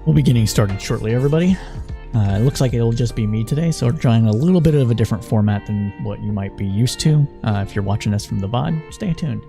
We'll be getting started shortly, everybody. It looks like it'll just be me today, so we're trying a little bit of a different format than what you might be used to. If you're watching us from the VOD, stay tuned.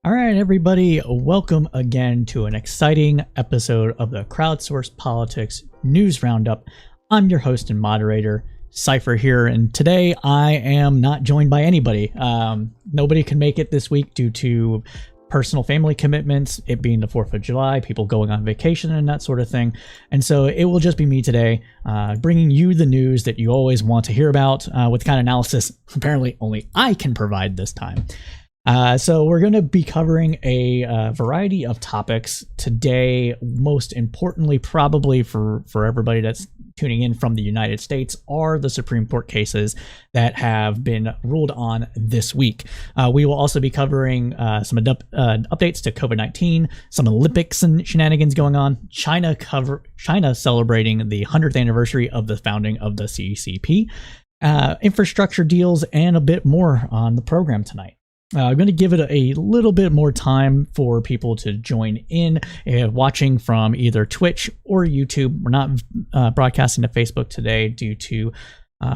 All right, everybody, welcome again to an exciting episode of the Crowdsourced Politics News Roundup. I'm your host and moderator, Cypher here, and today I am not joined by anybody. Nobody can make it this week due to personal family commitments, it being the 4th of July, people going on vacation and that sort of thing. And so it will just be me today, bringing you the news that you always want to hear about with the kind of analysis apparently only I can provide this time. So we're going to be covering a variety of topics today. Most importantly, probably for everybody that's tuning in from the United States, are the Supreme Court cases that have been ruled on this week. We will also be covering some updates to COVID-19, some Olympics and shenanigans going on, China celebrating the 100th anniversary of the founding of the CSP, infrastructure deals, and a bit more on the program tonight. I'm going to give it a little bit more time for people to join in, watching from either Twitch or YouTube. We're not broadcasting to Facebook today due to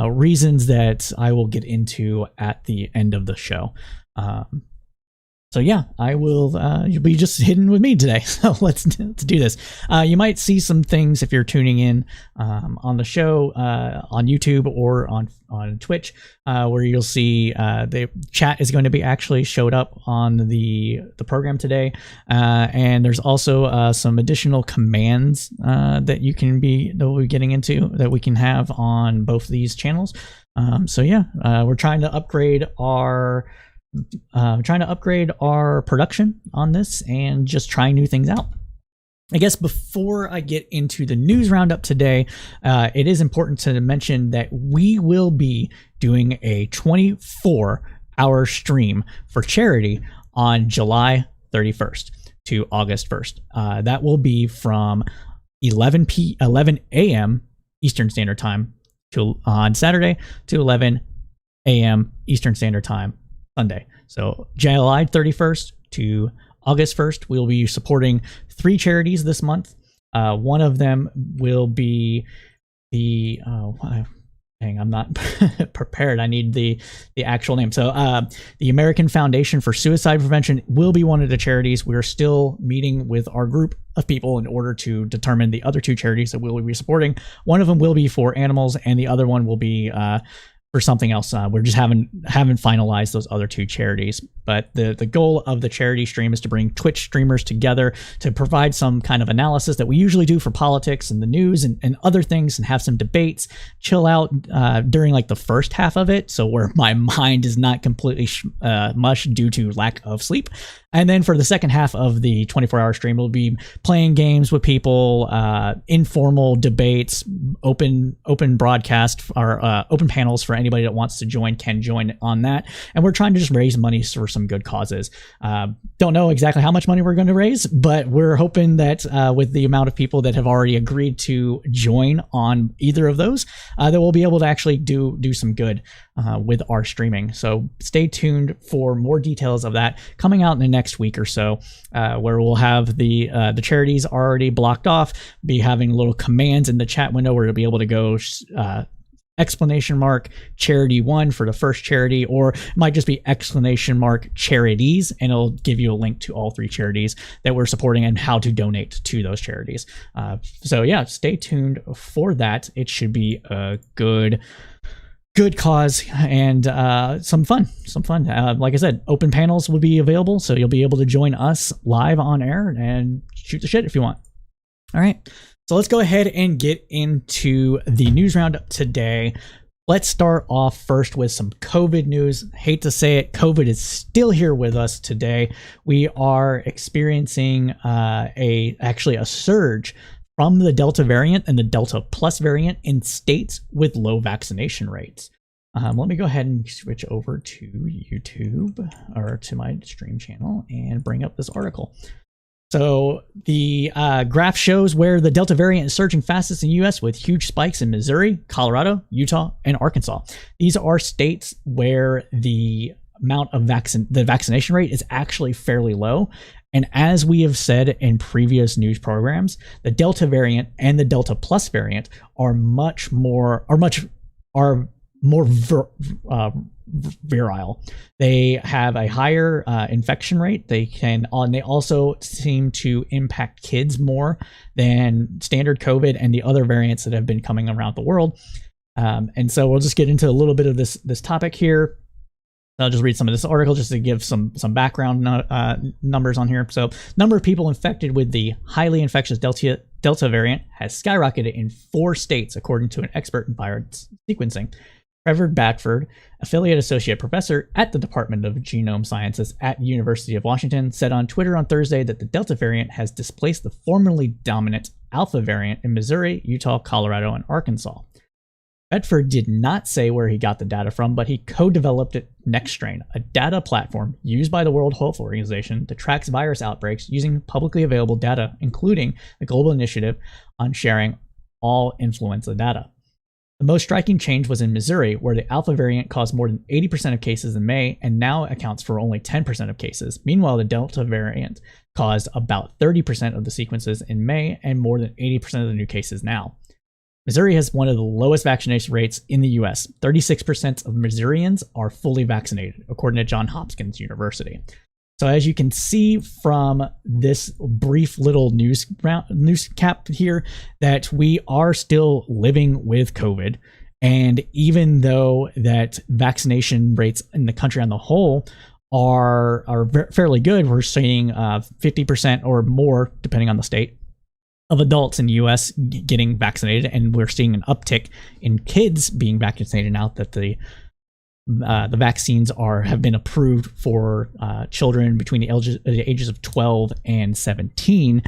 reasons that I will get into at the end of the show. So yeah, I will, you'll be just hidden with me today. So let's do this. You might see some things if you're tuning in on the show on YouTube or on Twitch, where you'll see the chat is going to be actually showed up on the program today. And there's also some additional commands that we'll be getting into that we can have on both these channels. So yeah, we're trying to upgrade our production on this and just trying new things out. I guess before I get into the news roundup today, it is important to mention that we will be doing a 24-hour stream for charity on July 31st to August 1st. That will be from 11 a.m. Eastern Standard Time on Saturday to 11 a.m. Eastern Standard Time Sunday. So July 31st to August 1st, we'll be supporting 3 charities this month. One of them will be the I'm not prepared. I need the actual name. So the American Foundation for Suicide Prevention will be one of the charities. We're still meeting with our group of people in order to determine the other 2 charities that we'll be supporting. One of them will be for animals, and the other one will be for something else. We're just haven't finalized those other 2 charities. But the goal of the charity stream is to bring Twitch streamers together to provide some kind of analysis that we usually do for politics and the news and other things, and have some debates, chill out during like the first half of it, so where my mind is not completely mush due to lack of sleep. And then for the second half of the 24-hour stream, we'll be playing games with people, informal debates, open broadcast, or open panels for anybody that wants to join can join on that. And we're trying to just raise money for some good causes. Don't know exactly how much money we're going to raise, but we're hoping that with the amount of people that have already agreed to join on either of those, that we'll be able to actually do some good with our streaming. So stay tuned for more details of that coming out in the next week or so, where we'll have the charities already blocked off, be having little commands in the chat window where you'll be able to go !charity 1 for the first charity, or it might just be !charities, and it'll give you a link to all 3 charities that we're supporting and how to donate to those charities. So yeah, stay tuned for that. It should be a good cause and some fun. Like I said, open panels will be available, so you'll be able to join us live on air and shoot the shit if you want. All right, so let's go ahead and get into the news roundup today. Let's start off first with some COVID news. Hate to say it, COVID is still here with us today. We are experiencing actually a surge from the Delta variant and the Delta Plus variant in states with low vaccination rates. Let me go ahead and switch over to YouTube, or to my stream channel, and bring up this article. So the graph shows where the Delta variant is surging fastest in the U.S., with huge spikes in Missouri, Colorado, Utah, and Arkansas. These are states where the amount of the vaccination rate is actually fairly low. And as we have said in previous news programs, the Delta variant and the Delta Plus variant are more virile. They have a higher infection rate. They also seem to impact kids more than standard COVID and the other variants that have been coming around the world. And so we'll just get into a little bit of this topic here. I'll just read some of this article just to give some background numbers on here. So, number of people infected with the highly infectious Delta variant has skyrocketed in 4 states, according to an expert in virus sequencing. Trevor Badford, affiliate associate professor at the Department of Genome Sciences at University of Washington, said on Twitter on Thursday that the Delta variant has displaced the formerly dominant Alpha variant in Missouri, Utah, Colorado, and Arkansas. Bedford did not say where he got the data from, but he co-developed NextStrain, a data platform used by the World Health Organization that tracks virus outbreaks using publicly available data, including the Global Initiative on Sharing All Influenza Data. The most striking change was in Missouri, where the Alpha variant caused more than 80% of cases in May and now accounts for only 10% of cases. Meanwhile, the Delta variant caused about 30% of the sequences in May and more than 80% of the new cases now. Missouri has one of the lowest vaccination rates in the U.S. 36% of Missourians are fully vaccinated, according to Johns Hopkins University. So as you can see from this brief little news cap here, that we are still living with COVID. And even though that vaccination rates in the country on the whole are fairly good, we're seeing 50% or more, depending on the state, of adults in the U.S. getting vaccinated, and we're seeing an uptick in kids being vaccinated now that the vaccines have been approved for children between the ages of 12 and 17.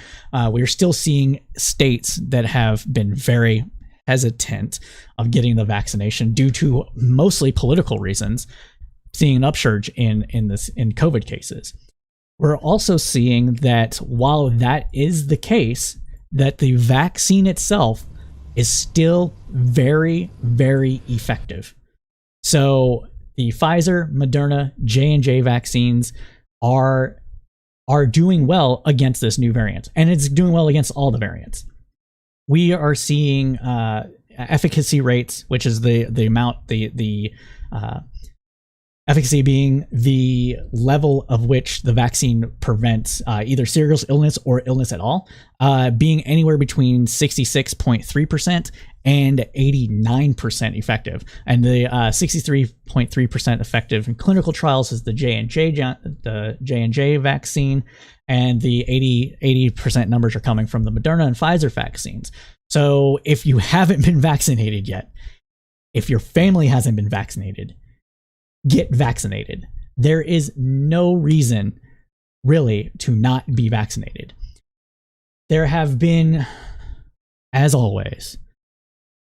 We are still seeing states that have been very hesitant of getting the vaccination due to mostly political reasons, seeing an upsurge in COVID cases. We're also seeing that while that is the case, that the vaccine itself is still very, very effective. So the Pfizer, Moderna, J&J vaccines are doing well against this new variant, and it's doing well against all the variants. We are seeing efficacy rates, which is the amount, the efficacy being the level of which the vaccine prevents either serious illness or illness at all, being anywhere between 66.3% and 89% effective. And the 63.3% effective in clinical trials is the J&J vaccine, and the 80% numbers are coming from the Moderna and Pfizer vaccines. So if you haven't been vaccinated yet, if your family hasn't been vaccinated, get vaccinated. There is no reason really to not be vaccinated. There have been, as always,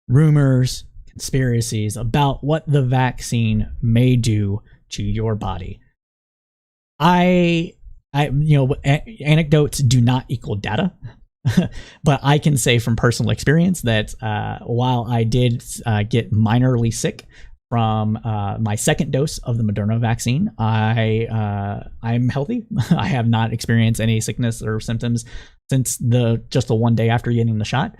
rumors, conspiracies about what the vaccine may do to your body. Anecdotes do not equal data, but I can say from personal experience that while I did get minorly sick from my second dose of the Moderna vaccine, I'm healthy. I have not experienced any sickness or symptoms since just the one day after getting the shot.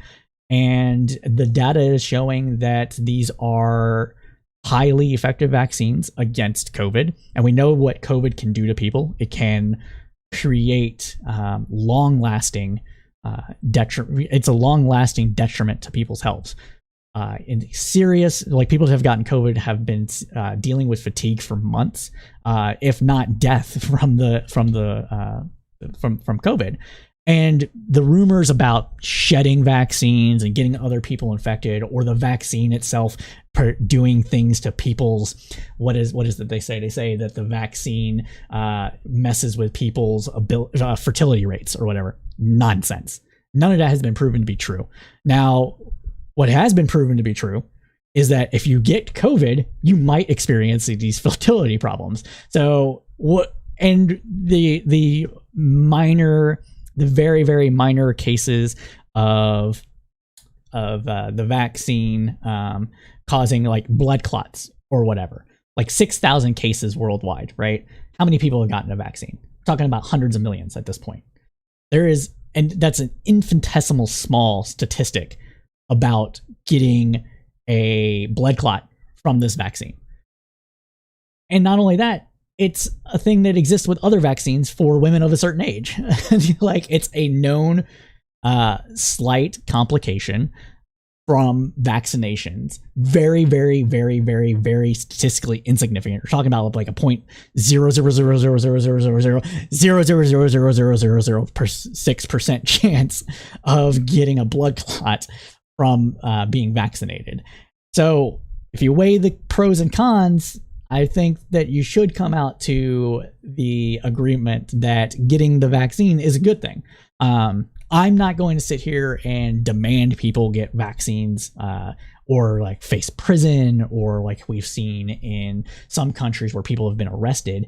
And the data is showing that these are highly effective vaccines against COVID. And we know what COVID can do to people. It can create long-lasting detriment. It's a long-lasting detriment to people's health. In serious, like people who have gotten COVID have been dealing with fatigue for months, if not death from COVID. And the rumors about shedding vaccines and getting other people infected, or the vaccine itself doing things to people's, what is it they say? They say that the vaccine messes with people's fertility rates or whatever. Nonsense. None of that has been proven to be true. Now, what has been proven to be true is that if you get COVID, you might experience these fertility problems. So what? And the very, very minor cases of the vaccine causing like blood clots or whatever, like 6,000 cases worldwide, right? How many people have gotten a vaccine? We're talking about hundreds of millions at this point. And that's an infinitesimal small statistic about getting a blood clot from this vaccine. And not only that, it's a thing that exists with other vaccines for women of a certain age. Like, it's a known slight complication from vaccinations. Very, very, very, very, very statistically insignificant. We're talking about like a 0.000000000000006% chance of getting a blood clot from being vaccinated. So if you weigh the pros and cons, I think that you should come out to the agreement that getting the vaccine is a good thing. I'm not going to sit here and demand people get vaccines or like face prison, or like we've seen in some countries where people have been arrested.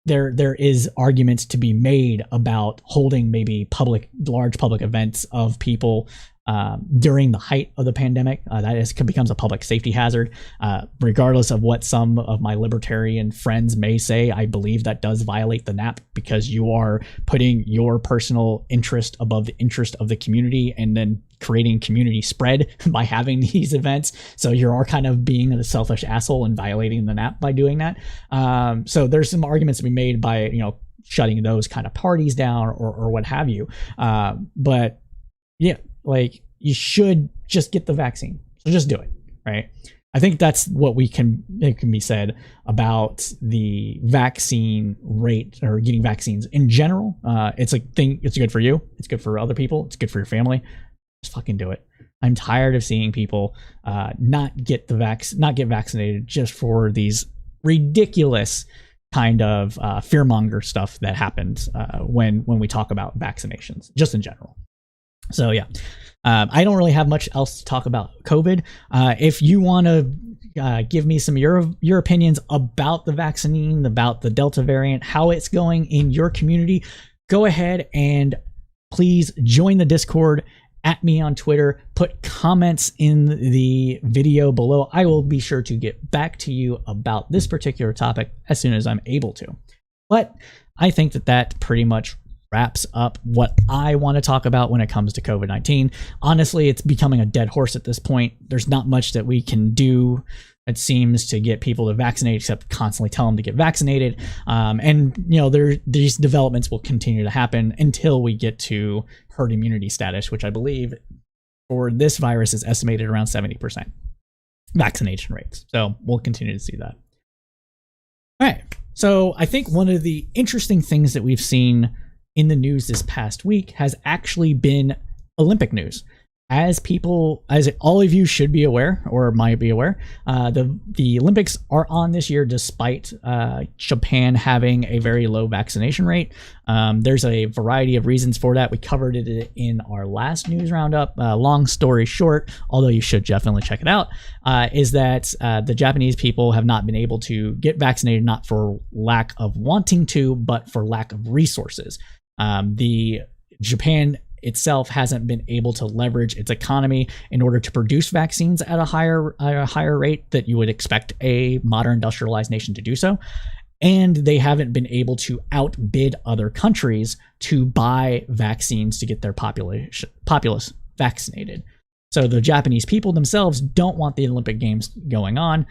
There is arguments to be made about holding maybe large public events of people during the height of the pandemic. That becomes a public safety hazard. Regardless of what some of my libertarian friends may say, I believe that does violate the NAP, because you are putting your personal interest above the interest of the community and then creating community spread by having these events. So you are kind of being a selfish asshole and violating the NAP by doing that. So there's some arguments to be made by, shutting those kind of parties down or what have you. But yeah, like, you should just get the vaccine. So just do it, right? I think that's what it can be said about the vaccine rate, or getting vaccines in general. It's a thing. It's good for you. It's good for other people. It's good for your family. Just fucking do it. I'm tired of seeing people not get vaccinated just for these ridiculous kind of fearmonger stuff that happens when we talk about vaccinations, just in general. So yeah, I don't really have much else to talk about COVID. If you want to give me some of your opinions about the vaccine, about the Delta variant, how it's going in your community, go ahead and please join the Discord, at me on Twitter, put comments in the video below. I will be sure to get back to you about this particular topic as soon as I'm able to. But I think that pretty much wraps up what I want to talk about when it comes to COVID-19. Honestly, it's becoming a dead horse at this point. There's not much that we can do, it seems, to get people to vaccinate except constantly tell them to get vaccinated. And these developments will continue to happen until we get to herd immunity status, which I believe for this virus is estimated around 70% vaccination rates. So we'll continue to see that. All right. So I think one of the interesting things that we've seen in the news this past week has actually been Olympic news. As all of you should be aware, or might be aware, the Olympics are on this year despite Japan having a very low vaccination rate. There's a variety of reasons for that. We covered it in our last news roundup. Long story short, although you should definitely check it out, is that the Japanese people have not been able to get vaccinated, not for lack of wanting to, but for lack of resources. The Japan itself hasn't been able to leverage its economy in order to produce vaccines at a higher rate that you would expect a modern industrialized nation to do so. And they haven't been able to outbid other countries to buy vaccines to get their populace vaccinated. So the Japanese people themselves don't want the Olympic Games going on.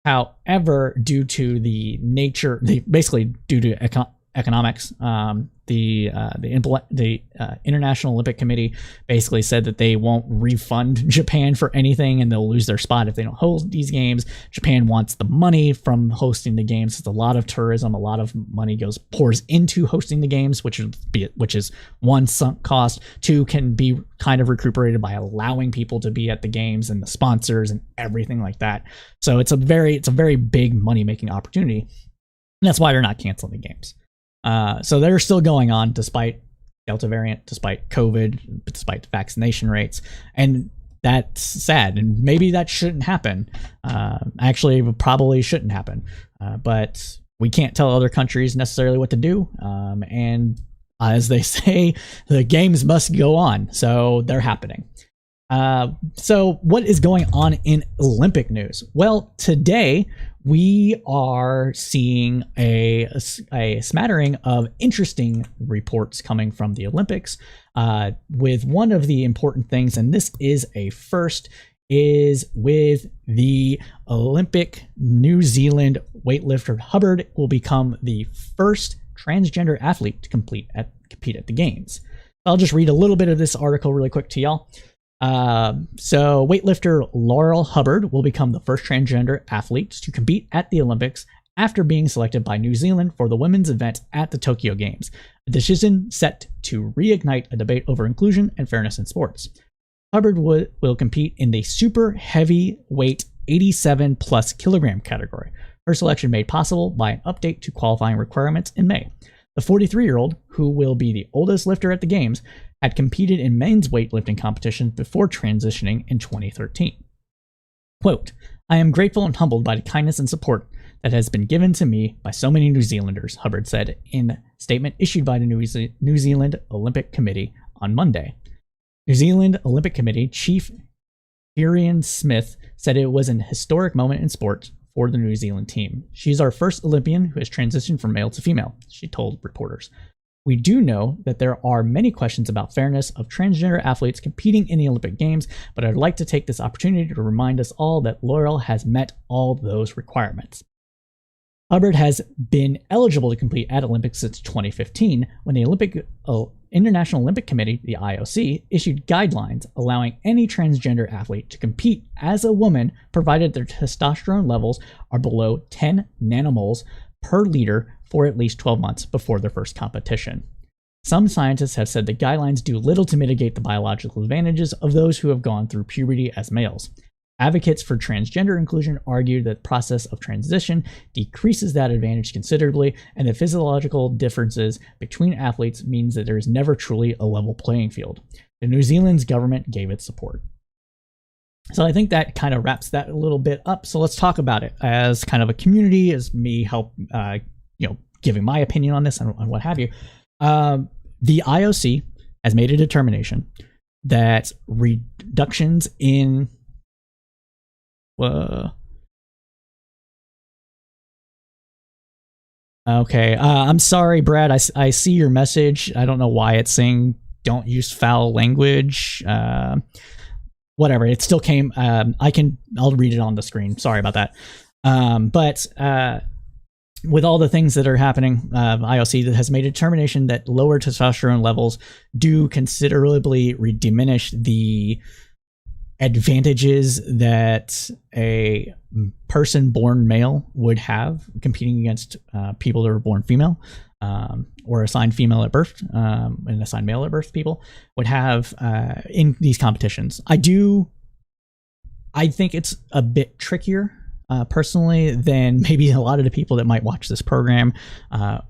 However, due to the nature, basically due to economics, the International Olympic Committee basically said that they won't refund Japan for anything, and they'll lose their spot if they don't host these games. Japan wants the money from hosting the games. It's a lot of tourism, a lot of money pours into hosting the games, which is one, sunk cost, two, can be kind of recuperated by allowing people to be at the games and the sponsors and everything like that. So it's a very big money making opportunity, and that's why they're not canceling the games. So they're still going on despite Delta variant, despite COVID, despite vaccination rates. And that's sad. And maybe that shouldn't happen. Actually, it probably shouldn't happen. But we can't tell other countries necessarily what to do. And as they say, the games must go on. So they're happening. So what is going on in Olympic news? Well, today we are seeing a smattering of interesting reports coming from the Olympics, with one of the important things, and this is a first, is with the Olympic New Zealand weightlifter Hubbard will become the first transgender athlete to compete at the games. I'll just read a little bit of this article really quick to y'all. So weightlifter Laurel Hubbard will become the first transgender athlete to compete at the Olympics after being selected by New Zealand for the women's event at the Tokyo Games, a decision set to reignite a debate over inclusion and fairness in sports. Hubbard will compete in the super heavyweight 87 plus kilogram category. Her selection made possible by an update to qualifying requirements in May. The 43-year-old, who will be the oldest lifter at the Games, had competed in men's weightlifting competitions before transitioning in 2013. Quote, "I am grateful and humbled by the kindness and support that has been given to me by so many New Zealanders," Hubbard said in a statement issued by the New Zealand Olympic Committee on Monday. New Zealand Olympic Committee Chief Kieran Smith said it was an historic moment in sport for the New Zealand team. "She's our first Olympian who has transitioned from male to female," she told reporters. "We do know that there are many questions about fairness of transgender athletes competing in the Olympic Games, but I'd like to take this opportunity to remind us all that Laurel has met all those requirements." Hubbard has been eligible to compete at Olympics since 2015, when the International Olympic Committee, the IOC, issued guidelines allowing any transgender athlete to compete as a woman provided their testosterone levels are below 10 nanomoles per liter for at least 12 months before their first competition. Some scientists have said the guidelines do little to mitigate the biological advantages of those who have gone through puberty as males. Advocates for transgender inclusion argue that the process of transition decreases that advantage considerably, and the physiological differences between athletes means that there is never truly a level playing field. The New Zealand's government gave it support. So I think that kind of wraps that a little bit up. So let's talk about it as kind of a community, as me giving my opinion on this and what have you. The IOC has made a determination that reductions in okay, I'm sorry, Brad. I see your message. I don't know why it's saying don't use foul language. Whatever. It still came. I'll read it on the screen. Sorry about that. But with all the things that are happening, IOC has made a determination that lower testosterone levels do considerably diminish the advantages that a person born male would have competing against people that are born female, or assigned female at birth, and assigned male at birth people would have in these competitions. I think it's a bit trickier personally than maybe a lot of the people that might watch this program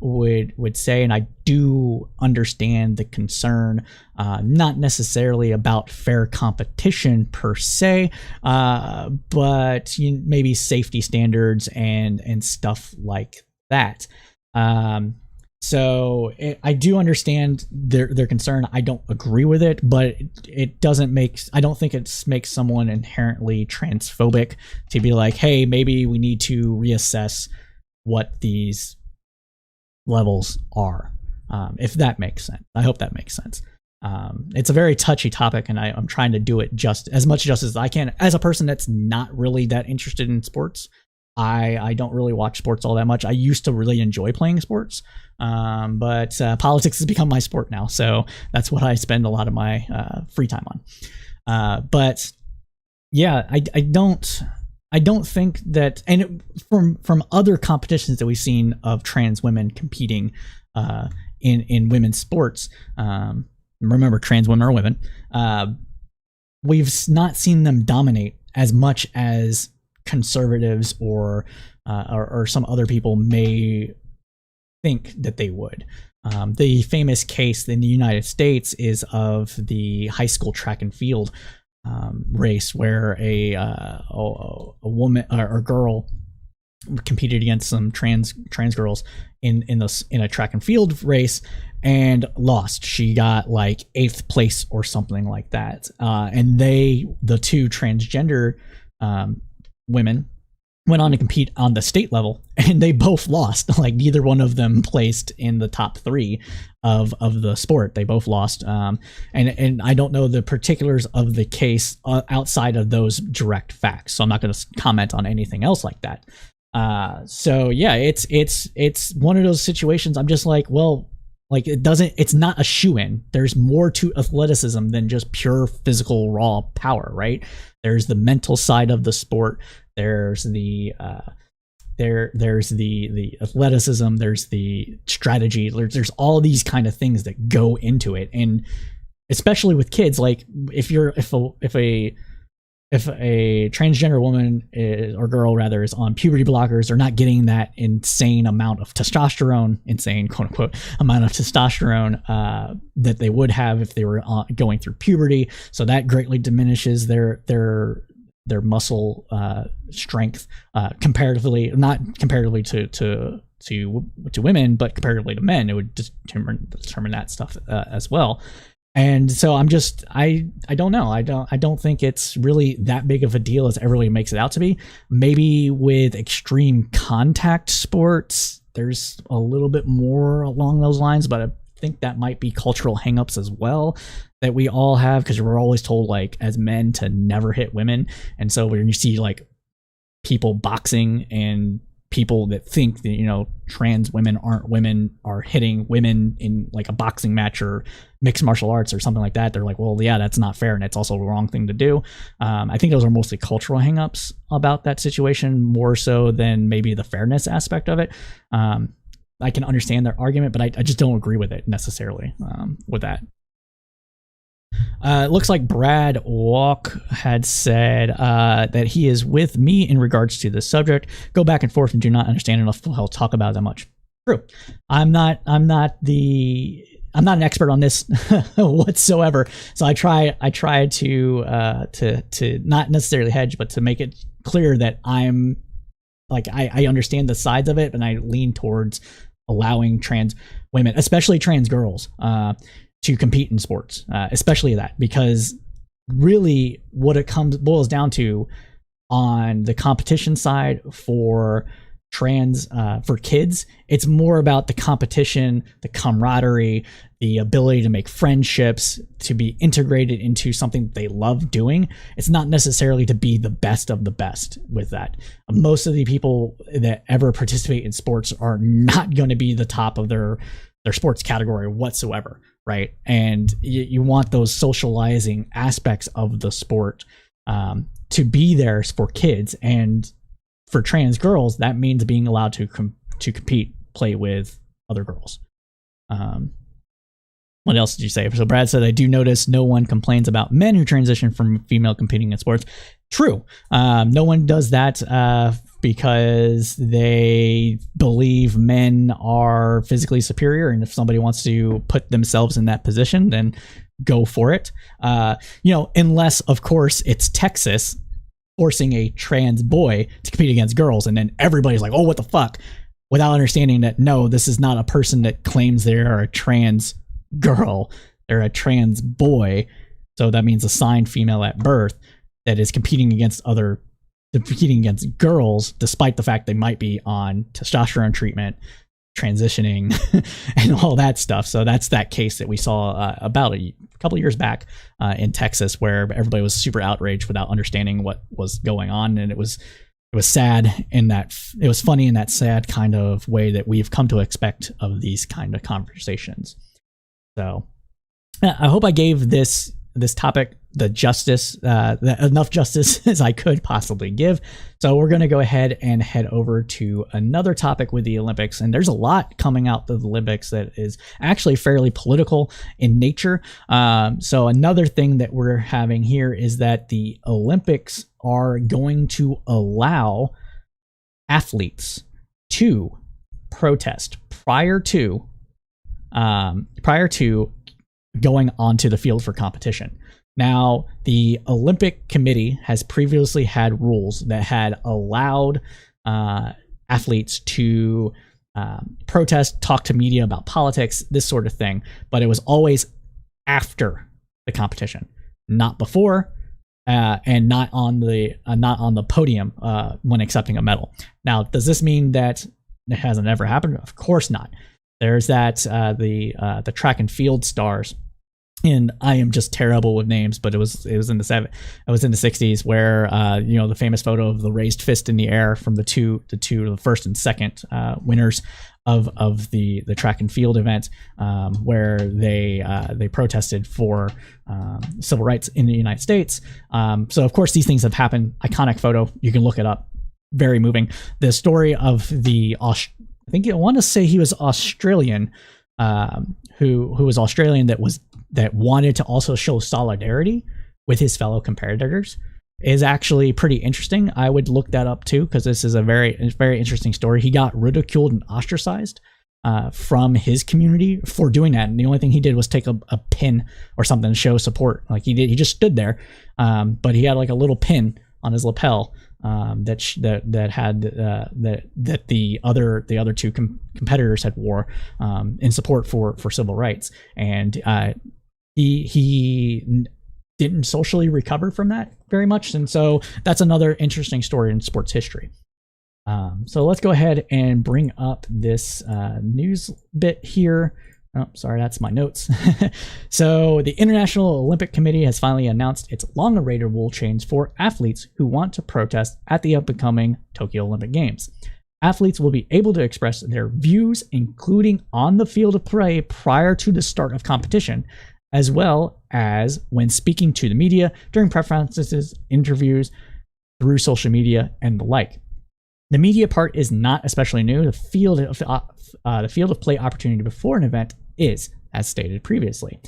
would say, and I do understand the concern, not necessarily about fair competition per se, but maybe safety standards and stuff like that. So I do understand their concern. I don't agree with it, but it doesn't make. I don't think it makes someone inherently transphobic to be like, hey, maybe we need to reassess what these levels are. If that makes sense, I hope that makes sense. It's a very touchy topic, and I'm trying to do it just as much justice as I can. As a person that's not really that interested in sports, I don't really watch sports all that much. I used to really enjoy playing sports, but politics has become my sport now, so that's what I spend a lot of my free time on. But yeah, I don't think that, and from other competitions that we've seen of trans women competing in women's sports, remember, trans women are women. We've not seen them dominate as much as conservatives or some other people may think that they would. The famous case in the United States is of the high school track and field race, where a woman or girl competed against some trans girls in a track and field race and lost. She got like 8th place or something like that, and the two transgender women went on to compete on the state level, and they both lost. Like, neither one of them placed in the top 3 of the sport. They both lost. And I don't know the particulars of the case outside of those direct facts, so I'm not going to comment on anything else like that. So yeah, it's one of those situations. I'm just like, well, like, it's not a shoe-in. There's more to athleticism than just pure physical raw power, right? There's the mental side of the sport. There's the there's the athleticism. There's the strategy. There's all these kind of things that go into it, and especially with kids, like if a transgender woman or girl rather is on puberty blockers, they're not getting that insane amount of testosterone, insane quote unquote amount of testosterone that they would have if they were going through puberty. So that greatly diminishes their muscle strength comparatively, not comparatively to women, but comparatively to men. It would determine that stuff as well. And so I don't know. I don't think it's really that big of a deal as everybody makes it out to be. Maybe with extreme contact sports, there's a little bit more along those lines, but I think that might be cultural hangups as well that we all have, because we're always told, like, as men to never hit women. And so when you see like people boxing and people that think that, you know, trans women aren't women are hitting women in like a boxing match or mixed martial arts or something like that, they're like, well, yeah, that's not fair, and it's also the wrong thing to do. I think those are mostly cultural hangups about that situation, more so than maybe the fairness aspect of it. I can understand their argument, but I just don't agree with it necessarily with that. It looks like Brad Walk had said that he is with me in regards to this subject. Go back and forth and do not understand enough to talk about it that much. True. I'm not I'm not an expert on this whatsoever. So I try to not necessarily hedge, but to make it clear that I'm like, I understand the sides of it, and I lean towards allowing trans women, especially trans girls, to compete in sports, especially that, because really what it boils down to on the competition side for for kids, it's more about the competition, the camaraderie, the ability to make friendships, to be integrated into something they love doing. It's not necessarily to be the best of the best with that. Most of the people that ever participate in sports are not going to be the top of their sports category whatsoever, right? And you want those socializing aspects of the sport to be there for kids. And for trans girls, that means being allowed to compete, play with other girls. What else did you say? So Brad said, I do notice no one complains about men who transition from female competing in sports. True. No one does that because they believe men are physically superior. And if somebody wants to put themselves in that position, then go for it. Unless, of course, it's Texas forcing a trans boy to compete against girls, and then everybody's like, oh, what the fuck, without understanding that, no, this is not a person that claims they are a trans girl, they're a trans boy. So that means assigned female at birth that is competing against girls, despite the fact they might be on testosterone treatment, transitioning, and all that stuff. So that's that case that we saw about a couple of years back in Texas, where everybody was super outraged without understanding what was going on. And it was sad in that it was funny in that sad kind of way that we've come to expect of these kind of conversations. So I hope I gave this topic the justice, enough justice as I could possibly give. So we're going to go ahead and head over to another topic with the Olympics. And there's a lot coming out of the Olympics that is actually fairly political in nature. So another thing that we're having here is that the Olympics are going to allow athletes to protest prior to going onto the field for competition. Now, the Olympic Committee has previously had rules that had allowed athletes to protest, talk to media about politics, this sort of thing, but it was always after the competition, not before, and not on the podium when accepting a medal. Now, does this mean that it hasn't ever happened? Of course not. There's that the track and field stars. And I am just terrible with names, but it was in the 60s where the famous photo of the raised fist in the air from the first and second winners of the track and field event, where they protested for civil rights in the United States. So of course these things have happened. Iconic photo, you can look it up. Very moving. The story of I want to say he was Australian, who was Australian that wanted to also show solidarity with his fellow competitors is actually pretty interesting. I would look that up too, because this is a very interesting story. He got ridiculed and ostracized from his community for doing that, and the only thing he did was take a pin or something to show support. Like he just stood there, but he had like a little pin on his lapel that had the other two competitors had wore in support for civil rights, and he didn't socially recover from that very much, and so that's another interesting story in sports history. So let's go ahead and bring up this news bit here. Oh, sorry, that's my notes. So the International Olympic Committee has finally announced its long-awaited rule change for athletes who want to protest at the upcoming Tokyo Olympic Games. Athletes will be able to express their views, including on the field of play prior to the start of competition, as well as when speaking to the media, during press conferences, interviews, through social media, and the like. The media part is not especially new. The field of play opportunity before an event is, as stated previously.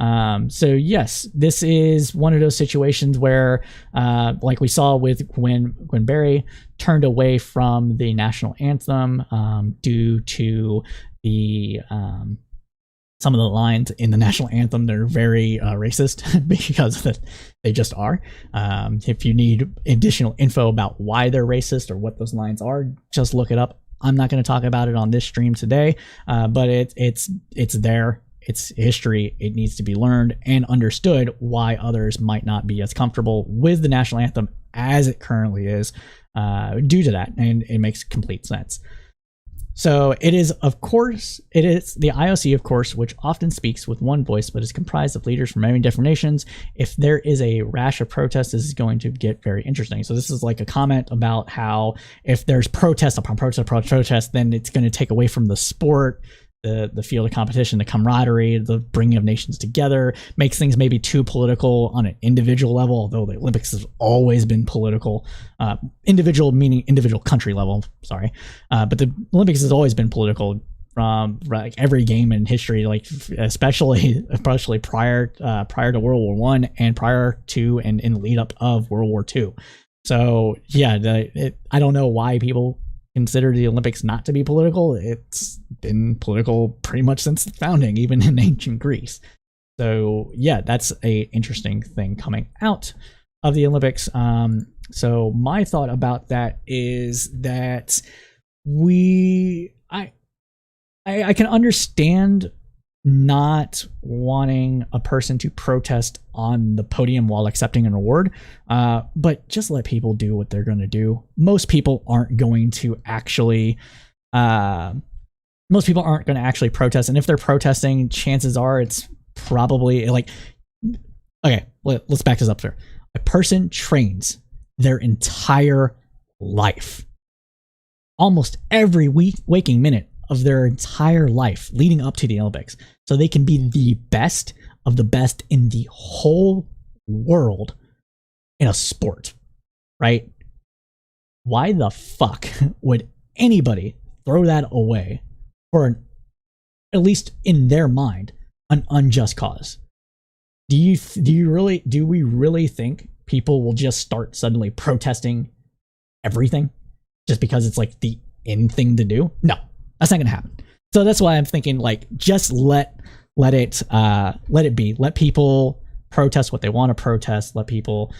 So yes, this is one of those situations where, like we saw with when Barry turned away from the national anthem due to the some of the lines in the national anthem, they're very racist because they just are. If you need additional info about why they're racist or what those lines are, just look it up. I'm not going to talk about it on this stream today, but it's there. It's history. It needs to be learned and understood why others might not be as comfortable with the national anthem as it currently is due to that, and it makes complete sense. So it is the IOC, of course, which often speaks with one voice, but is comprised of leaders from many different nations. If there is a rash of protests, this is going to get very interesting. So this is like a comment about how if there's protest upon protest, then it's going to take away from the sport, the field of competition, the camaraderie, the bringing of nations together, makes things maybe too political on an individual level, although the Olympics has always been political. Individual meaning individual country level, sorry. But the Olympics has always been political from like every game in history, like especially prior to World War I and prior to and in the lead up of World War II. So yeah, I don't know why people consider the Olympics not to be political. It's been political pretty much since the founding, even in ancient Greece. So yeah, that's a interesting thing coming out of the Olympics. So my thought about that is that I can understand not wanting a person to protest on the podium while accepting an award, but just let people do what they're going to do. Most people aren't going to actually protest, and if they're protesting, chances are it's probably like, okay, let's back this up here. A person trains their entire life, almost every waking minute of their entire life leading up to the Olympics, so they can be the best of the best in the whole world in a sport, right? Why the fuck would anybody throw that away for at least in their mind, an unjust cause? Do we really think people will just start suddenly protesting everything just because it's like the in thing to do? No, that's not going to happen. So that's why I'm thinking, like, just let it be. Let people protest what they want to protest. Let people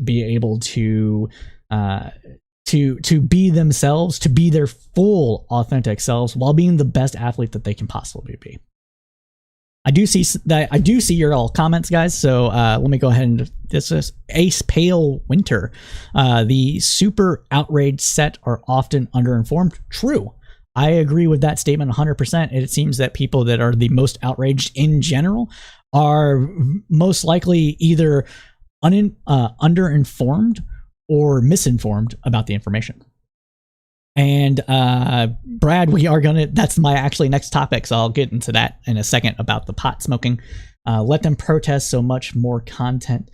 be able to be themselves, to be their full authentic selves while being the best athlete that they can possibly be. I do see your all comments, guys. So let me go ahead and this is Ace Pale Winter. The super outraged set are often underinformed. True. I agree with that statement 100%. It seems that people that are the most outraged in general are most likely either underinformed or misinformed about the information. And Brad, that's my actually next topic, so I'll get into that in a second about the pot smoking. Let them protest so much more content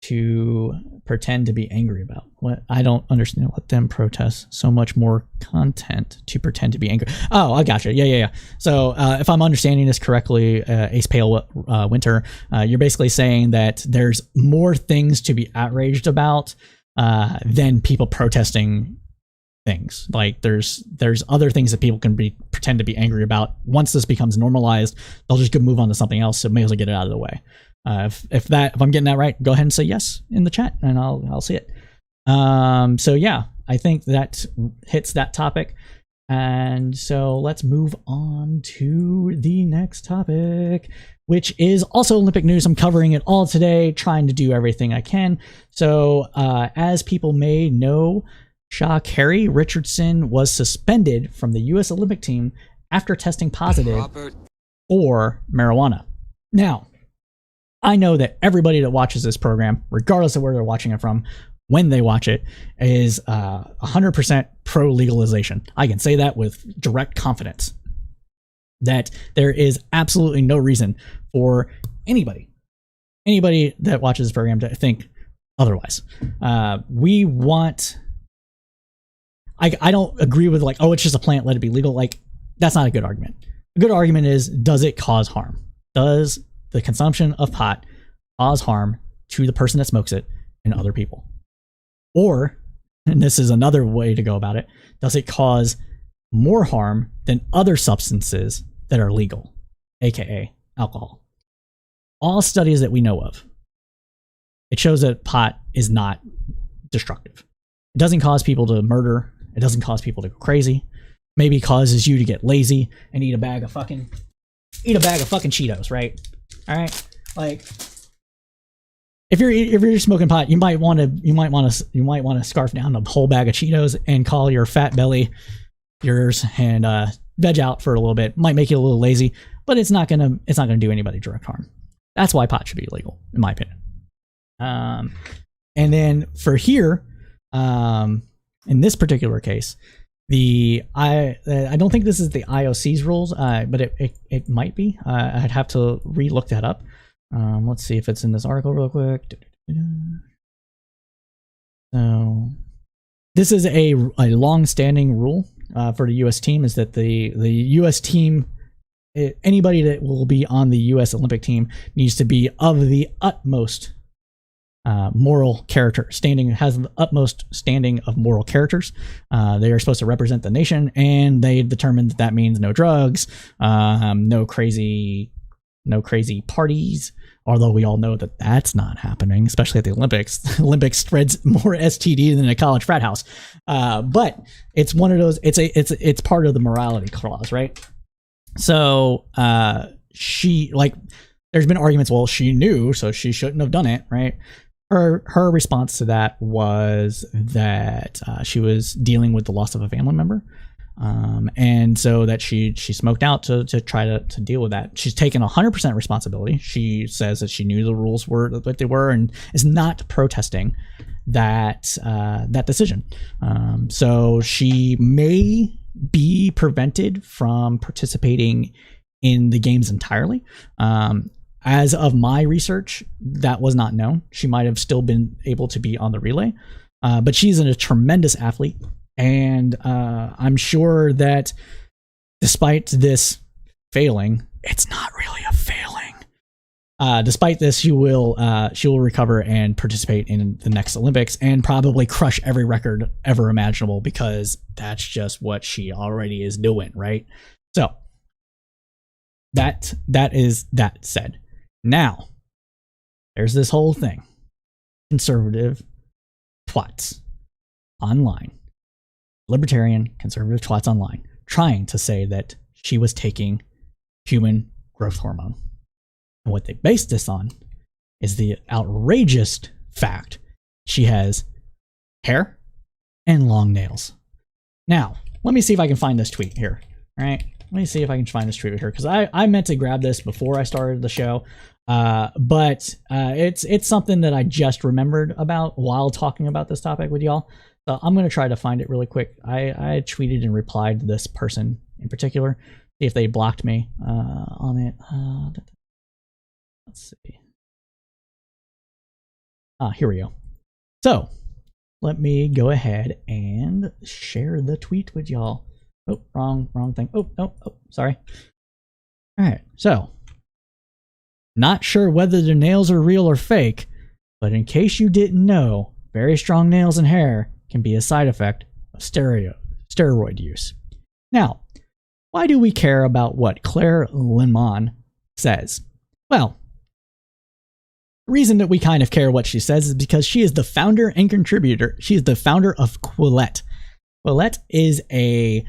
to pretend to be angry about. What? I don't understand. Let them protest so much more content to pretend to be angry. Oh, I gotcha. Yeah. So if I'm understanding this correctly, Ace Pale Winter, you're basically saying that there's more things to be outraged about than people protesting things. Like there's other things that people can pretend to be angry about. Once this becomes normalized, they'll just go move on to something else. So may as well get it out of the way. If I'm getting that right, go ahead and say yes in the chat, and I'll see it. So yeah, I think that hits that topic, and so let's move on to the next topic, which is also Olympic news. I'm covering it all today, trying to do everything I can. So as people may know, Sha'Carri Richardson was suspended from the U.S. Olympic team after testing positive for marijuana. Now, I know that everybody that watches this program, regardless of where they're watching it from, when they watch it, is 100% pro-legalization. I can say that with direct confidence, that there is absolutely no reason for anybody that watches this program to think otherwise. We want... I don't agree with like, oh, it's just a plant, let it be legal. Like, that's not a good argument. A good argument is, does it cause harm? Does the consumption of pot cause harm to the person that smokes it and other people? Or, and this is another way to go about it, does it cause more harm than other substances that are legal? aka alcohol. All studies that we know of, it shows that pot is not destructive. It doesn't cause people to murder. It doesn't cause people to go crazy. Maybe causes you to get lazy and eat a bag of fucking Cheetos, right? All right, like if you're smoking pot, you might want to scarf down a whole bag of Cheetos and call your fat belly yours and veg out for a little bit. Might make you a little lazy, but it's not gonna do anybody direct harm. That's why pot should be illegal, in my opinion. And then for here, in this particular case, I don't think this is the IOC's rules, but it might be. I'd have to re-look that up. Let's see if it's in this article real quick. So this is a long-standing rule for the U.S. team, is that the U.S. team, anybody that will be on the U.S. Olympic team needs to be of the utmost moral character standing, has the utmost standing of moral characters. They are supposed to represent the nation, and they determined that means no drugs, no crazy parties, although we all know that that's not happening, especially at the Olympics. The Olympics spreads more STD than a college frat house. But it's one of those, it's part of the morality clause, right? So she, like, there's been arguments, well, she knew, so she shouldn't have done it, right? Her response to that was that she was dealing with the loss of a family member. And so that she smoked out to try to deal with that. She's taken 100% responsibility. She says that she knew the rules were what they were and is not protesting that decision. So she may be prevented from participating in the games entirely. As of my research, that was not known. She might have still been able to be on the relay, but she's a tremendous athlete. And I'm sure that despite this failing, it's not really a failing. Despite this, she will recover and participate in the next Olympics and probably crush every record ever imaginable, because that's just what she already is doing, right? So that is that said. Now, there's this whole thing. Conservative twats online. Libertarian conservative twats online trying to say that she was taking human growth hormone. And what they based this on is the outrageous fact she has hair and long nails. Now, let me see if I can find this tweet here. All right. Let me see if I can find this tweet here, because I meant to grab this before I started the show. But it's something that I just remembered about while talking about this topic with y'all. So I'm going to try to find it really quick. I tweeted and replied to this person in particular, see if they blocked me on it. Let's see. Here we go. So let me go ahead and share the tweet with y'all. Oh, wrong thing. Oh, sorry. All right. So, not sure whether the nails are real or fake, but in case you didn't know, very strong nails and hair can be a side effect of steroid use. Now, why do we care about what Claire Lemon says? Well, the reason that we kind of care what she says is because she is the founder and contributor. She is the founder of Quillette. Quillette is a,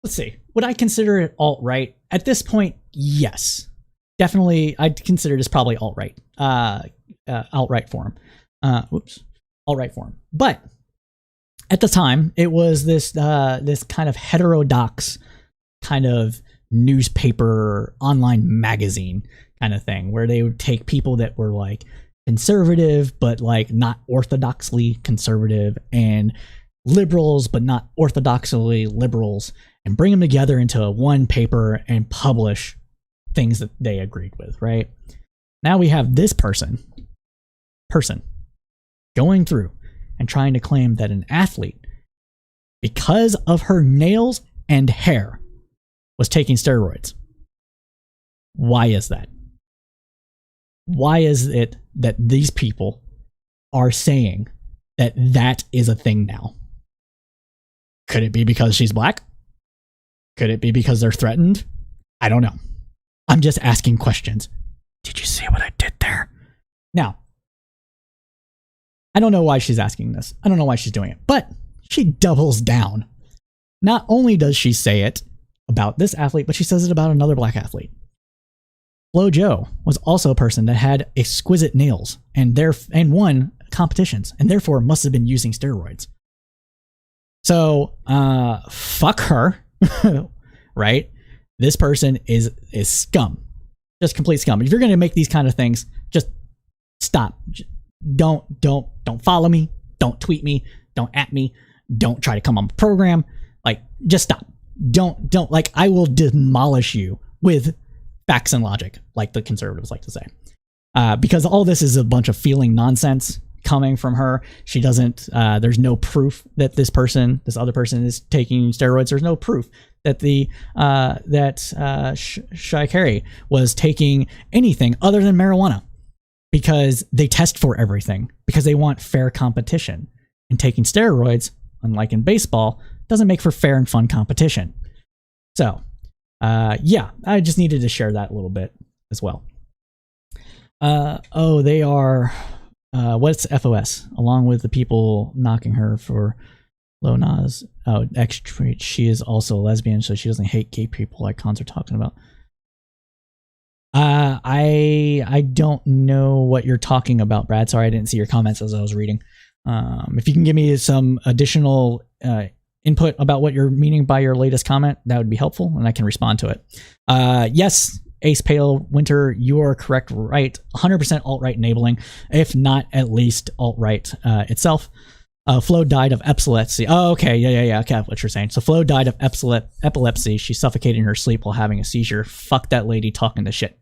let's see, would I consider it alt-right? At this point, yes. Definitely, I'd consider this probably alt-right. Alt-right forum. Alt-right forum. But at the time, it was this kind of heterodox kind of newspaper, online magazine kind of thing, where they would take people that were like conservative, but like not orthodoxly conservative, and liberals, but not orthodoxly liberals, and bring them together into one paper and publish things that they agreed with, right? Now we have this person going through and trying to claim that an athlete, because of her nails and hair, was taking steroids. Why is that? Why is it that these people are saying that that is a thing now? Could it be because she's black? Could it be because they're threatened? I don't know. I'm just asking questions. Did you see what I did there? Now, I don't know why she's asking this. I don't know why she's doing it, but she doubles down. Not only does she say it about this athlete, but she says it about another black athlete. Flo Jo was also a person that had exquisite nails and won competitions and therefore must have been using steroids. So, fuck her, right? This person is scum, just complete scum. If you're going to make these kind of things, just stop. Don't follow me. Don't tweet me. Don't at me. Don't try to come on the program. Like, just stop. Don't like, I will demolish you with facts and logic, like the conservatives like to say, because all this is a bunch of feeling nonsense coming from her. She doesn't, there's no proof that this other person is taking steroids. There's no proof that Sha'Carri was taking anything other than marijuana, because they test for everything, because they want fair competition. And taking steroids, unlike in baseball, doesn't make for fair and fun competition. So, yeah, I just needed to share that a little bit as well. They are, what's FOS? Along with the people knocking her for low Nas. Oh, extra. She is also a lesbian, so she doesn't hate gay people like cons are talking about. I don't know what you're talking about, Brad. Sorry, I didn't see your comments as I was reading. If you can give me some additional input about what you're meaning by your latest comment, that would be helpful, and I can respond to it. Yes, Ace Pale Winter, you are correct, right? 100% alt-right enabling, if not at least alt-right itself. Flo died of epilepsy. Oh, okay, yeah. Okay, what you're saying. So Flo died of epilepsy. She suffocated in her sleep while having a seizure. Fuck that lady talking the shit.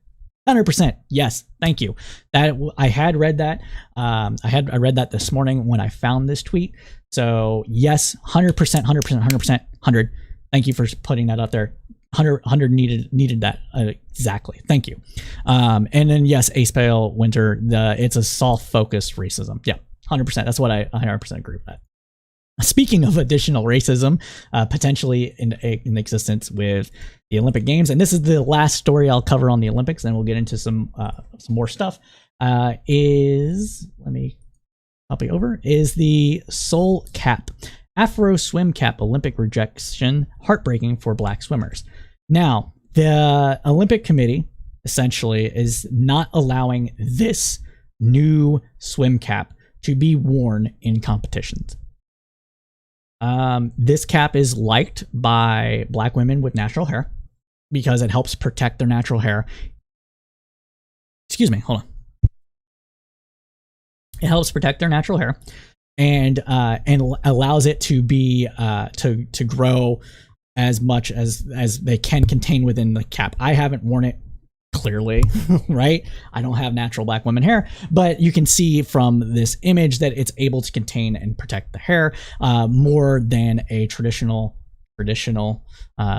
100%. Yes, thank you. That I had read that. I read that this morning when I found this tweet. So yes, 100%, 100%, 100%, 100. Thank you for putting that up there. 100 needed that exactly. Thank you. And then yes, Ace Pale Winter. It's a soft-focused racism. Yeah, 100%. That's what I 100% agree with that. Speaking of additional racism, potentially in existence with the Olympic Games, and this is the last story I'll cover on the Olympics, and we'll get into some more stuff. Let me copy over. Is the Seoul Cap Afro swim cap Olympic rejection heartbreaking for black swimmers? Now, the Olympic Committee essentially is not allowing this new swim cap to be worn in competitions. This cap is liked by black women with natural hair because it helps protect their natural hair. Excuse me, hold on. It helps protect their natural hair and allows it to be to grow as much as they can contain within the cap. I haven't worn it, clearly, right? I don't have natural black women hair, but you can see from this image that it's able to contain and protect the hair more than a traditional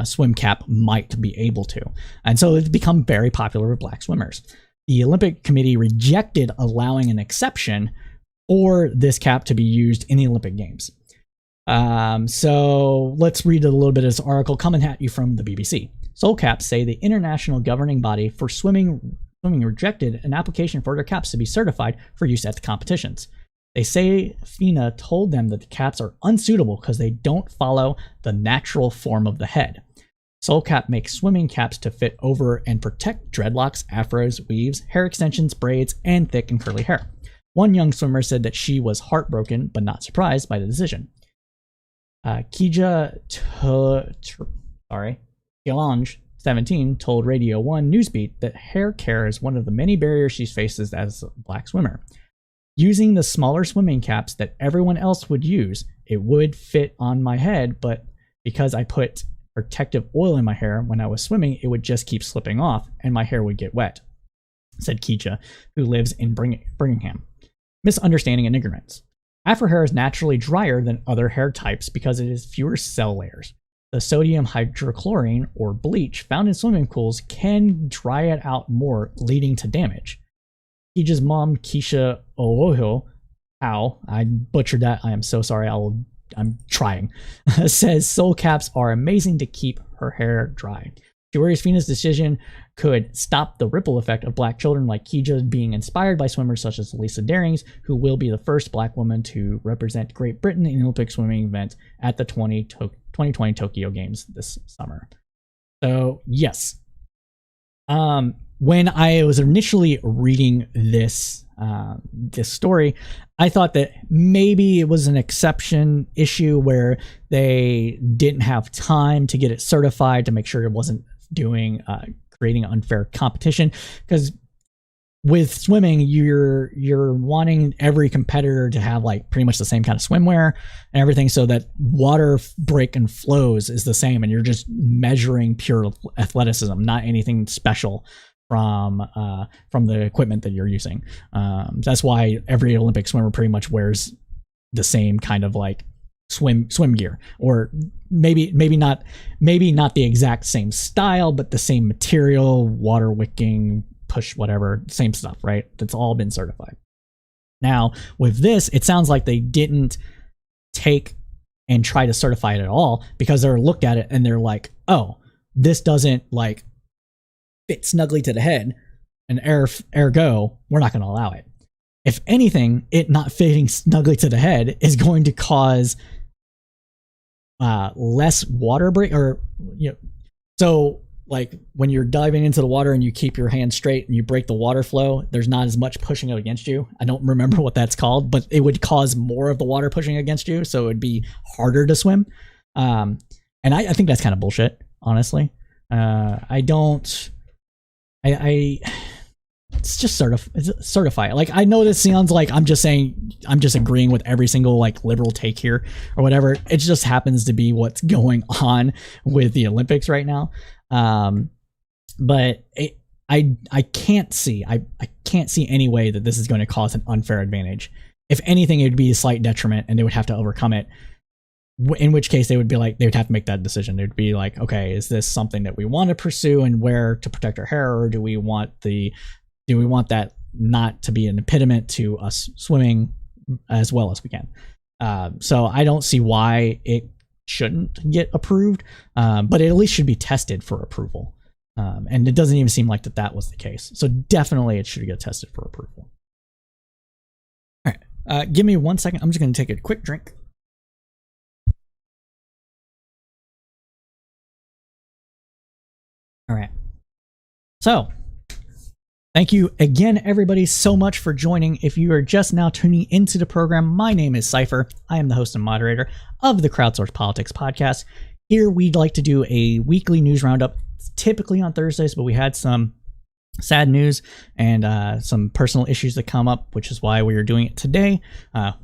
swim cap might be able to. And so it's become very popular with black swimmers. The Olympic Committee rejected allowing an exception for this cap to be used in the Olympic Games. So let's read a little bit of this article coming at you from the BBC. Seoul Caps say the international governing body for swimming rejected an application for their caps to be certified for use at the competitions. They say FINA told them that the caps are unsuitable because they don't follow the natural form of the head. Seoul Cap makes swimming caps to fit over and protect dreadlocks, afros, weaves, hair extensions, braids, and thick and curly hair. One young swimmer said that she was heartbroken but not surprised by the decision. Kija Galange, 17, told Radio 1 Newsbeat that hair care is one of the many barriers she faces as a black swimmer. Using the smaller swimming caps that everyone else would use, it would fit on my head, but because I put protective oil in my hair when I was swimming, it would just keep slipping off and my hair would get wet, said Kija, who lives in Birmingham. Misunderstanding and ignorance. Afro hair is naturally drier than other hair types because it has fewer cell layers. The sodium hydrochlorine, or bleach, found in swimming pools can dry it out more, leading to damage. Kija's mom, Keisha Ooho, I butchered that, I am so sorry, I'm trying, says Seoul Caps are amazing to keep her hair dry. Gioria's Fina's decision could stop the ripple effect of black children like Kija being inspired by swimmers such as Lisa Darings, who will be the first black woman to represent Great Britain in the Olympic swimming event at the 2020 Tokyo Games this summer. So, yes. When I was initially reading this story, I thought that maybe it was an exception issue where they didn't have time to get it certified to make sure it wasn't creating unfair competition. Because with swimming, you're wanting every competitor to have like pretty much the same kind of swimwear and everything, so that water break and flows is the same, and you're just measuring pure athleticism, not anything special from the equipment that you're using. That's why every Olympic swimmer pretty much wears the same kind of like swim gear, or maybe not the exact same style, but the same material, water wicking, push, whatever, same stuff, right? That's all been certified. Now with this, it sounds like they didn't take and try to certify it at all, because they're looked at it and they're like, oh, this doesn't like fit snugly to the head, and ergo, we're not going to allow it. If anything, it not fitting snugly to the head is going to cause less water break, or so like when you're diving into the water and you keep your hand straight and you break the water flow, there's not as much pushing it against you. I don't remember what that's called, but it would cause more of the water pushing against you, so it would be harder to swim. And I think that's kind of bullshit, honestly. It's just certify it. Like, I know this sounds like I'm just agreeing with every single like liberal take here or whatever. It just happens to be what's going on with the Olympics right now. But I can't see any way that this is going to cause an unfair advantage. If anything, it would be a slight detriment, and they would have to overcome it. In which case they would have to make that decision. They'd be like, okay, is this something that we want to pursue and wear to protect our hair, or do we want that not to be an impediment to us swimming as well as we can? So I don't see why it shouldn't get approved, but it at least should be tested for approval. And it doesn't even seem like that was the case. So definitely it should get tested for approval. All right, give me 1 second. I'm just going to take a quick drink. All right. So, thank you again, everybody, so much for joining. If you are just now tuning into the program, my name is Cypher. I am the host and moderator of the Crowdsourced Politics podcast. Here, we'd like to do a weekly news roundup, typically on Thursdays, but we had some sad news and some personal issues that come up, which is why we are doing it today.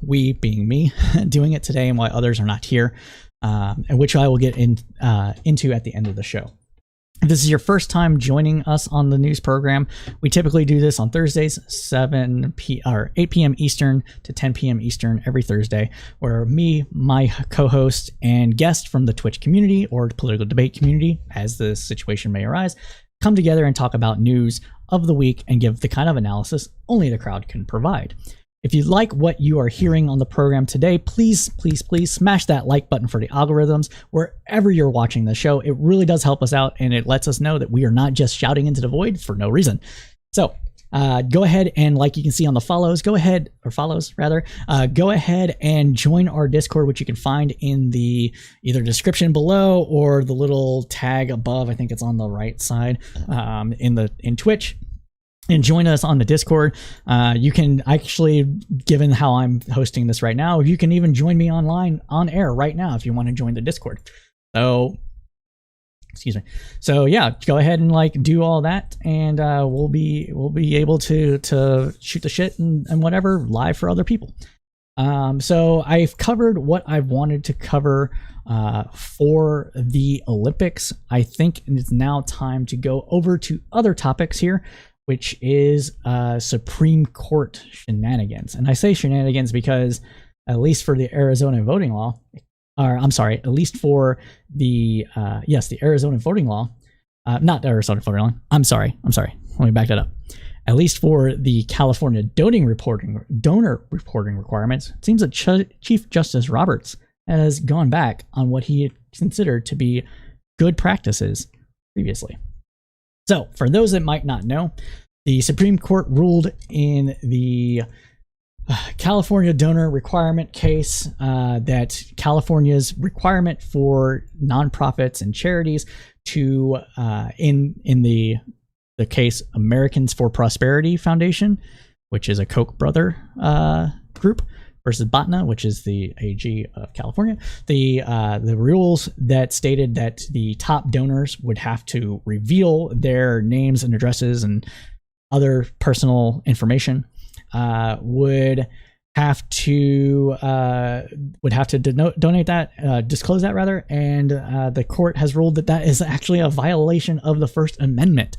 We being me, doing it today, and why others are not here, and which I will get into at the end of the show. If this is your first time joining us on the news program, we typically do this on Thursdays, 8 p.m. Eastern to 10 p.m. Eastern every Thursday, where me, my co-host, and guest from the Twitch community or political debate community, as the situation may arise, come together and talk about news of the week and give the kind of analysis only the crowd can provide. If you like what you are hearing on the program today, please smash that like button for the algorithms wherever you're watching the show. It really does help us out, and it lets us know that we are not just shouting into the void for no reason. So go ahead and, like you can see on the go ahead and join our Discord, which you can find in the either description below or the little tag above. I think it's on the right side in Twitch. And join us on the Discord. You can actually, given how I'm hosting this right now, you can even join me online on air right now if you want to join the Discord. So, excuse me. So yeah, go ahead and like do all that, and we'll be able to shoot the shit and whatever live for other people. So I've covered what I wanted to cover for the Olympics. I think it's now time to go over to other topics here, which is Supreme Court shenanigans. And I say shenanigans because, at least for the Arizona voting law, at least for the Arizona voting law, not the Arizona voting law. I'm sorry. Let me back that up. At least for the California donor reporting requirements, it seems that Chief Justice Roberts has gone back on what he considered to be good practices previously. So, for those that might not know, the Supreme Court ruled in the California donor requirement case that California's requirement for nonprofits and charities to, in the case Americans for Prosperity Foundation, which is a Koch brother group, versus BATNA, which is the AG of California, the rules that stated that the top donors would have to reveal their names and addresses and other personal information would have to donate that, disclose that rather, and the court has ruled that that is actually a violation of the First Amendment,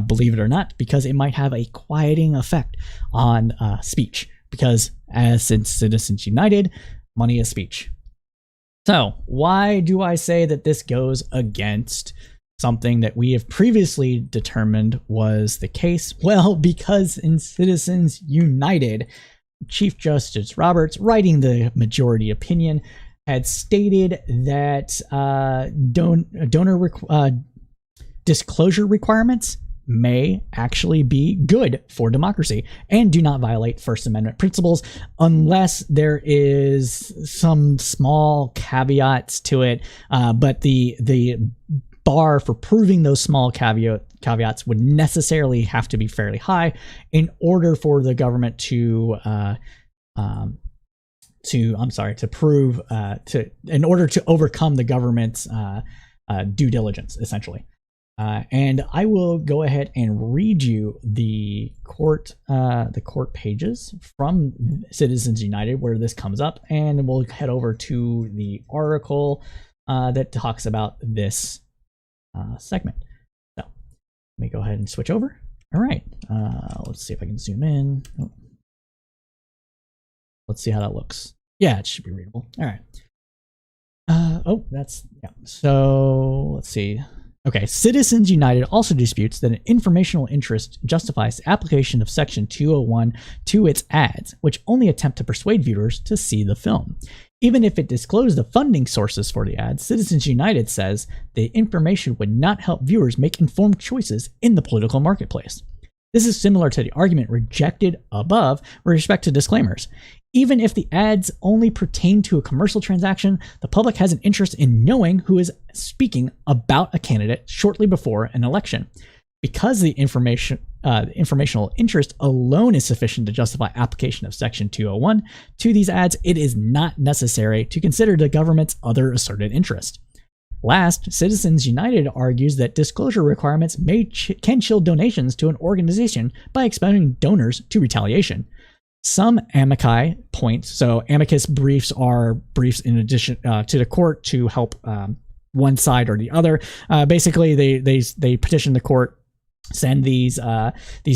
believe it or not, because it might have a quieting effect on speech. Because since Citizens United, money is speech. So why do I say that this goes against something that we have previously determined was the case? Well, because in Citizens United, Chief Justice Roberts, writing the majority opinion, had stated that donor disclosure requirements may actually be good for democracy and do not violate First Amendment principles unless there is some small caveats to it. But the bar for proving those small caveats would necessarily have to be fairly high in order for the government to overcome the government's due diligence, essentially. And I will go ahead and read you the court pages from Citizens United where this comes up, and we'll head over to the article that talks about this segment. So let me go ahead and switch over. All right, let's see if I can zoom in. Oh. Let's see how that looks. Yeah, it should be readable. All right. So let's see. Okay, Citizens United also disputes that an informational interest justifies the application of Section 201 to its ads, which only attempt to persuade viewers to see the film. Even if it disclosed the funding sources for the ads, Citizens United says the information would not help viewers make informed choices in the political marketplace. This is similar to the argument rejected above with respect to disclaimers. Even if the ads only pertain to a commercial transaction, the public has an interest in knowing who is speaking about a candidate shortly before an election. Because the informational interest alone is sufficient to justify application of Section 201 to these ads, it is not necessary to consider the government's other asserted interest. Last, Citizens United argues that disclosure requirements can chill donations to an organization by exposing donors to retaliation. Some amici points, so amicus briefs are briefs in addition to the court to help one side or the other. Basically, they petition the court, send these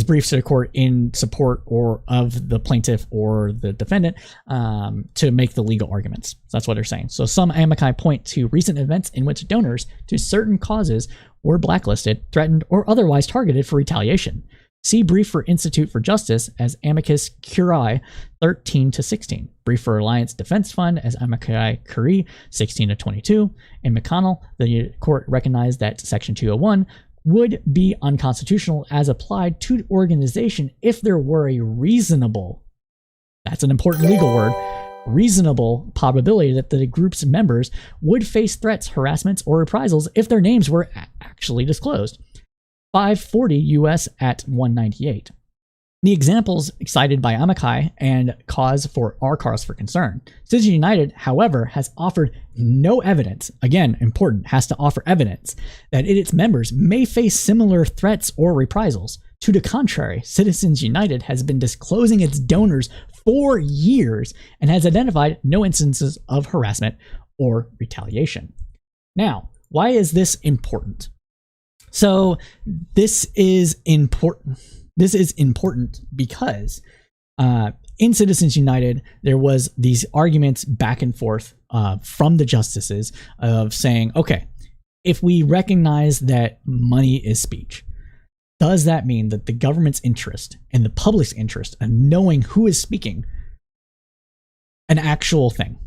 briefs to the court in support or of the plaintiff or the defendant to make the legal arguments. So that's what they're saying. So some amici point to recent events in which donors to certain causes were blacklisted, threatened, or otherwise targeted for retaliation. See brief for Institute for Justice as amicus curiae 13 to 16. Brief for Alliance Defense Fund as amicus curiae 16 to 22. In McConnell, the court recognized that Section 201 would be unconstitutional as applied to the organization if there were a reasonable, that's an important legal word, reasonable probability that the group's members would face threats, harassments, or reprisals if their names were actually disclosed. 540 U.S. at 198. The examples cited by amici and cause for concern. Citizens United, however, has offered no evidence, again, important, has to offer evidence, that its members may face similar threats or reprisals. To the contrary, Citizens United has been disclosing its donors for years and has identified no instances of harassment or retaliation. Now, why is this important? So this is important. This is important because in Citizens United, there was these arguments back and forth from the justices of saying, okay, if we recognize that money is speech, does that mean that the government's interest and the public's interest in knowing who is speaking an actual thing?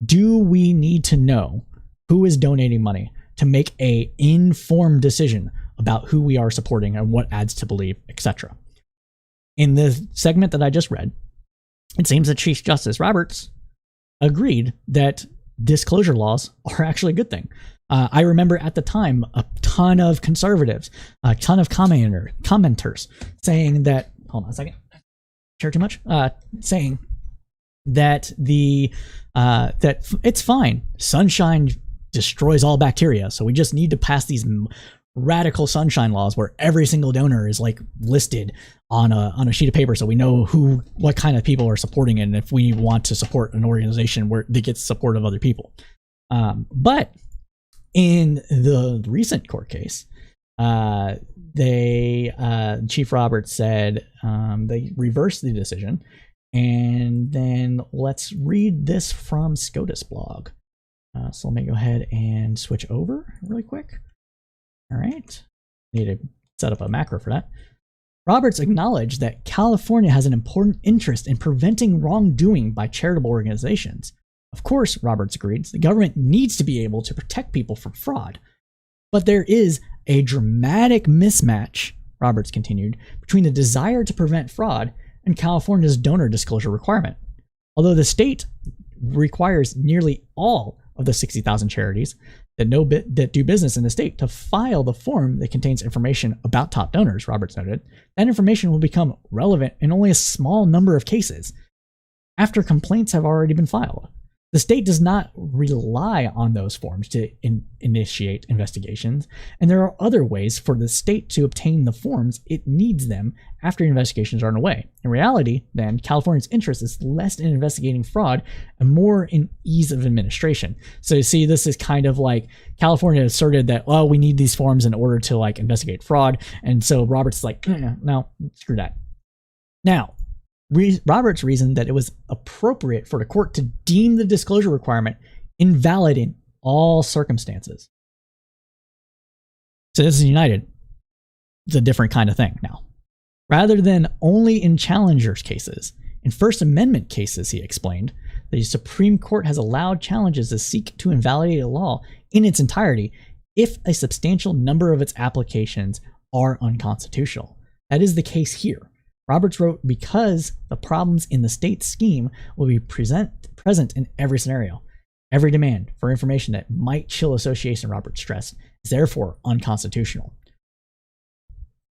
Do we need to know who is donating money to make a informed decision about who we are supporting and what ads to believe, etc. In the segment that I just read, it seems that Chief Justice Roberts agreed that disclosure laws are actually a good thing. I remember at the time a ton of conservatives, a ton of commenters saying that, hold on a second, share too much, saying that that it's fine. Sunshine destroys all bacteria, so we just need to pass these radical sunshine laws where every single donor is like listed on a sheet of paper, so we know what kind of people are supporting it, and if we want to support an organization where they get support of other people. But in the recent court case, Chief Roberts said they reversed the decision. And then let's read this from SCOTUS blog. So let me go ahead and switch over really quick. All right. Need to set up a macro for that. Roberts acknowledged that California has an important interest in preventing wrongdoing by charitable organizations. Of course, Roberts agreed, the government needs to be able to protect people from fraud. But there is a dramatic mismatch, Roberts continued, between the desire to prevent fraud and California's donor disclosure requirement. Although the state requires nearly all of the 60,000 charities that do business in the state to file the form that contains information about top donors, Roberts noted, that information will become relevant in only a small number of cases after complaints have already been filed. The state does not rely on those forms to initiate investigations, and there are other ways for the state to obtain the forms it needs them after investigations are underway. In reality, then, California's interest is less in investigating fraud and more in ease of administration. So you see, this is kind of like California asserted that, oh, we need these forms in order to like investigate fraud, and so Roberts is like, no, screw that. Now, Roberts reasoned that it was appropriate for the court to deem the disclosure requirement invalid in all circumstances. Citizens United is a different kind of thing now. Rather than only in challengers' cases, in First Amendment cases, he explained, the Supreme Court has allowed challenges to seek to invalidate a law in its entirety if a substantial number of its applications are unconstitutional. That is the case here. Roberts wrote, because the problems in the state scheme will be present in every scenario. Every demand for information that might chill association, Roberts stressed, is therefore unconstitutional.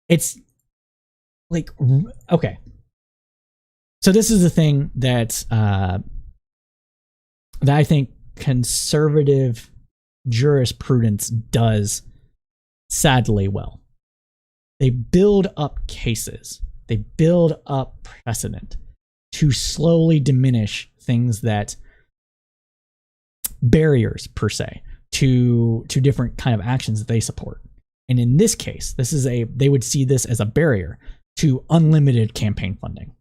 It's like, okay. So this is the thing that I think conservative jurisprudence does sadly well. They build up cases. They build up precedent to slowly diminish things that barriers per se to different kind of actions that they support. And in this case, they would see this as a barrier to unlimited campaign funding.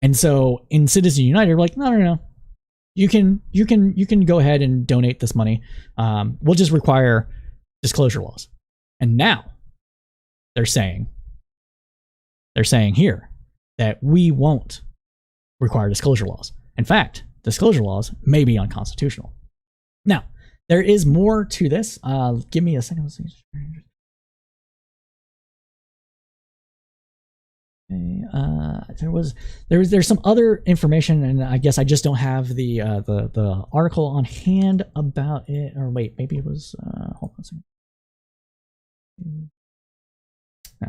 And so in Citizens United, we're like, no. You can go ahead and donate this money. We'll just require disclosure laws. And now they're saying here that we won't require disclosure laws. In fact, disclosure laws may be unconstitutional. Now, there is more to this. Give me a second. Let's see. Okay, there's some other information, and I guess I just don't have the article on hand about it. Or wait, maybe it was. Hold on a second.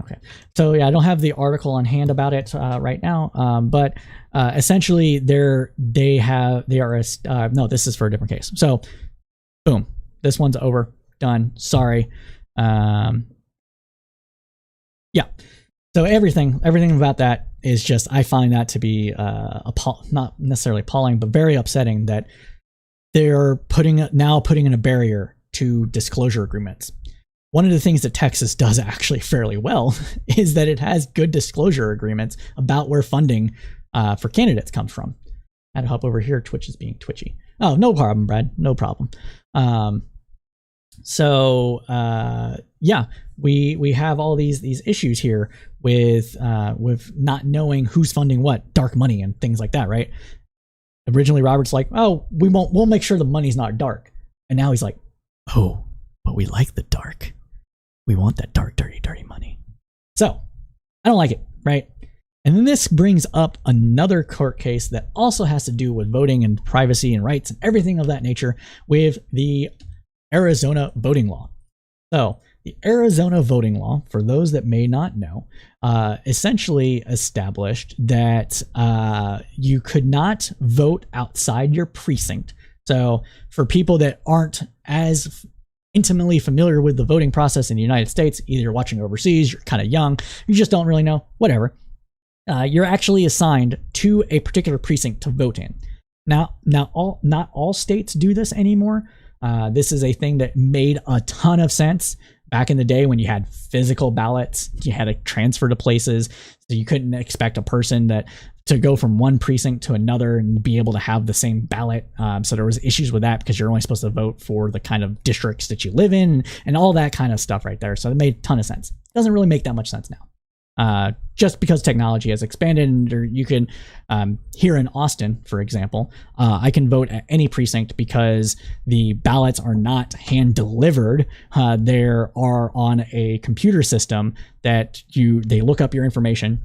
Okay, so yeah, I don't have the article on hand about it right now, but essentially no, this is for a different case. So, boom, this one's over, done. Sorry, yeah. So everything about that is just, I find that to be not necessarily appalling, but very upsetting that they're putting in a barrier to disclosure agreements. One of the things that Texas does actually fairly well is that it has good disclosure agreements about where funding for candidates comes from. I had to hop over here. Twitch is being twitchy. Oh, no problem, Brad. No problem. Yeah, we have all these issues here with not knowing who's funding what, dark money and things like that, right? Originally, Robert's like, oh, we'll make sure the money's not dark, and now he's like, oh, but we like the dark. We want that dark, dirty, dirty money. So I don't like it, right? And then this brings up another court case that also has to do with voting and privacy and rights and everything of that nature with the Arizona voting law. So the Arizona voting law, for those that may not know, essentially established that you could not vote outside your precinct. So for people that aren't as intimately familiar with the voting process in the United States, either you're watching overseas, you're kind of young, you just don't really know, whatever, you're actually assigned to a particular precinct to vote in. Now, not all states do this anymore. This is a thing that made a ton of sense back in the day when you had physical ballots. You had to transfer to places, so you couldn't expect a person to go from one precinct to another and be able to have the same ballot. So there was issues with that because you're only supposed to vote for the kind of districts that you live in and all that kind of stuff right there. So it made a ton of sense. Doesn't really make that much sense now. Just because technology has expanded, or you can, here in Austin, for example, I can vote at any precinct because the ballots are not hand delivered. They are on a computer system that they look up your information.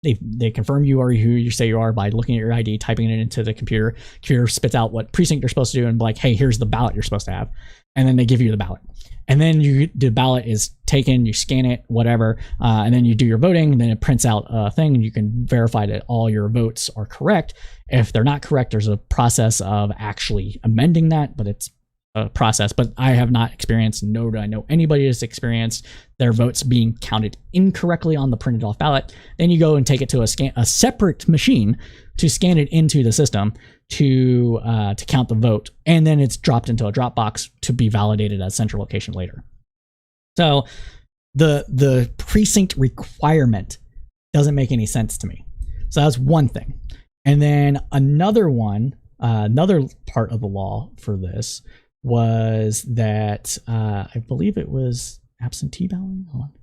They confirm you are who you say you are by looking at your ID, typing it into the computer. Computer spits out what precinct you're supposed to do and be like, hey, here's the ballot you're supposed to have. And then they give you the ballot. And then the ballot is taken, you scan it, whatever, and then you do your voting, and then it prints out a thing, and you can verify that all your votes are correct. If they're not correct, there's a process of actually amending that, but it's a process. But I have not experienced, nor do I know anybody that's experienced their votes being counted incorrectly on the printed off ballot. Then you go and take it to a separate machine to scan it into the system to count the vote, and then it's dropped into a drop box to be validated at a central location later. So the precinct requirement doesn't make any sense to me. So that's one thing. And then another part of the law for this was that I believe it was absentee balloting. Hold on.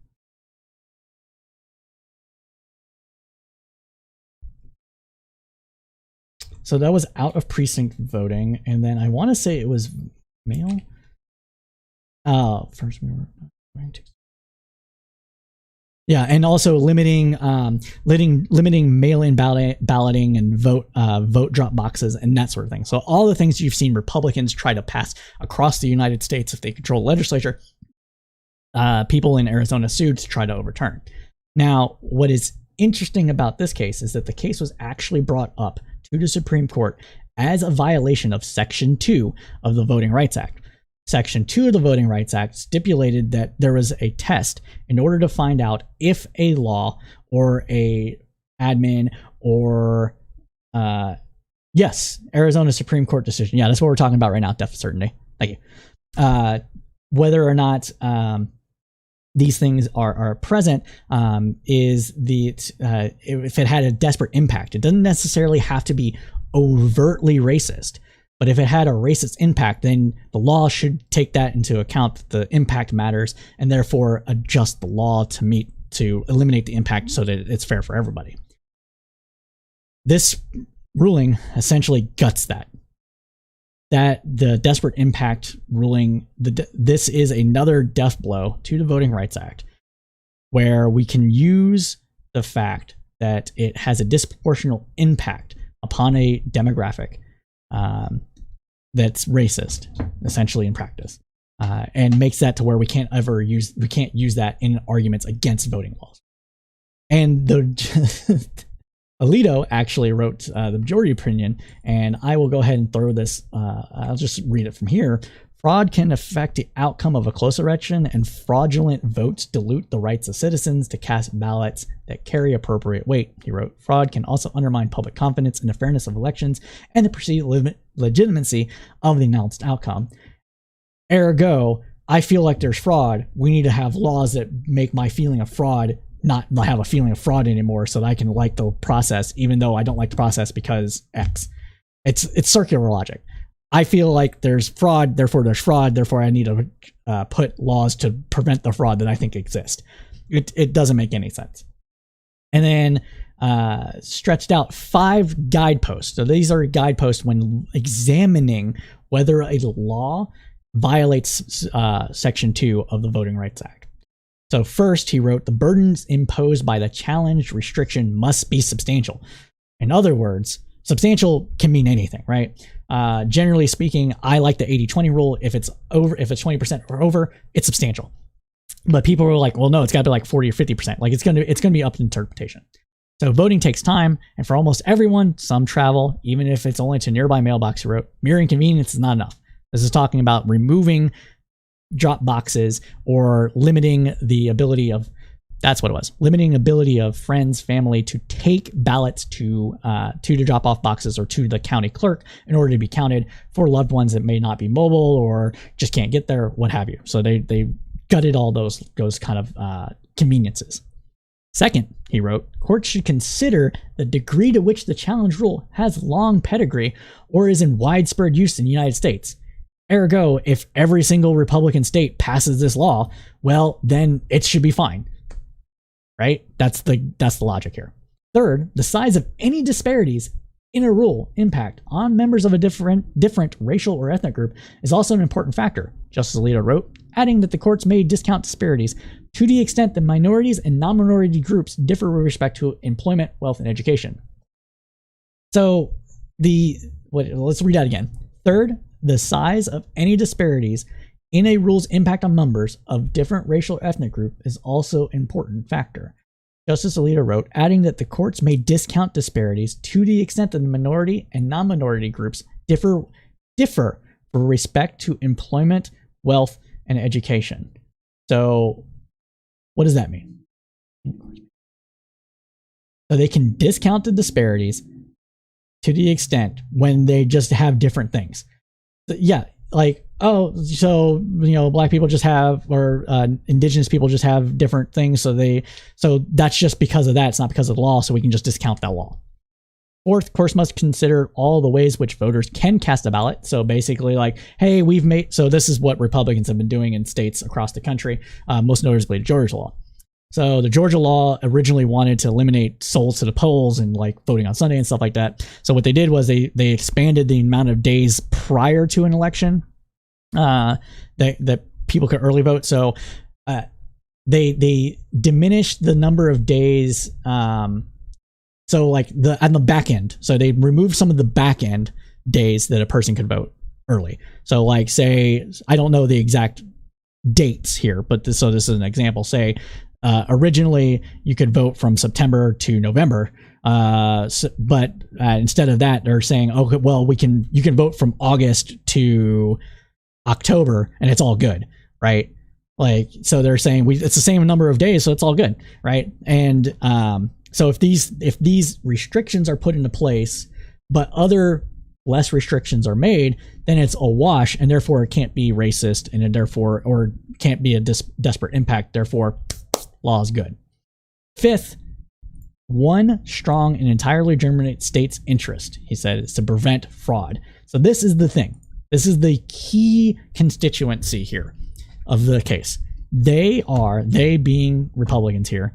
So that was out of precinct voting, and then I want to say it was mail. First we were going to. Yeah, and also limiting mail-in balloting and vote drop boxes and that sort of thing. So all the things you've seen Republicans try to pass across the United States if they control the legislature, people in Arizona sued to try to overturn. Now, what is interesting about this case is that the case was actually brought up to the Supreme Court as a violation of Section 2 of the Voting Rights Act. Section 2 of the Voting Rights Act stipulated that there was a test in order to find out if a law or a admin or Arizona Supreme Court decision. Yeah, that's what we're talking about right now, death of certainty. Thank you. Whether or not these things are present is if it had a desperate impact. It doesn't necessarily have to be overtly racist, but if it had a racist impact, then the law should take that into account, that the impact matters, and therefore adjust the law to eliminate the impact so that it's fair for everybody. This ruling essentially guts that the desperate impact ruling. This is another death blow to the Voting Rights Act, where we can use the fact that it has a disproportionate impact upon a demographic that's racist, essentially in practice, and makes that to where we can't use that in arguments against voting laws. And Alito actually wrote the majority opinion, and I will go ahead and throw this. I'll just read it from here. Fraud can affect the outcome of a close election, and fraudulent votes dilute the rights of citizens to cast ballots that carry appropriate weight. He wrote, fraud can also undermine public confidence in the fairness of elections and the perceived legitimacy of the announced outcome. Ergo, I feel like there's fraud. We need to have laws that make my feeling of fraud not have a feeling of fraud anymore, so that I can like the process, even though I don't like the process because X. It's circular logic. I feel like there's fraud, therefore there's fraud, therefore I need to put laws to prevent the fraud that I think exists. It doesn't make any sense. And then stretched out 5 guideposts. So these are guideposts when examining whether a law violates Section 2 of the Voting Rights Act. So first, he wrote, the burdens imposed by the challenged restriction must be substantial. In other words, substantial can mean anything, right? Generally speaking, I like the 80-20 rule. If it's 20% or over, it's substantial. But people were like, well, no, it's got to be like 40 or 50%. Like it's gonna be up to interpretation. So voting takes time, and for almost everyone, some travel, even if it's only to a nearby mailbox. He wrote, mere inconvenience is not enough. This is talking about removing drop boxes or limiting the ability of, that's what it was, limiting ability of friends, family to take ballots to the drop-off boxes or to the county clerk in order to be counted for loved ones that may not be mobile or just can't get there, what have you. So they gutted all those kind of conveniences. Second, he wrote, courts should consider the degree to which the challenge rule has long pedigree or is in widespread use in the United States. Ergo, if every single Republican state passes this law, well, then it should be fine. Right? That's the logic here. Third, the size of any disparities in a rule impact on members of a different racial or ethnic group is also an important factor, Justice Alito wrote, adding that the courts may discount disparities to the extent that minorities and non-minority groups differ with respect to employment, wealth, and education. So let's read that again. Third, the size of any disparities in a rule's impact on members of different racial or ethnic group is also an important factor. Justice Alito wrote, adding that the courts may discount disparities to the extent that the minority and non-minority groups differ with respect to employment, wealth, and education. So what does that mean? So they can discount the disparities to the extent when they just have different things. Yeah, like, oh, so, black people just have, or indigenous people just have different things. So that's just because of that. It's not because of the law. So we can just discount that law. Fourth, courts must consider all the ways which voters can cast a ballot. So basically like, hey, so this is what Republicans have been doing in states across the country, most noticeably the Georgia law. So the Georgia law originally wanted to eliminate souls to the polls and like voting on Sunday and stuff like that. So what they did was they expanded the amount of days prior to an election that people could early vote. So they diminished the number of days. So like on the back end. So they removed some of the back end days that a person could vote early. So like, say, I don't know the exact dates here, but this is an example. Say originally you could vote from September to November, but instead of that, they're saying, okay, well, you can vote from August to October and it's all good, right? Like, so they're saying it's the same number of days, so it's all good, right? And so if these restrictions are put into place, but other less restrictions are made, then it's a wash, and therefore it can't be racist, and therefore, or can't be a desperate impact. Therefore, law is good. Fifth, one strong and entirely legitimate state's interest, he said, is to prevent fraud. So this is the thing. This is the key constituency here of the case. They being Republicans here,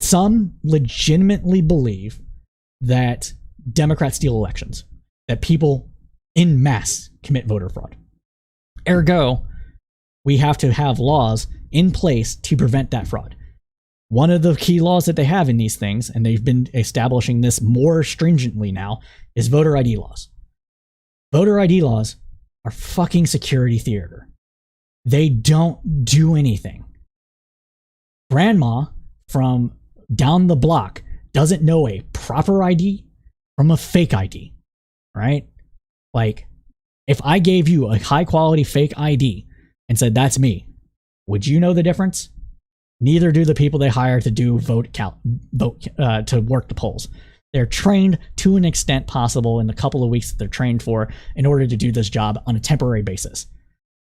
some legitimately believe that Democrats steal elections, that people en masse commit voter fraud. Ergo, we have to have laws in place to prevent that fraud. One of the key laws that they have in these things, and they've been establishing this more stringently now, is voter ID laws. Voter ID laws are fucking security theater. They don't do anything. Grandma from down the block doesn't know a proper ID from a fake ID, right? Like, if I gave you a high quality fake ID and said, that's me, would you know the difference? Neither do the people they hire to do to work the polls. They're trained to an extent possible in the couple of weeks that they're trained for in order to do this job on a temporary basis.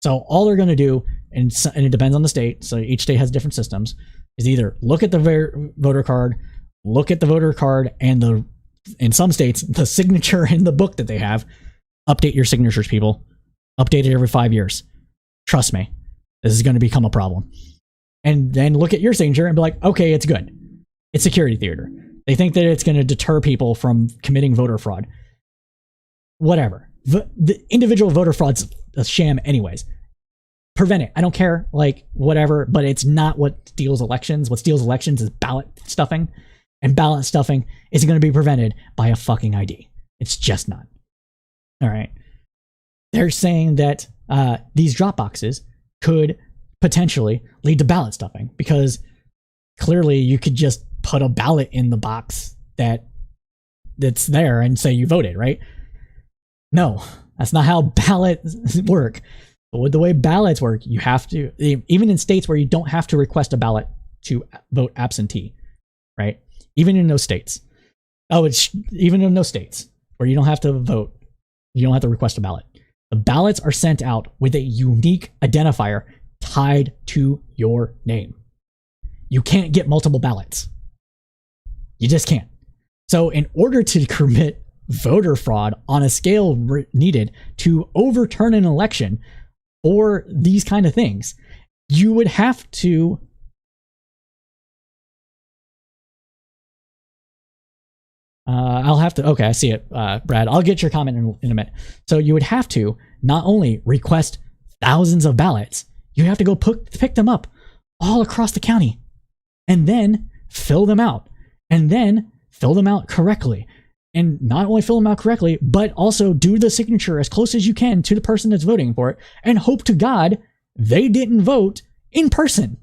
So all they're going to do, and it depends on the state, so each state has different systems, is either look at the voter card, and in some states, the signature in the book that they have. Update your signatures, people. Update it every 5 years. Trust me, this is going to become a problem. And then look at your signature and be like, okay, it's good. It's security theater. They think that it's going to deter people from committing voter fraud. Whatever. the individual voter fraud's a sham anyways. Prevent it. I don't care, like, whatever, but it's not what steals elections. What steals elections is ballot stuffing, and ballot stuffing isn't going to be prevented by a fucking ID. It's just not. All right. They're saying that these drop boxes could potentially lead to ballot stuffing because clearly you could just put a ballot in the box that's there and say you voted, right? No, that's not how ballots work. But with the way ballots work, you have to, even in states where you don't have to request a ballot to vote absentee, right? Even in those states. Even in those states where you don't have to vote, you don't have to request a ballot. The ballots are sent out with a unique identifier tied to your name. You can't get multiple ballots. You just can't. So in order to commit voter fraud on a scale needed to overturn an election or these kind of things, you would have to okay, I see it, Brad. I'll get your comment in a minute. So you would have to not only request thousands of ballots, you have to go pick them up all across the county and then fill them out correctly. And not only fill them out correctly, but also do the signature as close as you can to the person that's voting for it and hope to God they didn't vote in person.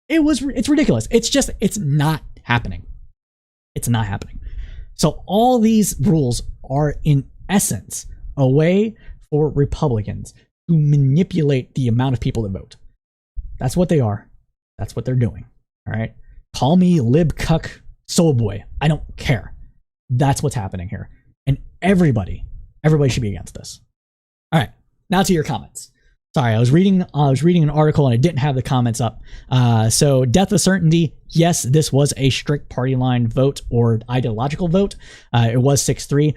It's ridiculous. It's not happening. It's not happening. So all these rules are in essence a way for Republicans to manipulate the amount of people that vote. That's what they are. That's what they're doing. All right. Call me lib cuck soul boy. I don't care. That's what's happening here. And everybody should be against this. All right. Now to your comments. Sorry, I was reading an article and I didn't have the comments up. So death of certainty. Yes, this was a strict party line vote or ideological vote. It was 6-3.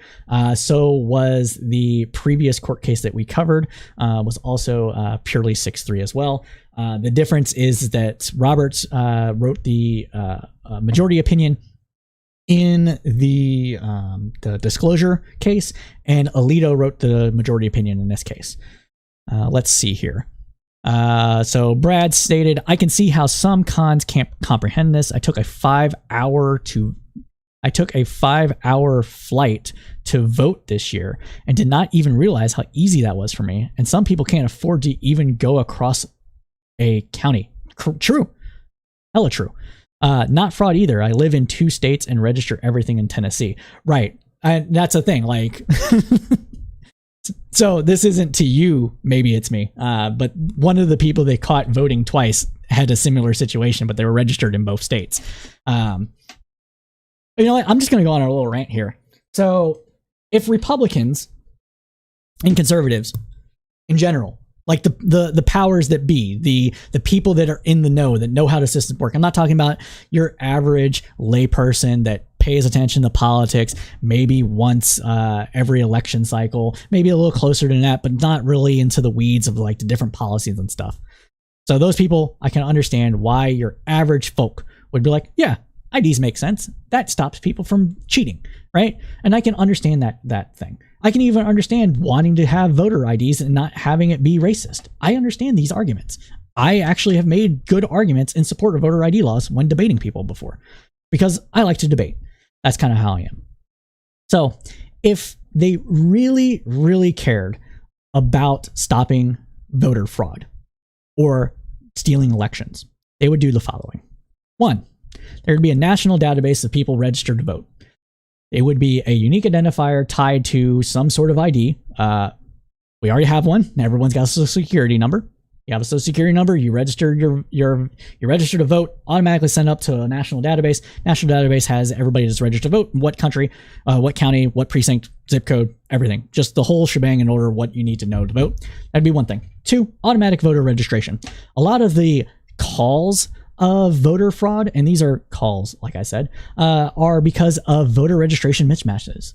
So was the previous court case that we covered, was also purely 6-3 as well. The difference is that Roberts wrote the majority opinion in the disclosure case, and Alito wrote the majority opinion in this case. Let's see here. So Brad stated, I can see how some cons can't comprehend this. I took a 5-hour flight to vote this year and did not even realize how easy that was for me. And some people can't afford to even go across a county. True. Hella true. Not fraud either. I live in 2 states and register everything in Tennessee. Right. And that's a thing. Like, so this isn't to you, maybe it's me, but one of the people they caught voting twice had a similar situation, but they were registered in both states. You know what? I'm just going to go on a little rant here. So if Republicans and conservatives in general, like the powers that be, the people that are in the know, that know how the systems work. I'm not talking about your average layperson that pays attention to politics maybe once every election cycle, maybe a little closer than that, but not really into the weeds of like the different policies and stuff. So those people, I can understand why your average folk would be like, yeah, IDs make sense. That stops people from cheating, right? And I can understand that thing. I can even understand wanting to have voter IDs and not having it be racist. I understand these arguments. I actually have made good arguments in support of voter ID laws when debating people before, because I like to debate. That's kind of how I am. So if they really, really cared about stopping voter fraud or stealing elections, they would do the following. 1, there would be a national database of people registered to vote. It would be a unique identifier tied to some sort of ID. We already have one. Everyone's got a social security number. You have a social security number. You register you register to vote. Automatically sent up to a national database. National database has everybody that's registered to vote. What country, what county, what precinct, zip code, everything. Just the whole shebang in order what you need to know to vote. That'd be one thing. 2, automatic voter registration. A lot of the calls of voter fraud, and these are calls, like I said, are because of voter registration mismatches.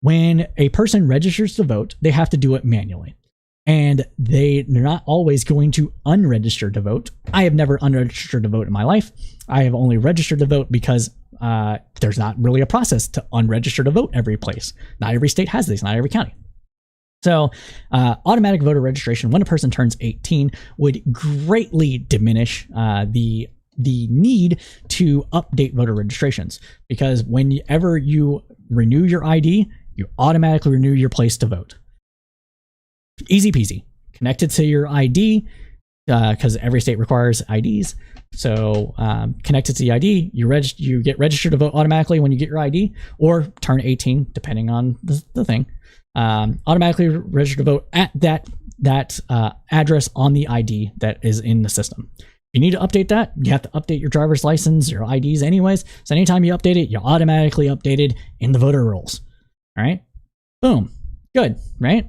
When a person registers to vote, they have to do it manually. And they're not always going to unregister to vote. I have never unregistered to vote in my life. I have only registered to vote because there's not really a process to unregister to vote every place. Not every state has this, not every county. So automatic voter registration when a person turns 18 would greatly diminish the need to update voter registrations, because whenever you renew your ID, you automatically renew your place to vote. Easy peasy. Connected to your ID, because every state requires IDs. So connected to the ID, you get registered to vote automatically when you get your ID, or turn 18, depending on the thing. Automatically register to vote at that address on the ID that is in the system. If you need to update that, you have to update your driver's license, your IDs anyways. So anytime you update it, you're automatically updated in the voter rolls. All right, boom, good, right?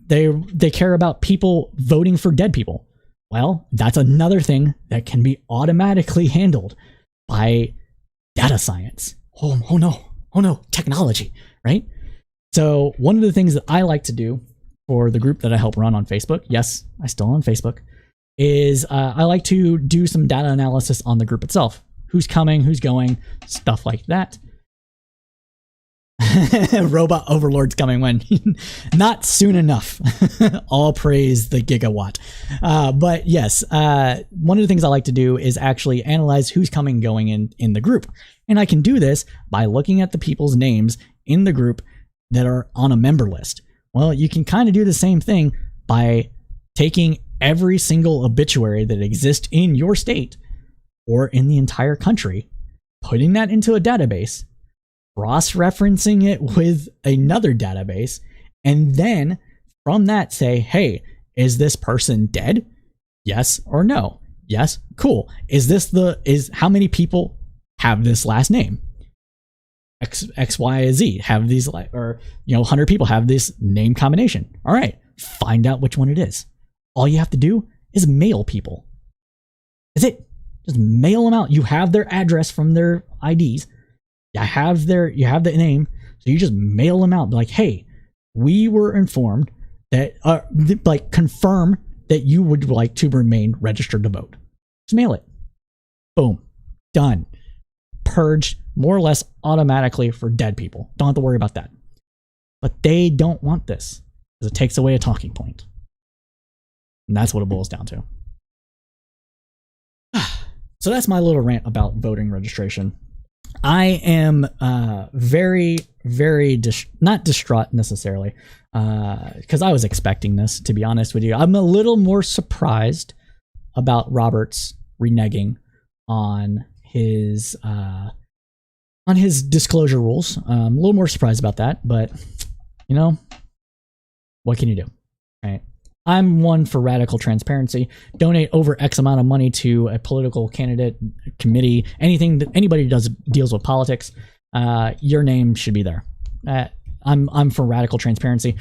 They care about people voting for dead people. Well, that's another thing that can be automatically handled by data science. Oh no, technology, right? So one of the things that I like to do for the group that I help run on Facebook, yes, I still on Facebook, is I like to do some data analysis on the group itself. Who's coming, who's going, stuff like that. Robot overlords coming when? Not soon enough. All praise the gigawatt. But yes, one of the things I like to do is actually analyze who's coming going in the group. And I can do this by looking at the people's names in the group that are on a member list. Well, you can kind of do the same thing by taking every single obituary that exists in your state or in the entire country, putting that into a database, cross-referencing it with another database, and then from that say, hey, is this person dead? Yes or no? Yes, cool. Is how many people have this last name? X, Y, Z have these, or 100 people have this name combination. All right, find out which one it is. All you have to do is mail people. That's it. Just mail them out. You have their address from their IDs. You have the name, so you just mail them out. Like, hey, we were informed that, confirm that you would like to remain registered to vote. Just mail it. Boom, done. Purged more or less automatically for dead people. Don't have to worry about that. But they don't want this because it takes away a talking point. And that's what it boils down to. So that's my little rant about voting registration. I am very, very not distraught necessarily, because I was expecting this, to be honest with you. I'm a little more surprised about Robert's reneging on his disclosure rules. I'm a little more surprised about that, but what can you do, right? I'm one for radical transparency. Donate over X amount of money to a political candidate, committee, anything that anybody deals with politics. Your name should be there. I'm for radical transparency.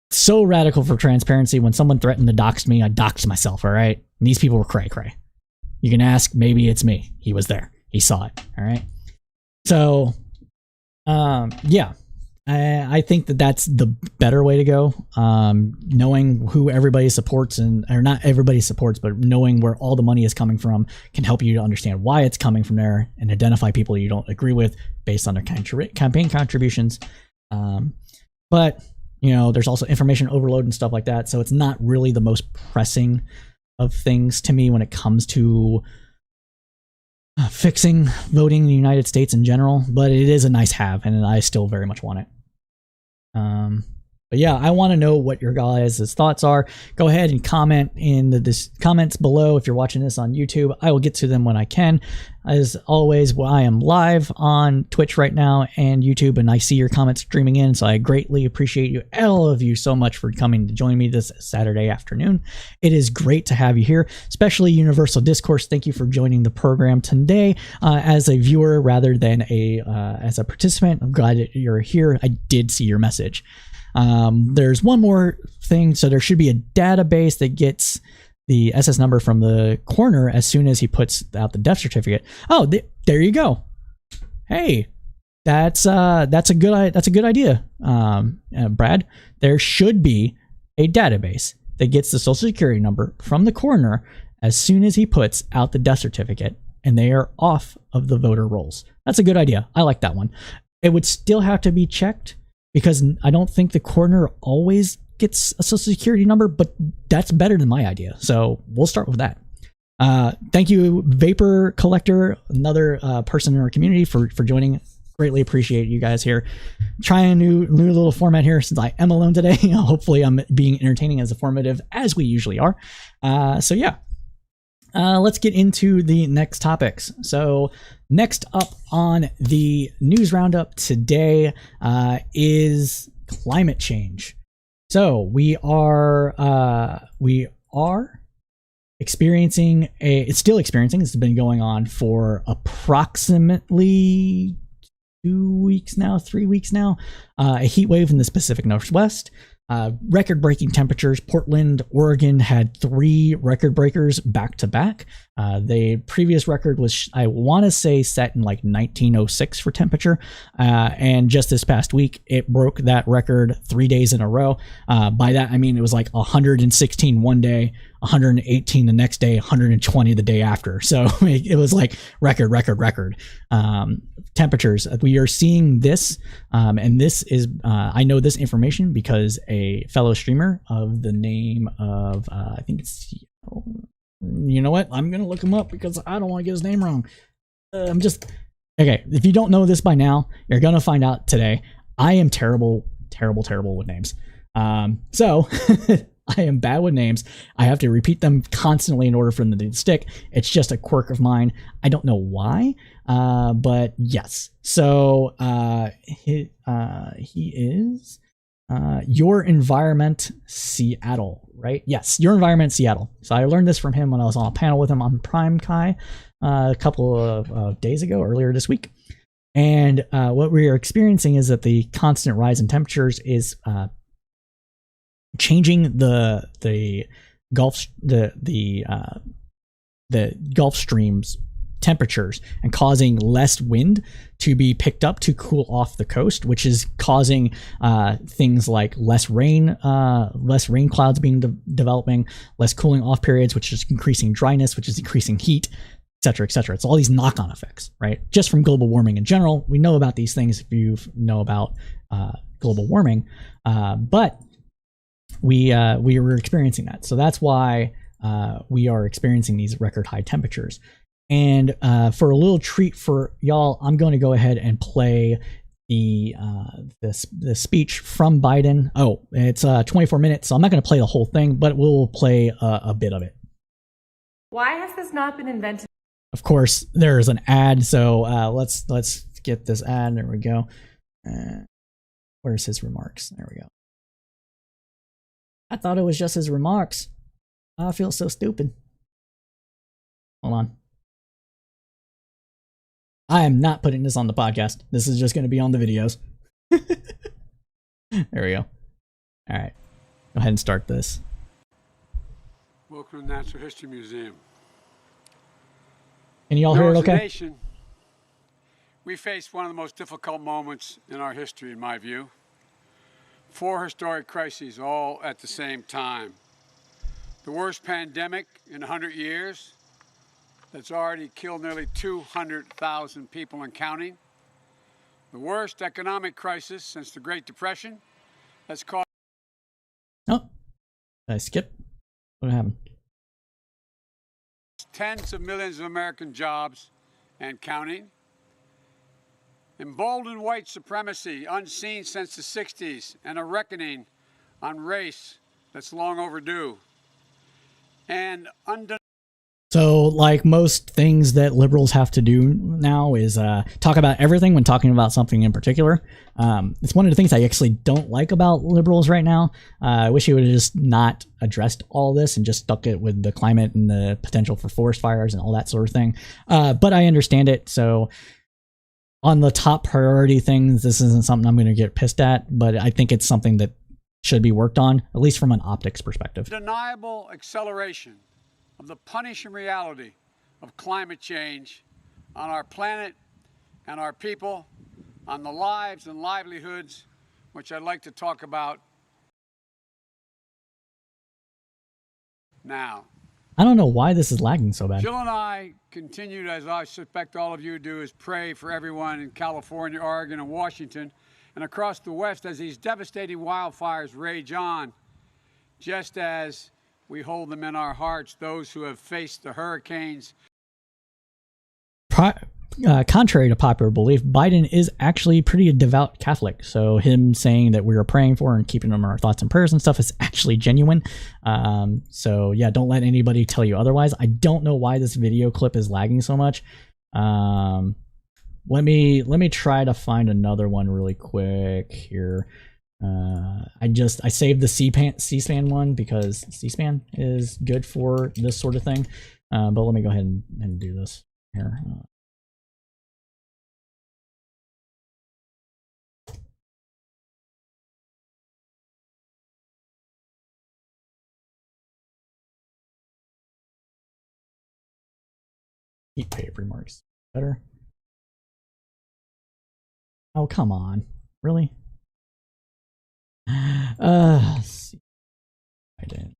So radical for transparency. When someone threatened to dox me, I doxed myself. All right, and these people were cray cray. You can ask, maybe it's me. He was there. He saw it. All right. So, yeah. I think that's the better way to go. Knowing who everybody supports or not everybody supports, but knowing where all the money is coming from can help you to understand why it's coming from there and identify people you don't agree with based on their campaign contributions. But there's also information overload and stuff like that. So it's not really the most pressing of things to me when it comes to fixing voting in the United States in general, but it is a nice have, and I still very much want it. But yeah, I want to know what your guys' thoughts are. Go ahead and comment in the comments below if you're watching this on YouTube. I will get to them when I can. As always, I am live on Twitch right now and YouTube, and I see your comments streaming in, so I greatly appreciate you, all of you, so much for coming to join me this Saturday afternoon. It is great to have you here, especially Universal Discourse. Thank you for joining the program today as a viewer rather than as a participant. I'm glad that you're here. I did see your message. There's one more thing. So there should be a database that gets the SS number from the coroner as soon as he puts out the death certificate. Oh, there you go. Hey, that's a good idea, Brad. There should be a database that gets the social security number from the coroner as soon as he puts out the death certificate, and they are off of the voter rolls. That's a good idea. I like that one. It would still have to be checked because I don't think the coroner always gets a social security number, but that's better than my idea. So we'll start with that. Thank you, Vapor Collector, another person in our community, for joining. Greatly appreciate you guys here. Trying a new little format here since I am alone today. Hopefully I'm being entertaining as informative as we usually are. So yeah, let's get into the next topics. So next up on the news roundup today is climate change. So we are experiencing it's still experiencing. It's been going on for approximately 3 weeks now, a heat wave in the Pacific Northwest. Record-breaking temperatures. Portland, Oregon had 3 record breakers back to back. The previous record was, I want to say, set in like 1906 for temperature. And just this past week, it broke that record 3 days in a row. By that, I mean it was like 116 one day, 118 the next day, 120 the day after. So it was like record temperatures. We are seeing this, and this is I know this information because a fellow streamer of the name of I think it's, you know what, I'm gonna look him up because I don't want to get his name wrong. Okay, if you don't know this by now, you're gonna find out today. I am terrible with names. So I am bad with names. I have to repeat them constantly in order for them to stick. It's just a quirk of mine. I don't know why, but yes. So he is Your Environment Seattle, right? Yes, Your Environment Seattle. So I learned this from him when I was on a panel with him on Prime Kai a couple of days ago, earlier this week. And what we are experiencing is that the constant rise in temperatures is changing the Gulf Stream's temperatures and causing less wind to be picked up to cool off the coast, which is causing things like less rain clouds being developing, less cooling off periods, which is increasing dryness, which is increasing heat, etc., etc. It's all these knock-on effects, right? Just from global warming in general. We know about these things if you know about global warming, but we were experiencing that. So that's why we are experiencing these record high temperatures. And for a little treat for y'all, I'm going to go ahead and play the speech from Biden. Oh, it's 24 minutes, so I'm not going to play the whole thing, but we'll play a bit of it. Why has this not been invented? Of course, there's an ad, so let's get this ad. There we go. Where's his remarks? There we go. I thought it was just his remarks. I feel so stupid. Hold on. I am not putting this on the podcast. This is just going to be on the videos. There we go. All right. Go ahead and start this. Welcome to the Natural History Museum. Can you all hear it okay? Nation, we faced one of the most difficult moments in our history, in my view. 4 historic crises all at the same time. The worst pandemic in 100 years that's already killed nearly 200,000 people and counting. The worst economic crisis since the Great Depression that's caused... Oh, did I skip? What happened? Tens of millions of American jobs and counting. Emboldened white supremacy unseen since the 60s, and a reckoning on race that's long overdue. And so, like most things that liberals have to do now is talk about everything when talking about something in particular. It's one of the things I actually don't like about liberals right now. I wish he would have just not addressed all this and just stuck it with the climate and the potential for forest fires and all that sort of thing. But I understand it, so... On the top priority things, this isn't something I'm going to get pissed at, but I think it's something that should be worked on, at least from an optics perspective. Undeniable acceleration of the punishing reality of climate change on our planet and our people, on the lives and livelihoods, which I'd like to talk about now. I don't know why this is lagging so bad. Jill and I continued, as I suspect all of you do, is pray for everyone in California, Oregon, and Washington, and across the West as these devastating wildfires rage on, just as we hold them in our hearts, those who have faced the hurricanes. Contrary to popular belief, Biden is actually pretty devout Catholic. So him saying that we are praying for and keeping him in our thoughts and prayers and stuff is actually genuine. So yeah, don't let anybody tell you otherwise. I don't know why this video clip is lagging so much. Let me try to find another one really quick here. I saved the C-SPAN one because C-SPAN is good for this sort of thing. But let me go ahead and do this here. Heat wave remarks. Better. Oh, come on. Really? Let's see. I didn't.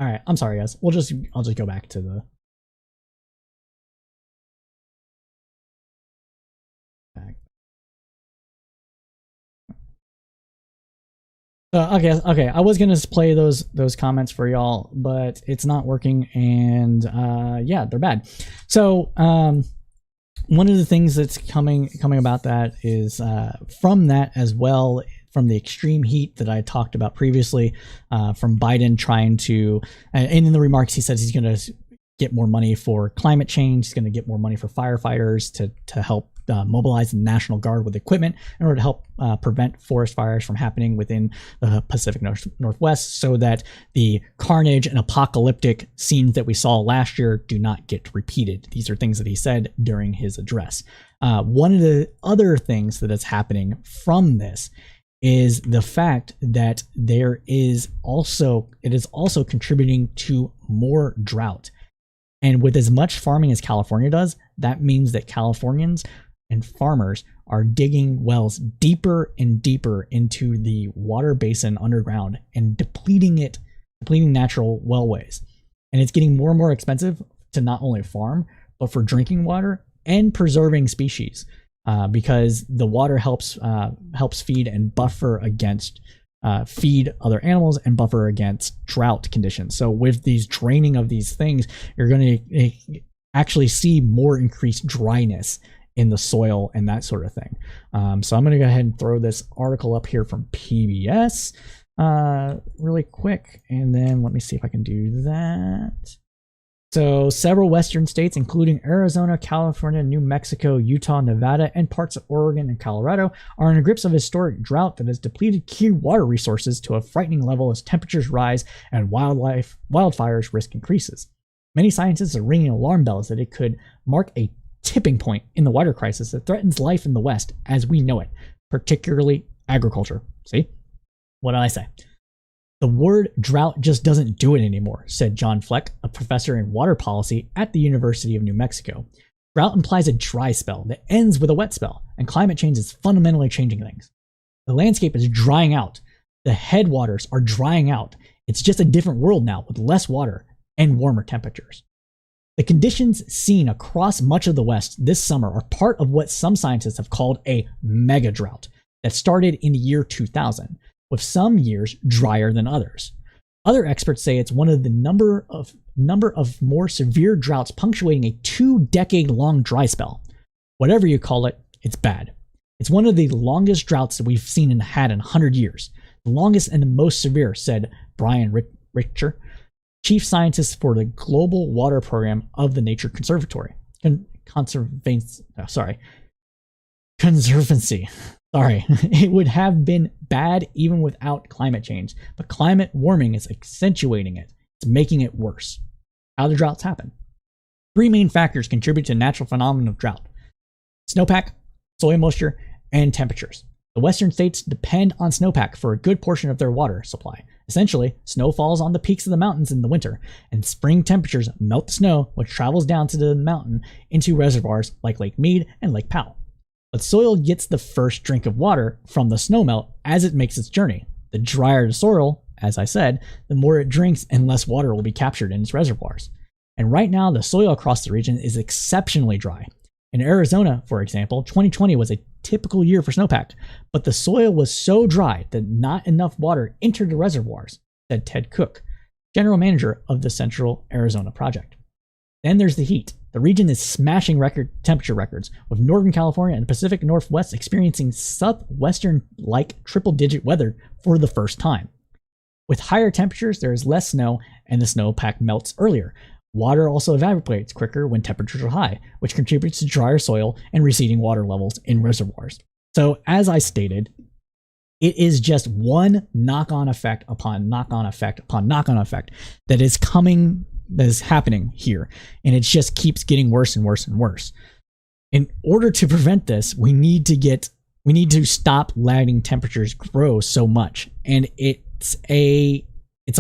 All right, I'm sorry, guys. I'll just go back to the okay. I was gonna play those comments for y'all, but it's not working, and yeah, they're bad. So one of the things that's coming about that is from that as well, from the extreme heat that I talked about previously, from Biden trying to, and in the remarks he says he's gonna get more money for climate change. He's gonna get more money for firefighters to help mobilize the National Guard with equipment in order to help prevent forest fires from happening within the Pacific Northwest, so that the carnage and apocalyptic scenes that we saw last year do not get repeated. These are things that he said during his address. One of the other things that is happening from this is the fact that it is also contributing to more drought. And with as much farming as California does, that means that Californians and farmers are digging wells deeper and deeper into the water basin underground and depleting natural wellways. And it's getting more and more expensive to not only farm, but for drinking water and preserving species, because the water helps feed and buffer against feed other animals and buffer against drought conditions. So with these draining of these things, you're going to actually see more increased dryness in the soil and that sort of thing. So I'm going to go ahead and throw this article up here from PBS really quick, and then let me see if I can do that. So several western states, including Arizona, California, New Mexico, Utah, Nevada, and parts of Oregon and Colorado, are in the grips of a historic drought that has depleted key water resources to a frightening level as temperatures rise and wildfires risk increases. Many scientists are ringing alarm bells that it could mark a tipping point in the water crisis that threatens life in the West as we know it, particularly agriculture. See? What did I say? The word drought just doesn't do it anymore, said John Fleck, a professor in water policy at the University of New Mexico. Drought implies a dry spell that ends with a wet spell, and climate change is fundamentally changing things. The landscape is drying out. The headwaters are drying out. It's just a different world now with less water and warmer temperatures. The conditions seen across much of the West this summer are part of what some scientists have called a mega drought that started in the year 2000, with some years drier than others. Other experts say it's one of the number of more severe droughts punctuating a 2-decade-long dry spell. Whatever you call it, it's bad. It's one of the longest droughts that we've seen and had in 100 years. The longest and the most severe, said Brian Richter, chief scientist for the Global Water Program of the Nature Conservancy. Sorry, it would have been bad even without climate change, but climate warming is accentuating it. It's making it worse. How do droughts happen? 3 main factors contribute to the natural phenomenon of drought: snowpack, soil moisture, and temperatures. The western states depend on snowpack for a good portion of their water supply. Essentially, snow falls on the peaks of the mountains in the winter, and spring temperatures melt the snow, which travels down to the mountain into reservoirs like Lake Mead and Lake Powell. But soil gets the first drink of water from the snowmelt as it makes its journey. The drier the soil, as I said, the more it drinks and less water will be captured in its reservoirs. And right now, the soil across the region is exceptionally dry. In Arizona, for example, 2020 was a typical year for snowpack, but the soil was so dry that not enough water entered the reservoirs, said Ted Cook, general manager of the Central Arizona Project. Then there's the heat. The region is smashing record temperature records, with Northern California and the Pacific Northwest experiencing southwestern-like triple-digit weather for the first time. With higher temperatures, there is less snow, and the snowpack melts earlier. Water also evaporates quicker when temperatures are high, which contributes to drier soil and receding water levels in reservoirs. So, as I stated, it is just one knock-on effect upon knock-on effect upon knock-on effect that is happening here, and it just keeps getting worse and worse and worse. In order to prevent this, we need to stop letting temperatures grow so much, and it's a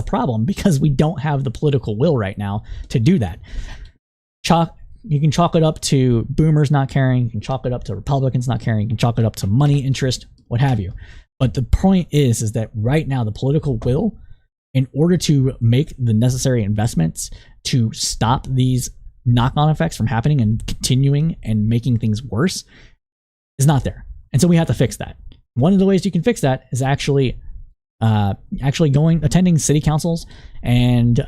problem because we don't have the political will right now to do that. You can chalk it up to boomers not caring, you can chalk it up to Republicans not caring, you can chalk it up to money interest, what have you. But the point is that right now the political will, in order to make the necessary investments to stop these knock-on effects from happening and continuing and making things worse, is not there. And so we have to fix that. One of the ways you can fix that is actually attending city councils and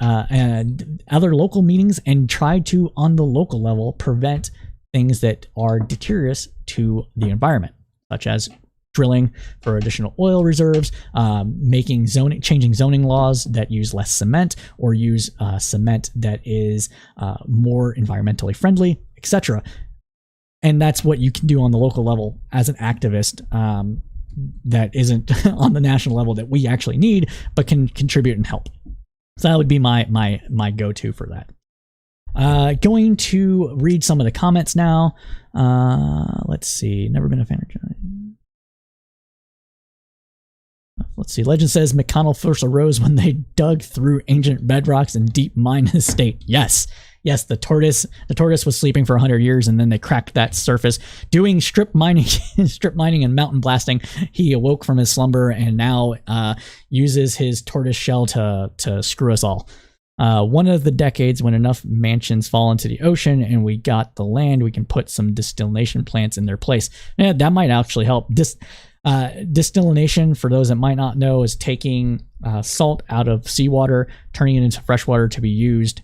other local meetings, and try to, on the local level, prevent things that are deleterious to the environment, such as drilling for additional oil reserves, changing zoning laws that use less cement or use cement that is more environmentally friendly, etc. And that's what you can do on the local level as an activist, that isn't on the national level that we actually need, but can contribute and help. So that would be my go-to for that. Going to read some of the comments now. Let's see. Never been a fan of. Let's see. Legend says McConnell first arose when they dug through ancient bedrocks and deep mine his state. Yes. The tortoise was sleeping for 100 years, and then they cracked that surface, doing strip mining and mountain blasting. He awoke from his slumber and now uses his tortoise shell to screw us all. One of the decades when enough mansions fall into the ocean and we got the land, we can put some distillation plants in their place. Yeah, that might actually help. Distillation, for those that might not know, is taking salt out of seawater, turning it into fresh water to be used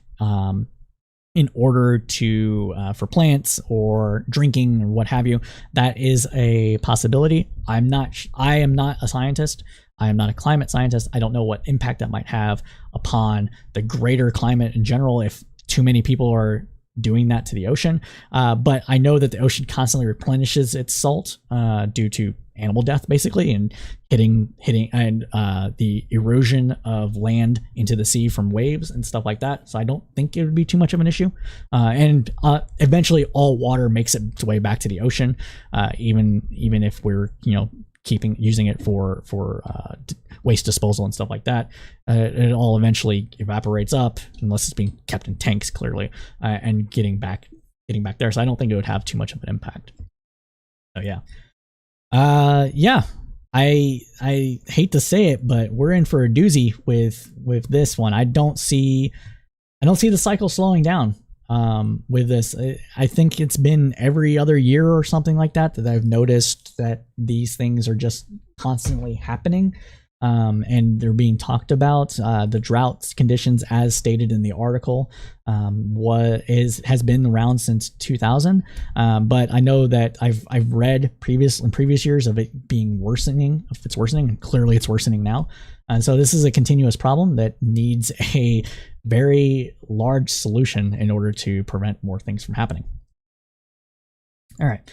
in order to for plants or drinking or what have you. That is a possibility. I am not a scientist. I am not a climate scientist. I don't know what impact that might have upon the greater climate in general if too many people are doing that to the ocean. But I know that the ocean constantly replenishes its salt due to animal death, basically, and hitting and the erosion of land into the sea from waves and stuff like that. So I don't think it would be too much of an issue. And eventually, all water makes its way back to the ocean, even if we're using it for waste disposal and stuff like that. It all eventually evaporates up unless it's being kept in tanks, clearly, and getting back there. So I don't think it would have too much of an impact. So yeah. I hate to say it, but we're in for a doozy with this one. I don't see the cycle slowing down with this. I think it's been every other year or something like that I've noticed that these things are just constantly happening. And they're being talked about. The drought conditions, as stated in the article, has been around since 2000. But I know that I've read in previous years of it being worsening. If it's worsening, and clearly it's worsening now. And so this is a continuous problem that needs a very large solution in order to prevent more things from happening. All right.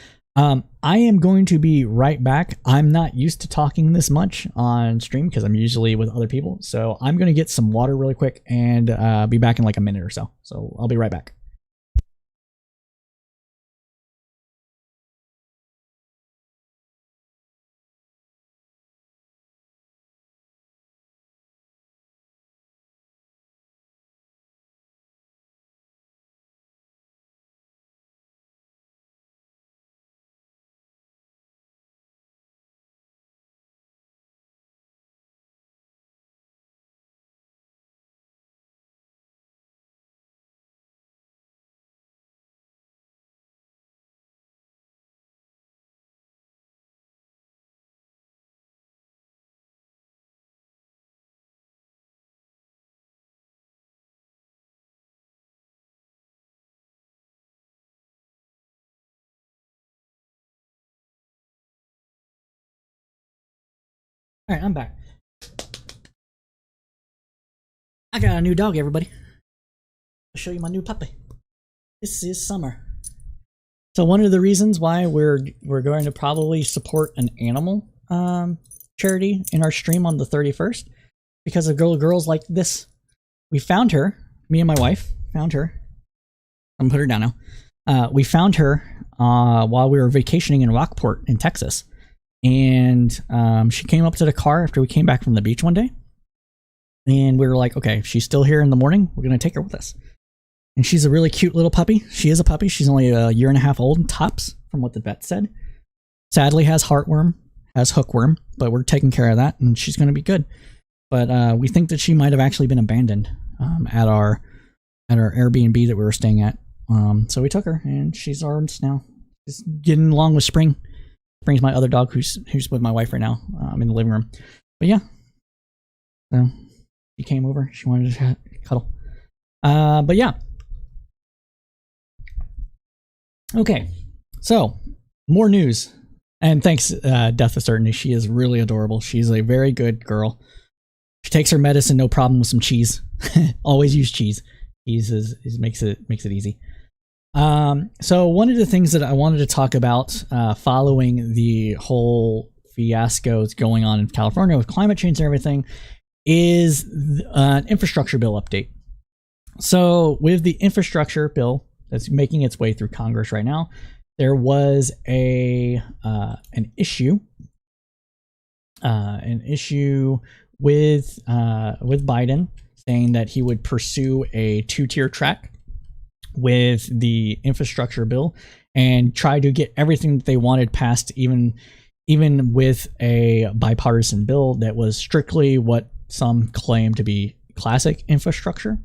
I am going to be right back. I'm not used to talking this much on stream because I'm usually with other people. So I'm going to get some water really quick and be back in like a minute or so. So I'll be right back. All right, I'm back. I got a new dog, everybody. I'll show you my new puppy. This is Summer. So one of the reasons why we're going to probably support an animal charity in our stream on the 31st, because of girls like this. We found her. Me and my wife found her. I'm gonna put her down now. We found her while we were vacationing in Rockport in Texas. And she came up to the car after we came back from the beach one day. And we were like, okay, if she's still here in the morning, we're going to take her with us. And she's a really cute little puppy. She is a puppy. She's only a year and a half old, tops, from what the vet said. Sadly has heartworm, has hookworm, but we're taking care of that, and she's going to be good. But we think that she might have actually been abandoned at our Airbnb that we were staying at. So we took her, and she's ours now. Just getting along with Spring. Spring's my other dog who's with my wife right now in the living room. But yeah. So she came over. She wanted to cuddle. But yeah. Okay. So more news. And thanks, Death of Certainty. She is really adorable. She's a very good girl. She takes her medicine, no problem, with some cheese. Always use cheese. Cheese makes it easy. So one of the things that I wanted to talk about following the whole fiascos going on in California with climate change and everything is an infrastructure bill update. So with the infrastructure bill that's making its way through Congress right now, there was an issue with Biden saying that he would pursue a two-tier track with the infrastructure bill and try to get everything that they wanted passed, even with a bipartisan bill that was strictly what some claim to be classic infrastructure.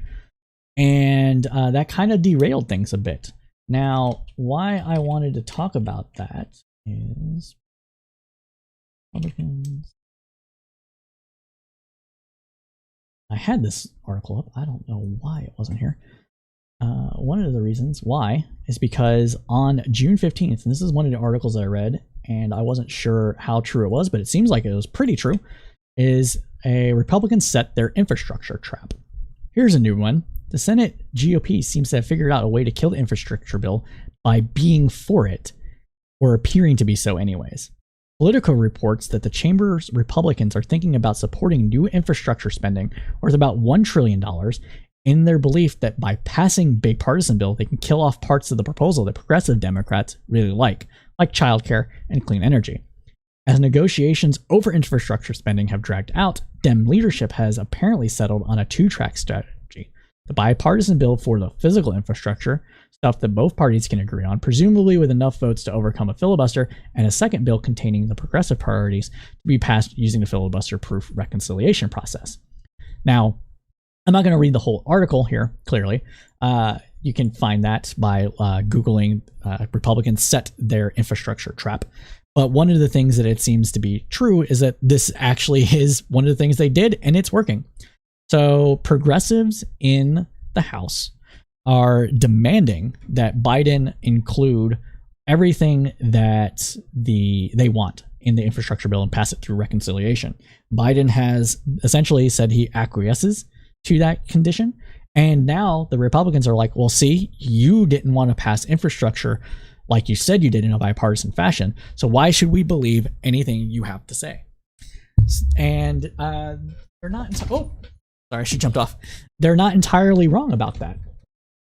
And that kind of derailed things a bit. Now, why I wanted to talk about that is Republicans. I had this article up. I don't know why it wasn't here. One of the reasons why is because on June 15th, and this is one of the articles that I read, and I wasn't sure how true it was, but it seems like it was pretty true, is a Republican set their infrastructure trap. Here's a new one. The Senate GOP seems to have figured out a way to kill the infrastructure bill by being for it, or appearing to be so anyways. Politico reports that the chamber's Republicans are thinking about supporting new infrastructure spending worth about $1 trillion in their belief that by passing a big partisan bill, they can kill off parts of the proposal that progressive Democrats really like childcare and clean energy. As negotiations over infrastructure spending have dragged out, Dem leadership has apparently settled on a two-track strategy. The bipartisan bill for the physical infrastructure, stuff that both parties can agree on, presumably with enough votes to overcome a filibuster, and a second bill containing the progressive priorities to be passed using the filibuster-proof reconciliation process. Now, I'm not going to read the whole article here, clearly. You can find that by Googling Republicans set their infrastructure trap. But one of the things that it seems to be true is that this actually is one of the things they did, and it's working. So progressives in the House are demanding that Biden include everything that they want in the infrastructure bill and pass it through reconciliation. Biden has essentially said he acquiesces to that condition. And now the Republicans are like, well, see, you didn't want to pass infrastructure like you said you did in a bipartisan fashion. So why should we believe anything you have to say? And they're not. Sorry, she jumped off. They're not entirely wrong about that.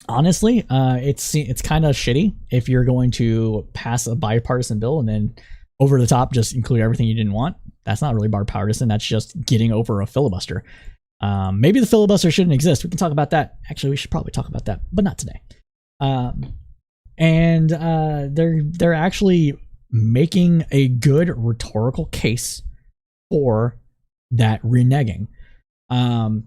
Honestly, it's kind of shitty if you're going to pass a bipartisan bill and then over the top just include everything you didn't want. That's not really bipartisan. That's just getting over a filibuster. Maybe the filibuster shouldn't exist. We can talk about that. Actually, we should probably talk about that, but not today. And they're actually making a good rhetorical case for that reneging. And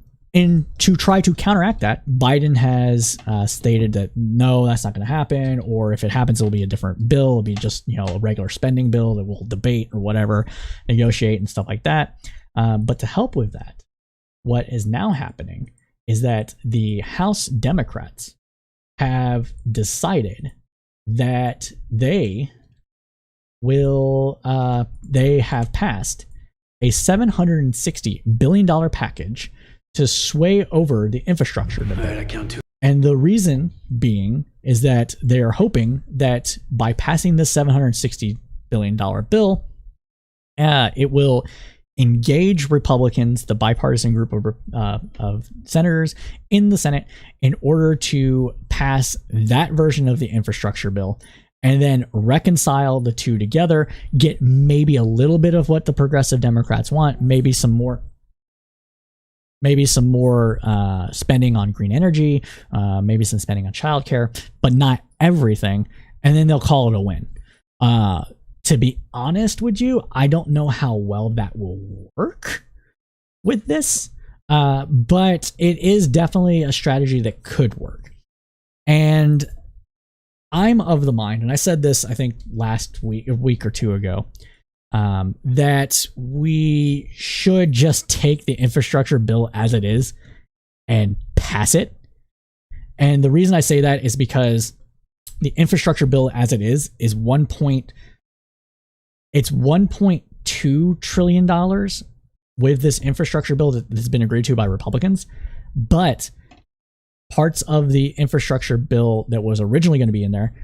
to try to counteract that, Biden has stated that no, that's not going to happen, or if it happens, it'll be a different bill. It'll be just a regular spending bill that we'll debate or whatever, negotiate and stuff like that. But to help with that, what is now happening is that the House Democrats have decided that they have passed a $760 billion package to sway over the infrastructure debate. And the reason being is that they are hoping that by passing this $760 billion bill, it will engage Republicans, the bipartisan group of senators in the Senate, in order to pass that version of the infrastructure bill and then reconcile the two together, get maybe a little bit of what the progressive Democrats want, maybe some more spending on green energy, maybe some spending on childcare, but not everything. And then they'll call it a win. To be honest with you, I don't know how well that will work with this, but it is definitely a strategy that could work. And I'm of the mind, and I said this, I think last week, a week or two ago, that we should just take the infrastructure bill as it is and pass it. And the reason I say that is because the infrastructure bill as it is $1.2 trillion with this infrastructure bill that's been agreed to by Republicans, but parts of the infrastructure bill that was originally going to be in there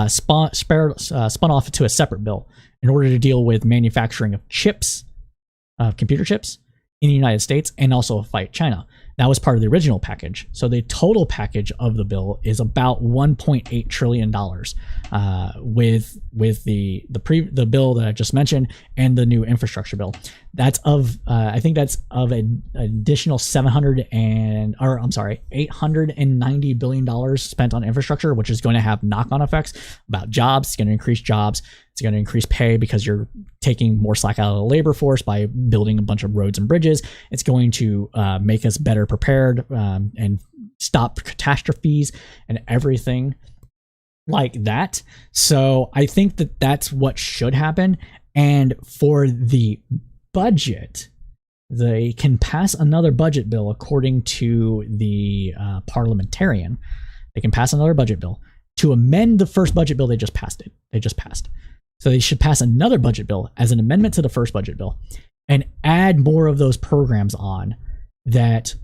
spun off to a separate bill in order to deal with manufacturing of chips, computer chips in the United States, and also fight China. That was part of the original package. So the total package of the bill is about $1.8 trillion with the bill that I just mentioned and the new infrastructure bill. That's I think that's of an additional $890 billion spent on infrastructure, which is going to have knock-on effects about jobs. It's going to increase jobs. It's going to increase pay because you're taking more slack out of the labor force by building a bunch of roads and bridges. It's going to make us better prepared and stop catastrophes and everything like that. So I think that that's what should happen. And for the budget, they can pass another budget bill according to the parliamentarian. They can pass another budget bill to amend the first budget bill they just passed. So they should pass another budget bill as an amendment to the first budget bill and add more of those programs on that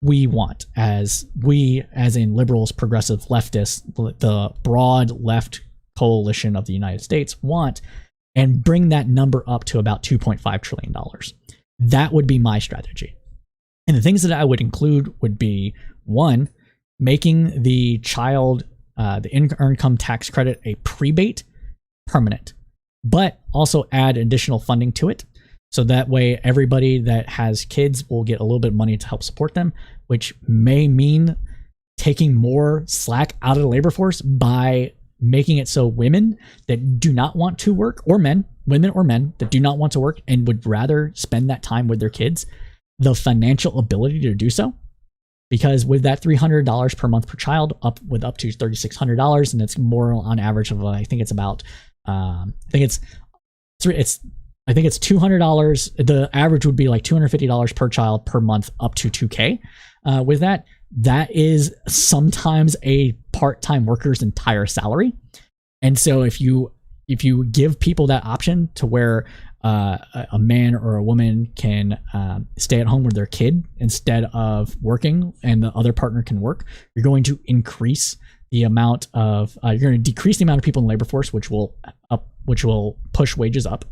we want, as in liberals, progressive, leftists, the broad left coalition of the United States want, and bring that number up to about $2.5 trillion. That would be my strategy. And the things that I would include would be, one, making the income tax credit a prebate permanent, but also add additional funding to it. So that way everybody that has kids will get a little bit of money to help support them, which may mean taking more slack out of the labor force by making it so women that do not want to work, or women or men that do not want to work and would rather spend that time with their kids, the financial ability to do so. Because with that $300 per month per child, up to $3,600, and it's more on average of, I think it's about, I think it's $200. The average would be like $250 per child per month, up to $2K. With that is sometimes a part-time worker's entire salary. And so if you give people that option to where a man or a woman can stay at home with their kid instead of working, and the other partner can work, you're going to increase the amount of you're going to decrease the amount of people in the labor force, which will push wages up.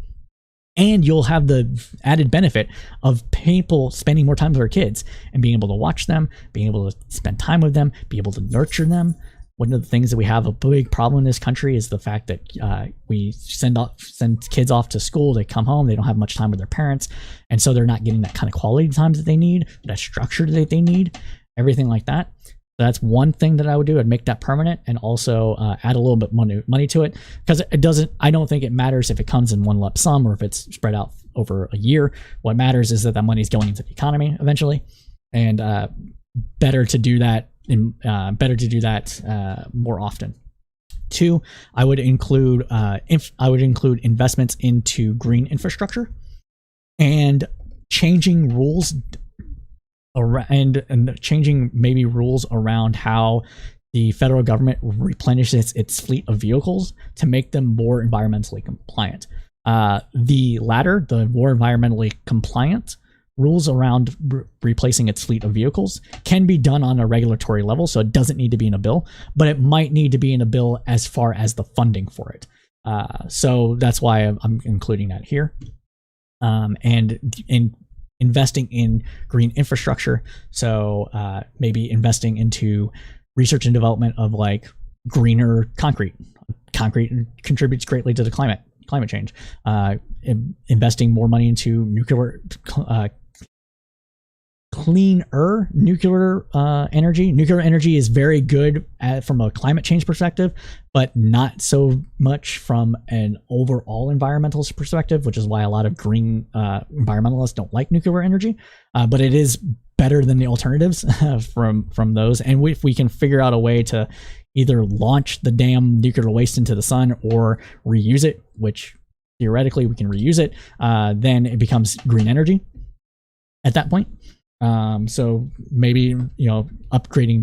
And you'll have the added benefit of people spending more time with their kids and being able to watch them, being able to spend time with them, be able to nurture them. One of the things that we have a big problem in this country is the fact that we send kids off to school, they come home, they don't have much time with their parents, and so they're not getting that kind of quality time that they need, that structure that they need, everything like that. So that's one thing that I would do. I'd make that permanent, and also add a little bit money to it, because I don't think it matters if it comes in one lump sum or if it's spread out over a year. What matters is that money is going into the economy eventually, and better to do that more often. Two, I would include investments into green infrastructure and changing rules and changing maybe rules around how the federal government replenishes its fleet of vehicles to make them more environmentally compliant. The latter, the more environmentally compliant rules around replacing its fleet of vehicles, can be done on a regulatory level, so it doesn't need to be in a bill, but it might need to be in a bill as far as the funding for it. So that's why I'm including that here. And in investing in green infrastructure, so maybe investing into research and development of like greener concrete. Concrete contributes greatly to the climate change. Investing more money into cleaner nuclear energy. Nuclear energy is very good from a climate change perspective, but not so much from an overall environmentalist perspective, which is why a lot of green environmentalists don't like nuclear energy. But it is better than the alternatives from those. And if we can figure out a way to either launch the damn nuclear waste into the sun or reuse it, which theoretically we can reuse it, then it becomes green energy at that point. So maybe, upgrading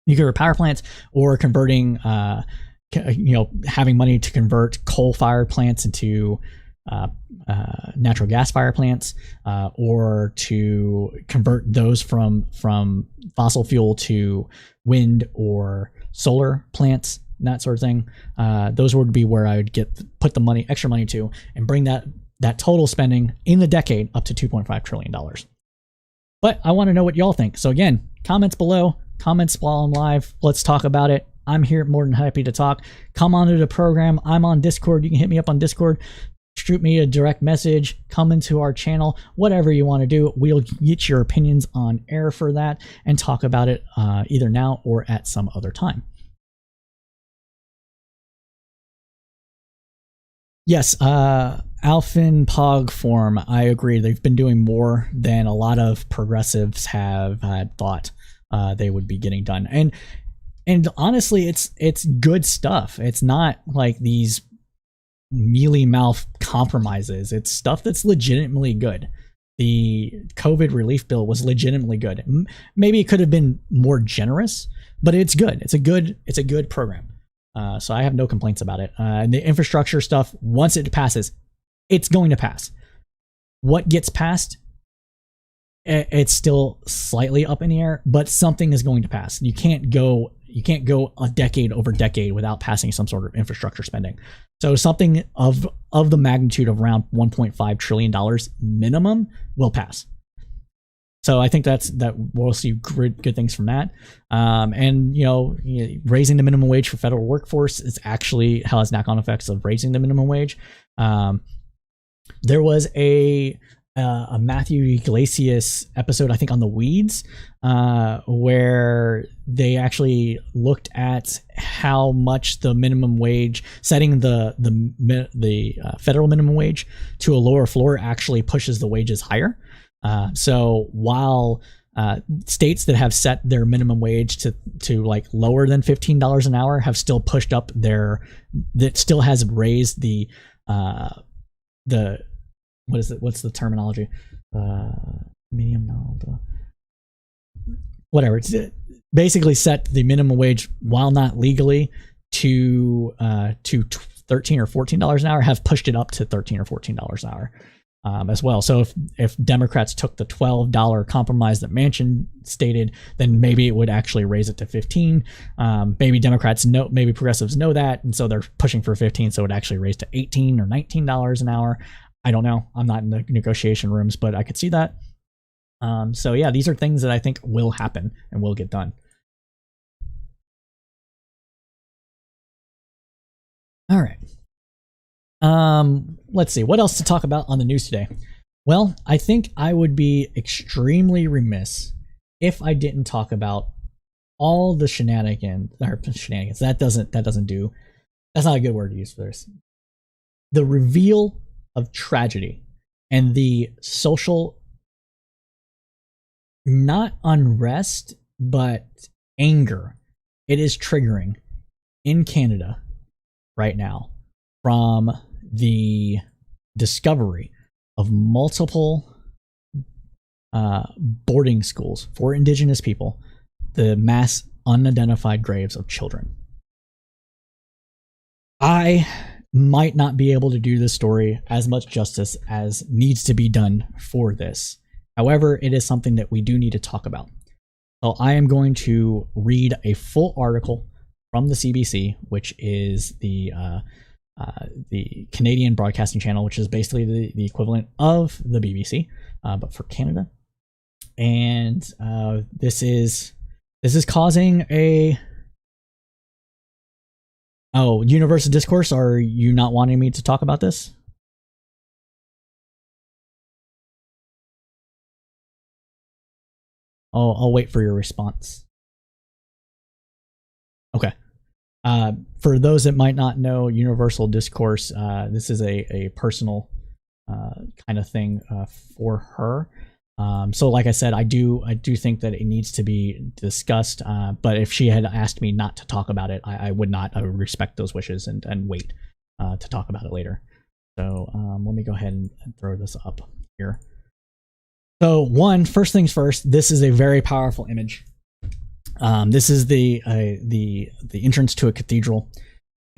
nuclear power plants, or converting, having money to convert coal-fired plants into natural gas-fired plants, or to convert those from fossil fuel to wind or solar plants, that sort of thing. Those would be where I would put the extra money to, and bring that total spending in the decade up to $2.5 trillion. But I want to know what y'all think. So again, comments below, comments while I'm live. Let's talk about it. I'm here, more than happy to talk. Come onto the program. I'm on Discord. You can hit me up on Discord. Shoot me a direct message. Come into our channel. Whatever you want to do. We'll get your opinions on air for that and talk about it either now or at some other time. Yes, Alphin Pog Form, I agree. They've been doing more than a lot of progressives have thought they would be getting done. And honestly, it's good stuff. It's not like these mealy-mouthed compromises. It's stuff that's legitimately good. The COVID relief bill was legitimately good. Maybe it could have been more generous, but it's good. It's a good program. So I have no complaints about it. And the infrastructure stuff, once it passes, it's going to pass. What gets passed, it's still slightly up in the air, but something is going to pass. You can't go a decade over decade without passing some sort of infrastructure spending. So something of the magnitude of around $1.5 trillion minimum will pass. So I think that we'll see good things from that. And raising the minimum wage for federal workforce is actually has knock-on effects of raising the minimum wage. There was a Matthew Iglesias episode, I think, on the Weeds, where they actually looked at how much the minimum wage, setting the federal minimum wage to a lower floor, actually pushes the wages higher. So while states that have set their minimum wage to like lower than $15 an hour have still pushed up that still has raised the what's the terminology? Whatever. It's basically set the minimum wage, while not legally, to $13 or $14 an hour, have pushed it up to $13 or $14 an hour. As well. So if Democrats took the $12 compromise that Manchin stated, then maybe it would actually raise it to 15. Maybe progressives know that, and so they're pushing for 15, so it would actually raise to $18 or $19 an hour. I don't know. I'm not in the negotiation rooms, but I could see that. So yeah, these are things that I think will happen and will get done. All right. Let's see what else to talk about on the news today. Well, I think I would be extremely remiss if I didn't talk about all the shenanigans. That's not a good word to use for this. The reveal of tragedy and the social, not unrest, but anger it is triggering in Canada right now from the discovery of multiple boarding schools for Indigenous people, the mass unidentified graves of children. I might not be able to do this story as much justice as needs to be done for this. However, it is something that we do need to talk about. So I am going to read a full article from the CBC, which is the Canadian Broadcasting Channel, which is basically the equivalent of the BBC, but for Canada. And this is causing a... Oh, universal discourse. Are you not wanting me to talk about this? I'll wait for your response. Okay. For those that might not know, universal discourse, this is a personal kind of thing for her. So like I said, I do think that it needs to be discussed, but if she had asked me not to talk about it, I would not. I would respect those wishes and wait to talk about it later. So let me go ahead and throw this up here. So first things first, this is a very powerful image. This is the entrance to a cathedral,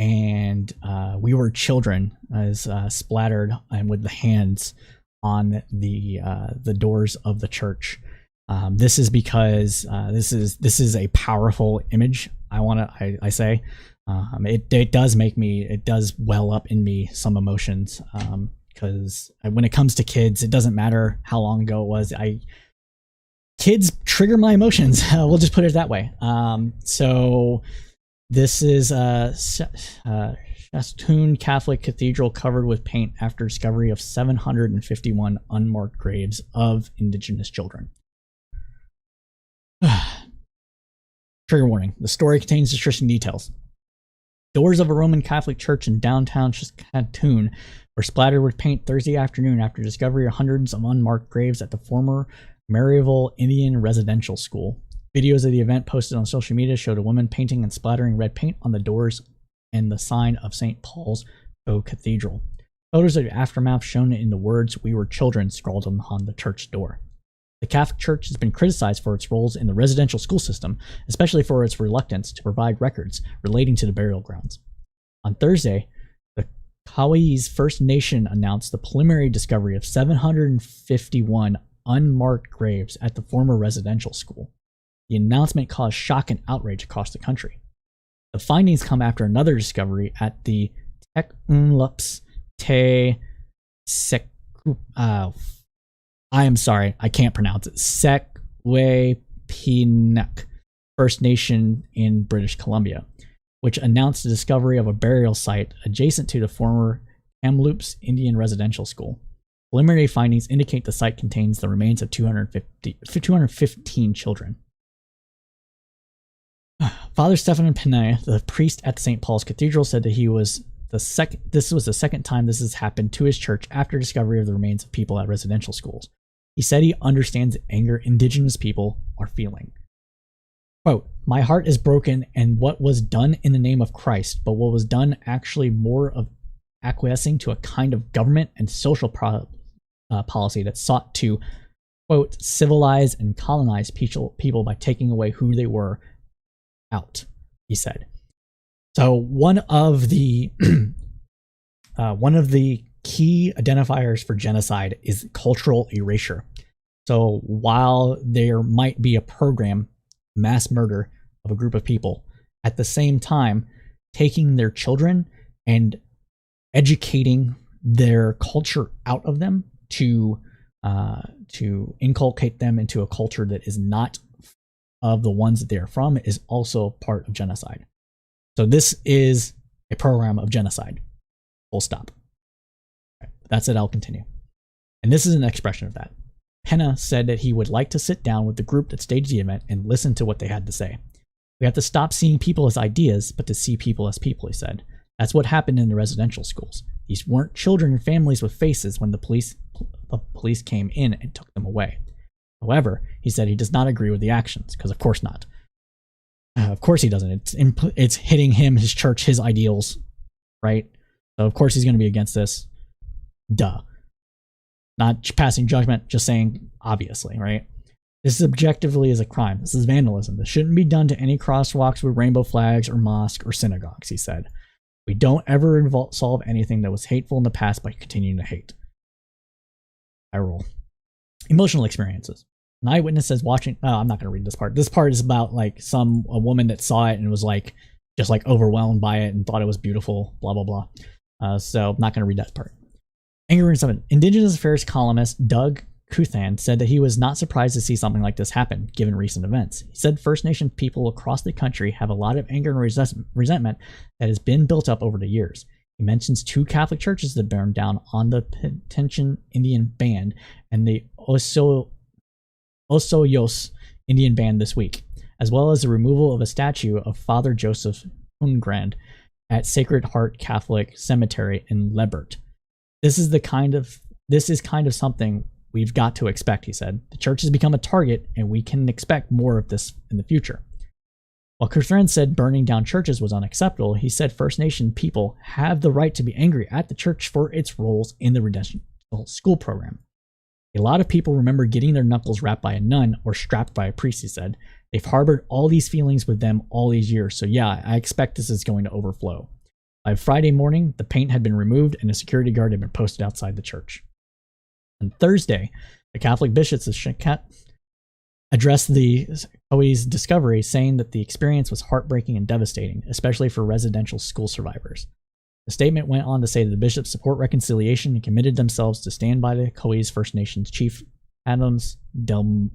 and we were children as splattered and with the hands on the doors of the church. This is because this is a powerful image. I say it does well up in me some emotions, because when it comes to kids, it doesn't matter how long ago it was. Kids trigger my emotions. We'll just put it that way. So this is Saskatoon Catholic Cathedral covered with paint after discovery of 751 unmarked graves of Indigenous children. Trigger warning. The story contains distressing details. Doors of a Roman Catholic church in downtown Saskatoon were splattered with paint Thursday afternoon after discovery of hundreds of unmarked graves at the former Maryville Indian Residential School. Videos of the event posted on social media showed a woman painting and splattering red paint on the doors and the sign of St. Paul's Cathedral. Photos of the aftermath shown in the words "We were children" scrawled on the church door. The Catholic Church has been criticized for its roles in the residential school system, especially for its reluctance to provide records relating to the burial grounds. On Thursday, the Kauai's First Nation announced the preliminary discovery of 751 unmarked graves at the former residential school. The announcement caused shock and outrage across the country. The findings come after another discovery at the Tekunlups Te Sek. I am sorry, I can't pronounce it. Sekwepinak First Nation in British Columbia, which announced the discovery of a burial site adjacent to the former Kamloops Indian Residential School. Preliminary findings indicate the site contains the remains of 215 children. Father Stephen Pinay, the priest at St. Paul's Cathedral, said that this was the second time this has happened to his church after discovery of the remains of people at residential schools. He said he understands the anger Indigenous people are feeling. Quote, "My heart is broken and what was done in the name of Christ, but what was done actually more of acquiescing to a kind of government and social policy that sought to, quote, civilize and colonize people by taking away who they were out," he said. So one of the key identifiers for genocide is cultural erasure. So while there might be a program, mass murder of a group of people, at the same time taking their children and educating their culture out of them to inculcate them into a culture that is not of the ones that they are from is also part of genocide. So this is a program of genocide. Full stop. Right, that's it. I'll continue. And this is an expression of that. Penna said that he would like to sit down with the group that staged the event and listen to what they had to say. "We have to stop seeing people as ideas, but to see people as people," he said. "That's what happened in the residential schools. These weren't children and families with faces when the police came in and took them away." However, he said he does not agree with the actions, because of course not. Of course he doesn't. It's hitting him, his church, his ideals, right? So of course he's going to be against this. Duh. Not passing judgment, just saying obviously, right? This is objectively is a crime. This is vandalism. This shouldn't be done to any crosswalks with rainbow flags or mosques or synagogues, he said. We don't ever solve anything that was hateful in the past by continuing to hate. I roll. Emotional experiences. An eyewitness says watching. Oh, I'm not going to read this part. This part is about like a woman that saw it and was like just like overwhelmed by it and thought it was beautiful. Blah blah blah. So I'm not going to read that part. Angry and 7. Indigenous Affairs columnist Doug Kuthan said that he was not surprised to see something like this happen, given recent events. He said First Nation people across the country have a lot of anger and resentment that has been built up over the years. He mentions 2 Catholic churches that burned down on the Penticton Indian Band and the Osoyos Indian Band this week, as well as the removal of a statue of Father Joseph Ungrand at Sacred Heart Catholic Cemetery in Lebert. This is kind of something we've got to expect, he said. The church has become a target, and we can expect more of this in the future. While Kuthan said burning down churches was unacceptable, he said First Nation people have the right to be angry at the church for its roles in the residential school program. A lot of people remember getting their knuckles wrapped by a nun or strapped by a priest, he said. They've harbored all these feelings with them all these years, so yeah, I expect this is going to overflow. By Friday morning, the paint had been removed and a security guard had been posted outside the church. On Thursday, the Catholic bishops of Shekat addressed the Coe's discovery, saying that the experience was heartbreaking and devastating, especially for residential school survivors. The statement went on to say that the bishops support reconciliation and committed themselves to stand by the Coe's First Nations chief, Adams Delorme.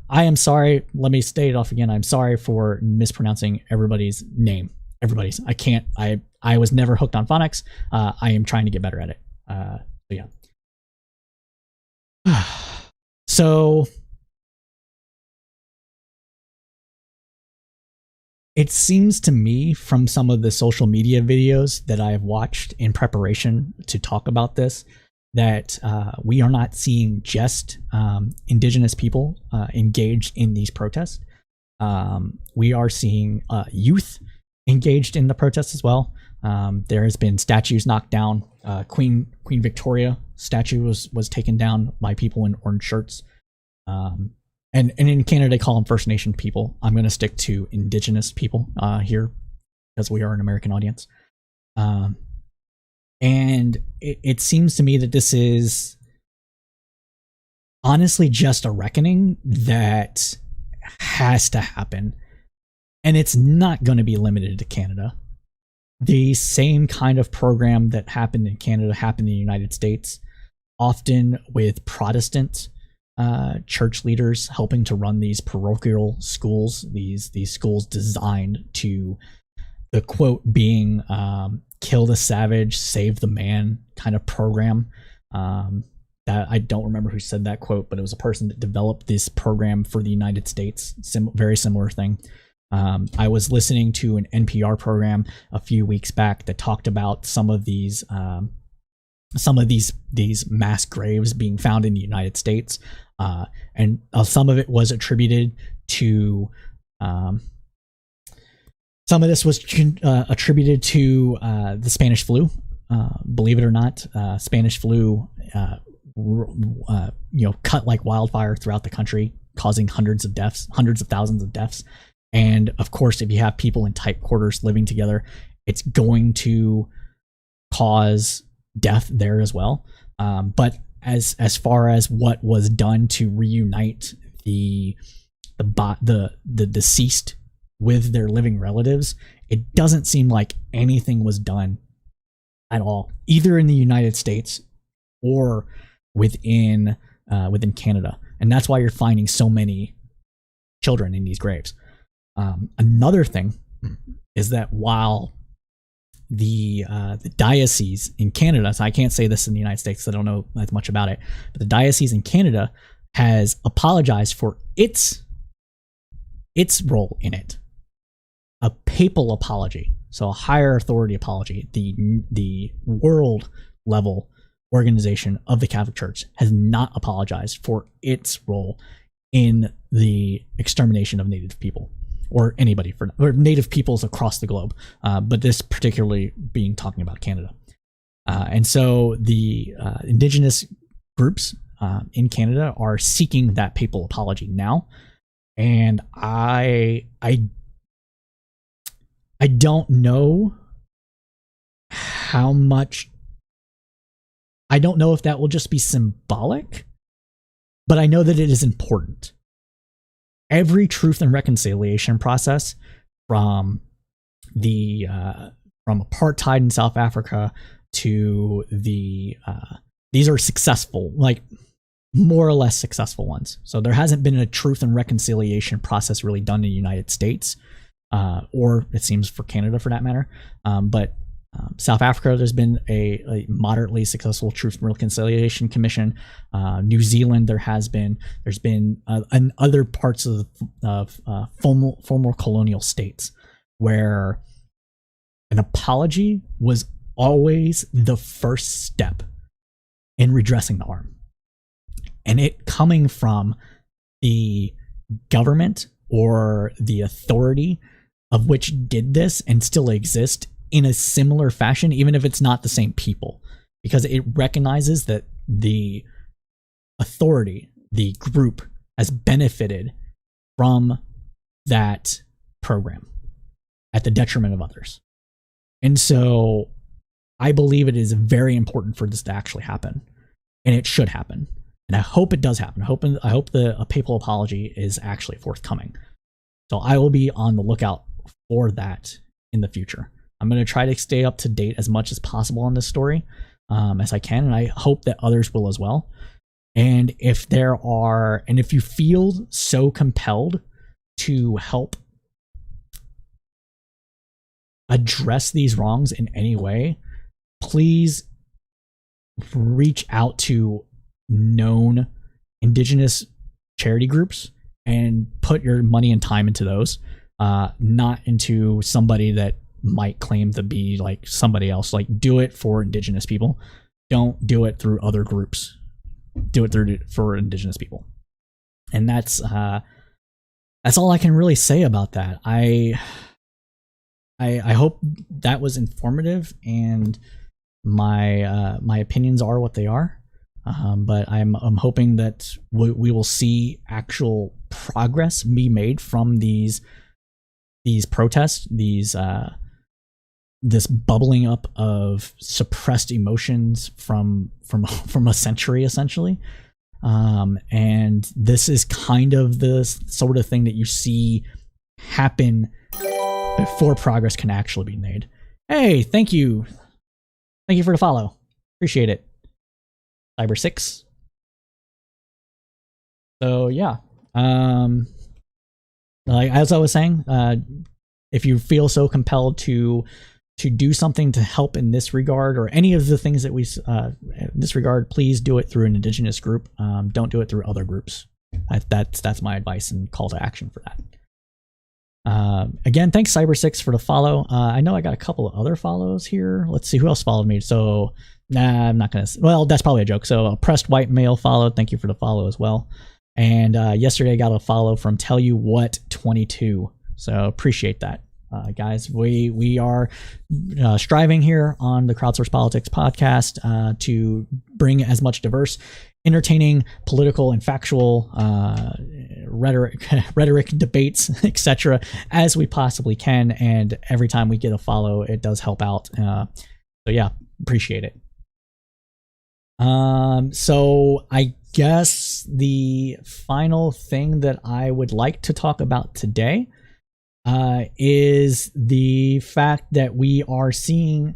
I am sorry. Let me state it off again. I'm sorry for mispronouncing everybody's name. Everybody's. I can't. I was never hooked on phonics. I am trying to get better at it. So yeah. So it seems to me from some of the social media videos that I have watched in preparation to talk about this that we are not seeing just Indigenous people engaged in these protests. We are seeing youth engaged in the protests as well. There has been statues knocked down. Queen Victoria statue was taken down by people in orange shirts. And in Canada, they call them First Nation people. I'm going to stick to Indigenous people here because we are an American audience. And it seems to me that this is honestly just a reckoning that has to happen. And it's not going to be limited to Canada. The same kind of program that happened in Canada happened in the United States, often with Protestant church leaders helping to run these parochial schools, these schools designed to, the quote being kill the savage, save the man kind of program. That I don't remember who said that quote, but it was a person that developed this program for the United States. Very similar thing. I was listening to an NPR program a few weeks back that talked about some of these mass graves being found in the United States, and some of it was attributed to some of this was attributed to the Spanish flu. Believe it or not, Spanish flu cut like wildfire throughout the country, causing hundreds of thousands of deaths. And of course, if you have people in tight quarters living together, it's going to cause death there as well. But as far as what was done to reunite the deceased with their living relatives, it doesn't seem like anything was done at all, either in the United States or within Canada. And that's why you're finding so many children in these graves. Another thing is that while the diocese in Canada, so I can't say this in the United States, so I don't know as much about it, but the diocese in Canada has apologized for its role in it. A papal apology, so a higher authority apology. The world level organization of the Catholic Church has not apologized for its role in the extermination of Native people, or anybody, or Native peoples across the globe, but this particularly being talking about Canada. And so the Indigenous groups in Canada are seeking that papal apology now, and I I don't know how much. I don't know if that will just be symbolic, but I know that it is important. Every truth and reconciliation process from apartheid in South Africa to these are successful, like more or less successful ones. So there hasn't been a truth and reconciliation process really done in the United States, or it seems for Canada for that matter. But South Africa, there's been a moderately successful Truth and Reconciliation Commission. New Zealand, there's been in other parts of former colonial states where an apology was always the first step in redressing the harm. And it coming from the government or the authority of which did this and still exist in a similar fashion, even if it's not the same people, because it recognizes that the authority, the group, has benefited from that program at the detriment of others. And so I believe it is very important for this to actually happen, and it should happen. And I hope it does happen. I hope a papal apology is actually forthcoming. So I will be on the lookout for that in the future. I'm going to try to stay up to date as much as possible on this story as I can, and I hope that others will as well. And if you feel so compelled to help address these wrongs in any way, please reach out to known Indigenous charity groups and put your money and time into those, not into somebody that might claim to be like somebody else. Like, do it for Indigenous people. Don't do it through other groups. Do it for Indigenous people. And that's all I can really say about that. I hope that was informative, and my opinions are what they are. But I'm hoping that we will see actual progress be made from these protests, this bubbling up of suppressed emotions from a century, essentially. And this is kind of the sort of thing that you see happen before progress can actually be made. Hey, thank you for the follow. Appreciate it, Cyber 6. So yeah, like as I was saying, if you feel so compelled to do something to help in this regard, or any of the things that we in this regard, please do it through an Indigenous group. Don't do it through other groups. That's my advice and call to action for that. Again, thanks Cyber6 for the follow. I know I got a couple of other follows here. Let's see who else followed me. So I'm not gonna. Well, that's probably a joke. So oppressed white male followed. Thank you for the follow as well. And yesterday I got a follow from Tell You What 22. So appreciate that. Guys, we are striving here on the Crowdsourced Politics podcast to bring as much diverse, entertaining, political, and factual rhetoric debates, etc., as we possibly can. And every time we get a follow, it does help out. So yeah, appreciate it. So I guess the final thing that I would like to talk about today is the fact that we are seeing,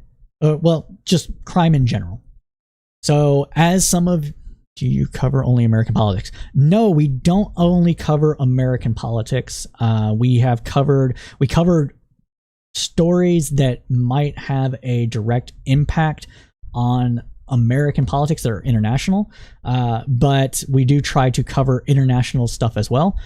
just crime in general. So as do you cover only American politics? No, we don't only cover American politics. We covered stories that might have a direct impact on American politics that are international, but we do try to cover international stuff as well.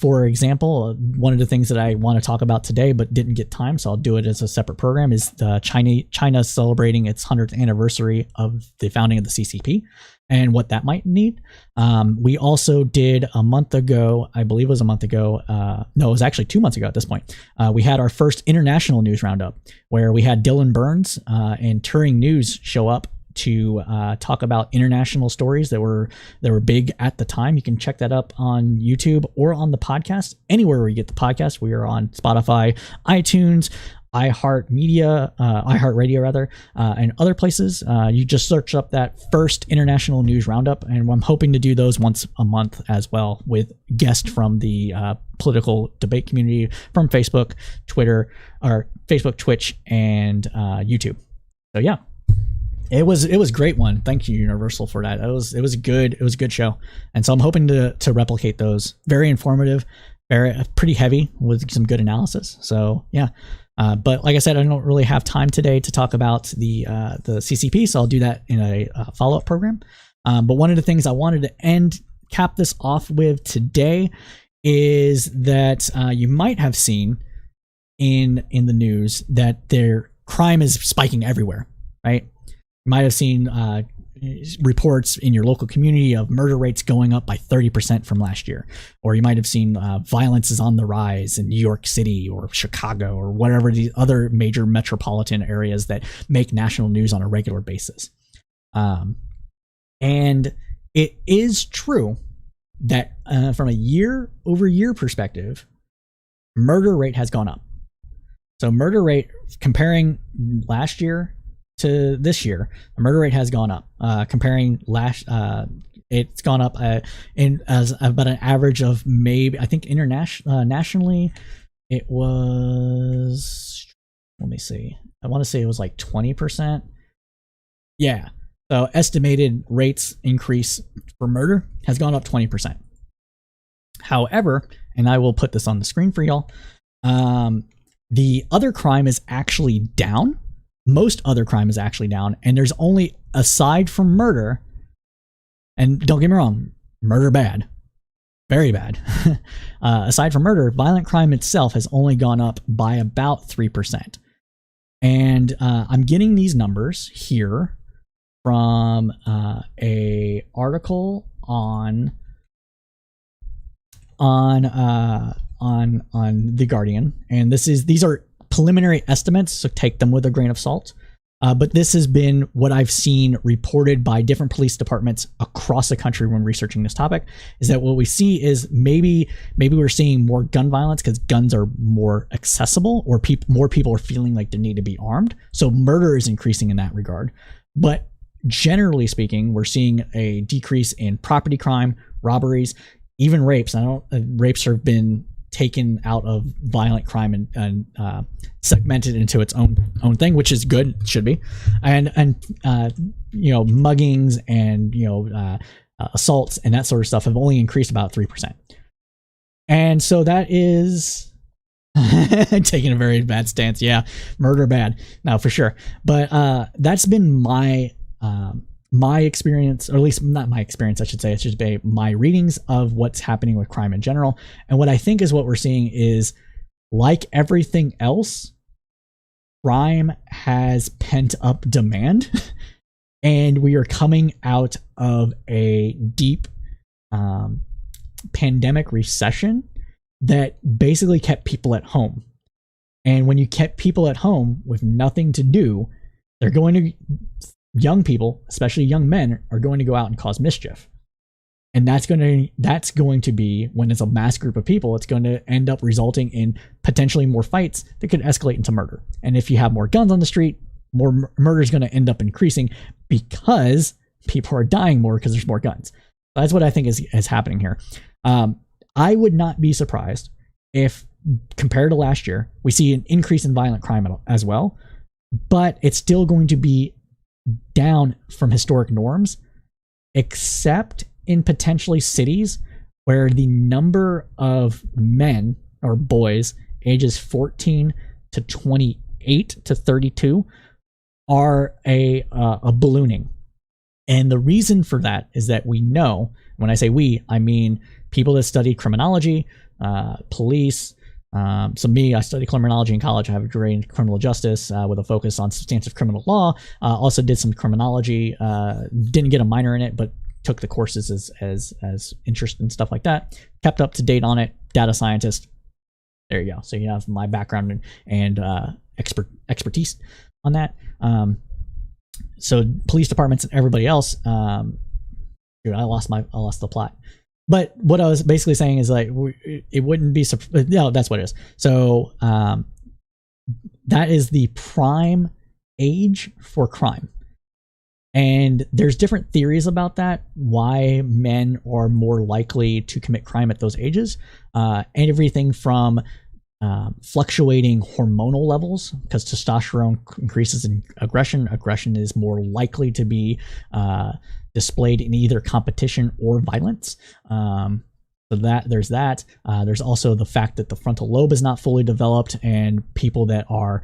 For example, one of the things that I want to talk about today but didn't get time, so I'll do it as a separate program, is China celebrating its 100th anniversary of the founding of the CCP and what that might need. We also did a month ago, I believe it was a month ago, no, it was actually 2 months ago at this point, we had our first international news roundup where we had Dylan Burns and Turing News show up to talk about international stories that were big at the time. You can check that up on YouTube or on the podcast, anywhere where you get the podcast. We are on Spotify, iTunes, iHeartRadio rather, and other places. You just search up that First International News Roundup, and I'm hoping to do those once a month as well with guests from the political debate community from Facebook, Twitter, or Facebook, Twitch, and YouTube. So yeah, it was a great one. Thank you, Universal, for that. It was a good show, and so I'm hoping to replicate those. Very informative, pretty heavy with some good analysis. So yeah. But like I said, I don't really have time today to talk about the CCP, so I'll do that in a follow-up program. But one of the things I wanted to cap this off with today is that you might have seen in the news that their crime is spiking everywhere, right? You might have seen reports in your local community of murder rates going up by 30% from last year, or you might have seen violence is on the rise in New York City or Chicago or whatever the other major metropolitan areas that make national news on a regular basis. And it is true that from a year-over-year perspective, murder rate has gone up. So murder rate, comparing last year to this year, the murder rate has gone up. Comparing it's gone up in as about an average of maybe, I think nationally it was, let me see, I want to say it was like 20%. Yeah. So estimated rates increase for murder has gone up 20%. However, and I will put this on the screen for y'all, the other crime is actually down. Most other crime is actually down, and there's only, aside from murder, and don't get me wrong, murder bad, very bad. Aside from murder, violent crime itself has only gone up by about 3%. And I'm getting these numbers here from a article on The Guardian, and these are preliminary estimates, so take them with a grain of salt. But this has been what I've seen reported by different police departments across the country when researching this topic, is that what we see is maybe we're seeing more gun violence because guns are more accessible, or more people are feeling like they need to be armed. So murder is increasing in that regard. But generally speaking, we're seeing a decrease in property crime, robberies, even rapes. Rapes have been taken out of violent crime and segmented into its own thing, which is good, should be, and muggings and assaults and that sort of stuff have only increased about 3%, and so that is taking a very bad stance. Yeah, murder bad now for sure, but that's been my experience, or at least not my experience, I should say. It should be my readings of what's happening with crime in general. And what I think is what we're seeing is, like everything else, crime has pent up demand, and we are coming out of a deep pandemic recession that basically kept people at home. And when you kept people at home with nothing to do, young people, especially young men, are going to go out and cause mischief. And that's going to be, when it's a mass group of people, it's going to end up resulting in potentially more fights that could escalate into murder. And if you have more guns on the street, more murder is going to end up increasing because people are dying more because there's more guns. That's what I think is happening here. I would not be surprised if, compared to last year, we see an increase in violent crime as well, but it's still going to be down from historic norms, except in potentially cities where the number of men or boys ages 14 to 28 to 32 are a ballooning. And the reason for that is that we know, when I say we, I mean people that study criminology, police. So me, I studied criminology in college. I have a degree in criminal justice with a focus on substantive criminal law. Also did some criminology. Didn't get a minor in it, but took the courses as interest and stuff like that. Kept up to date on it. Data scientist. There you go. So you have my background and expertise on that. so police departments and everybody else. Dude, I lost the plot. But what I was basically saying is like it wouldn't be that's what it is. So that is the prime age for crime. And there's different theories about that, why men are more likely to commit crime at those ages. And everything from fluctuating hormonal levels, because testosterone increases in aggression. Aggression is more likely to be displayed in either competition or violence. So there's that. There's also the fact that the frontal lobe is not fully developed, and people that are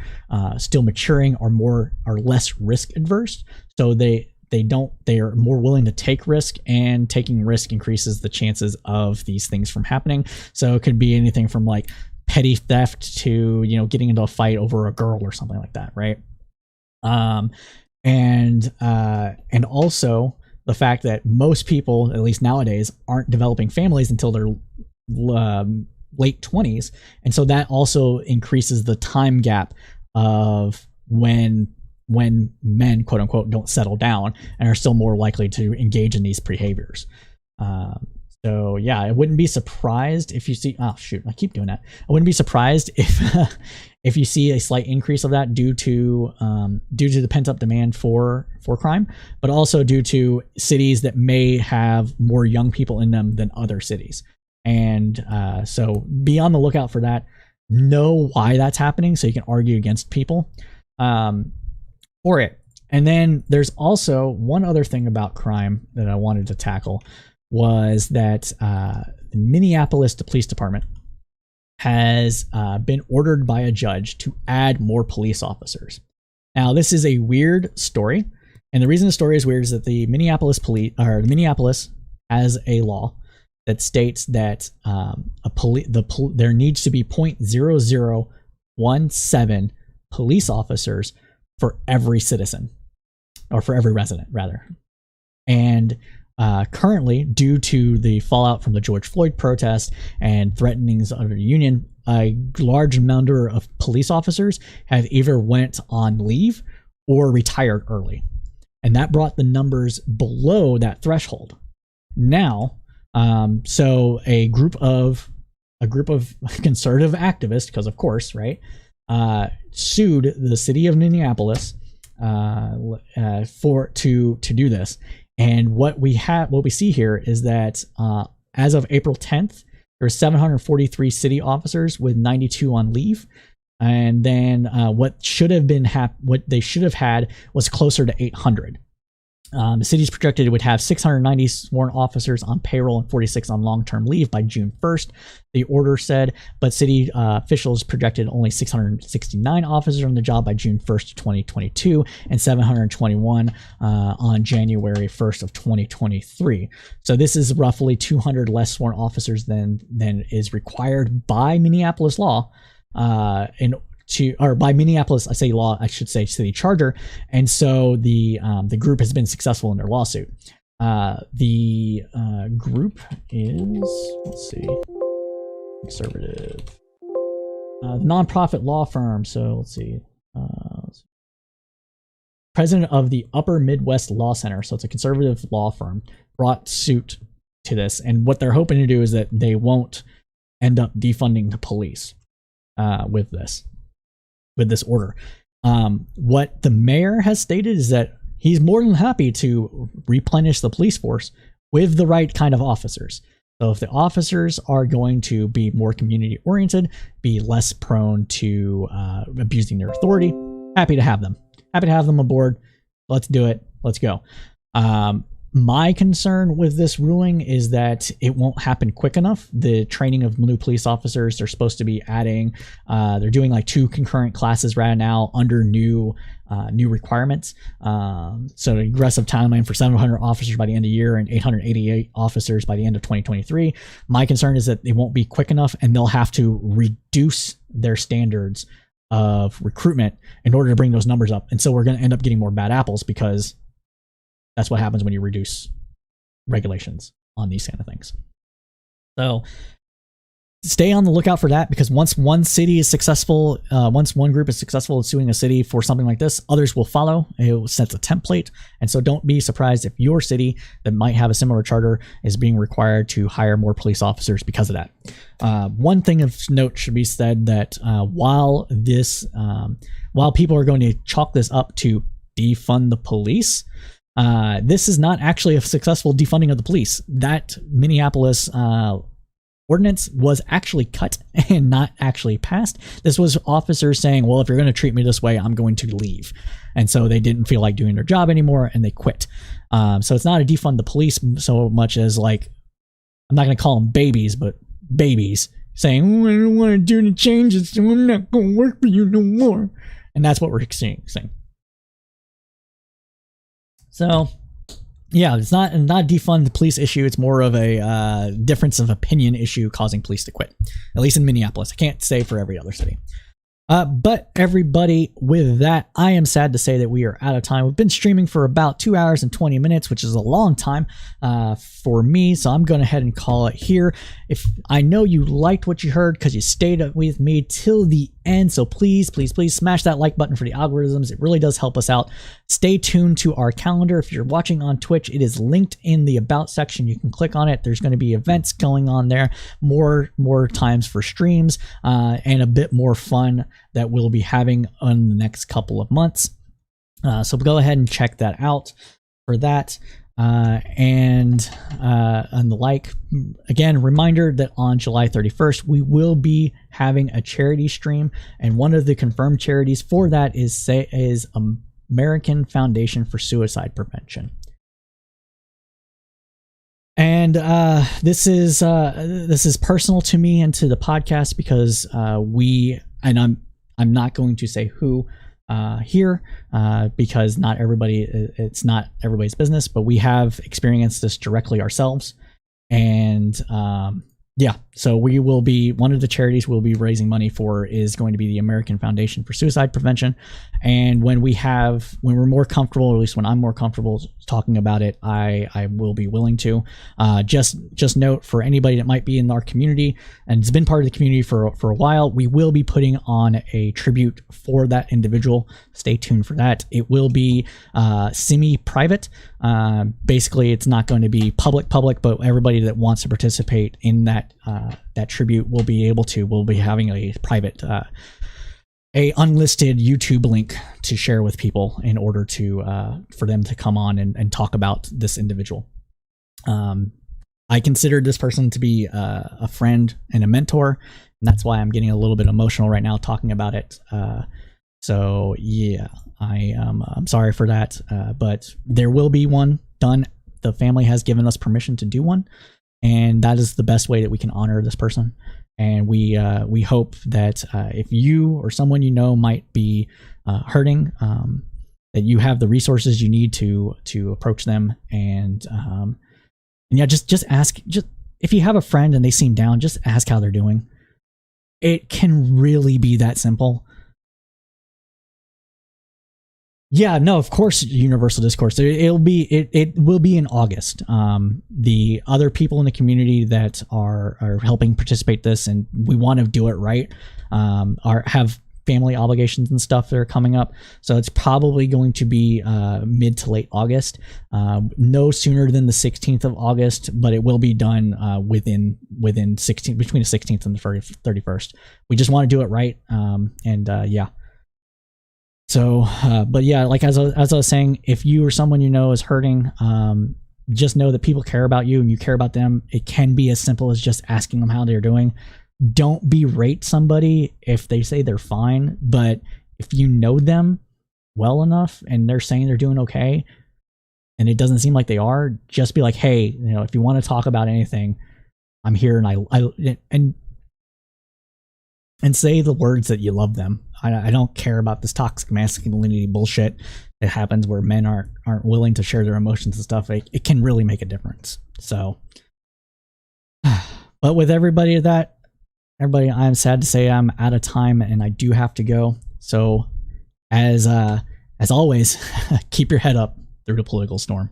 still maturing are less risk adverse. So they are more willing to take risk, and taking risk increases the chances of these things from happening. So it could be anything from like petty theft to, getting into a fight over a girl or something like that, right? And also the fact that most people, at least nowadays, aren't developing families until their late 20s. And so that also increases the time gap of when men, quote unquote, don't settle down and are still more likely to engage in these behaviors. So yeah, I wouldn't be surprised if you see, I keep doing that. I wouldn't be surprised if you see a slight increase of that due to the pent up demand for crime, but also due to cities that may have more young people in them than other cities. And so be on the lookout for that. Know why that's happening so you can argue against people for it. And then there's also one other thing about crime that I wanted to tackle, was that the Minneapolis Police Department has been ordered by a judge to add more police officers. Now, this is a weird story, and the reason the story is weird is that the Minneapolis has a law that states that there needs to be 0.0017 police officers for every citizen, or for every resident, rather. And currently, due to the fallout from the George Floyd protest and threatenings under the union, a large number of police officers have either went on leave or retired early. And that brought the numbers below that threshold. Now, so a group of conservative activists, because of course, right, sued the city of Minneapolis to do this. And what we see here is that as of April 10th, there were 743 city officers with 92 on leave. And then what they should have had was closer to 800. The city's projected it would have 690 sworn officers on payroll and 46 on long-term leave by June 1st, the order said, but city officials projected only 669 officers on the job by June 1st, 2022, and 721 on January 1st of 2023. So this is roughly 200 less sworn officers than is required by Minneapolis law, by Minneapolis, I say law, I should say city charter. And so the group has been successful in their lawsuit. The group is, let's see, conservative, the nonprofit law firm. So let's see, president of the Upper Midwest Law Center. So it's a conservative law firm, brought suit to this. And what they're hoping to do is that they won't end up defunding the police with this order. What the mayor has stated is that he's more than happy to replenish the police force with the right kind of officers. So if the officers are going to be more community oriented, be less prone to abusing their authority, happy to have them aboard. Let's do it. Let's go. My concern with this ruling is that it won't happen quick enough. The training of new police officers, they're supposed to be adding, they're doing like 2 concurrent classes right now under new requirements. So the aggressive timeline for 700 officers by the end of the year and 888 officers by the end of 2023. My concern is that it won't be quick enough, and they'll have to reduce their standards of recruitment in order to bring those numbers up. And so we're going to end up getting more bad apples, because that's what happens when you reduce regulations on these kind of things. So stay on the lookout for that, because once one city is successful, once one group is successful in suing a city for something like this, others will follow. It sets a template. And so don't be surprised if your city that might have a similar charter is being required to hire more police officers because of that. One thing of note should be said that while people are going to chalk this up to defund the police, this is not actually a successful defunding of the police. That Minneapolis ordinance was actually cut and not actually passed. This was officers saying, well, if you're going to treat me this way, I'm going to leave. And so they didn't feel like doing their job anymore and they quit. So it's not a defund the police so much as, like, I'm not going to call them babies, but babies saying, oh, I don't want to do any changes, so I'm not going to work for you no more. And that's what we're seeing. So yeah, it's not defund the police issue. It's more of a difference of opinion issue causing police to quit, at least in Minneapolis. I can't say for every other city. But everybody, with that, I am sad to say that we are out of time. We've been streaming for about 2 hours and 20 minutes, which is a long time for me. So I'm going ahead and call it here. If I know you liked what you heard because you stayed with me till the end, so please smash that like button for the algorithms. It really does help us out. Stay tuned to our calendar. If you're watching on Twitch, it is linked in the About section. You can click on it. There's going to be events going on there, more times for streams, and a bit more fun that we'll be having on the next couple of months. So go ahead and check that out for that. And the like. Again, reminder that on July 31st, we will be having a charity stream. And one of the confirmed charities for that is American Foundation for Suicide Prevention. And this is personal to me and to the podcast because I'm not going to say who here because it's not everybody's business, but we have experienced this directly ourselves. And yeah, so one of the charities we'll be raising money for is going to be the American Foundation for Suicide Prevention. And when we're more comfortable, or at least when I'm more comfortable talking about it, I will be willing to. Just note for anybody that might be in our community and has been part of the community for a while, we will be putting on a tribute for that individual. Stay tuned for that. It will be semi-private. Basically, it's not going to be public, but everybody that wants to participate in that tribute will be able to. We'll be having a private, a unlisted YouTube link to share with people in order to for them to come on and talk about this individual. I considered this person to be a friend and a mentor, and that's why I'm getting a little bit emotional right now talking about it. So yeah, I'm sorry for that, but there will be one done. The family has given us permission to do one, and that is the best way that we can honor this person. And we hope that if you or someone you know might be hurting, that you have the resources you need to approach them. And yeah, just ask. Just if you have a friend and they seem down, just ask how they're doing. It can really be that simple. Yeah, no, of course, Universal Discourse. It will be in August. The other people in the community that are helping participate this, and we want to do it right, have family obligations and stuff that are coming up. So it's probably going to be mid to late August, no sooner than the 16th of August, but it will be done between the 16th and the 31st. We just want to do it right, yeah. So, but yeah, like as I was saying, if you or someone you know is hurting, just know that people care about you and you care about them. It can be as simple as just asking them how they're doing. Don't berate somebody if they say they're fine, but if you know them well enough and they're saying they're doing okay, and it doesn't seem like they are, just be like, hey, if you want to talk about anything, I'm here, and say the words that you love them. I don't care about this toxic masculinity bullshit that happens where men aren't willing to share their emotions and stuff. It can really make a difference. So, but with everybody, I'm sad to say I'm out of time and I do have to go. So, as always, keep your head up through the political storm.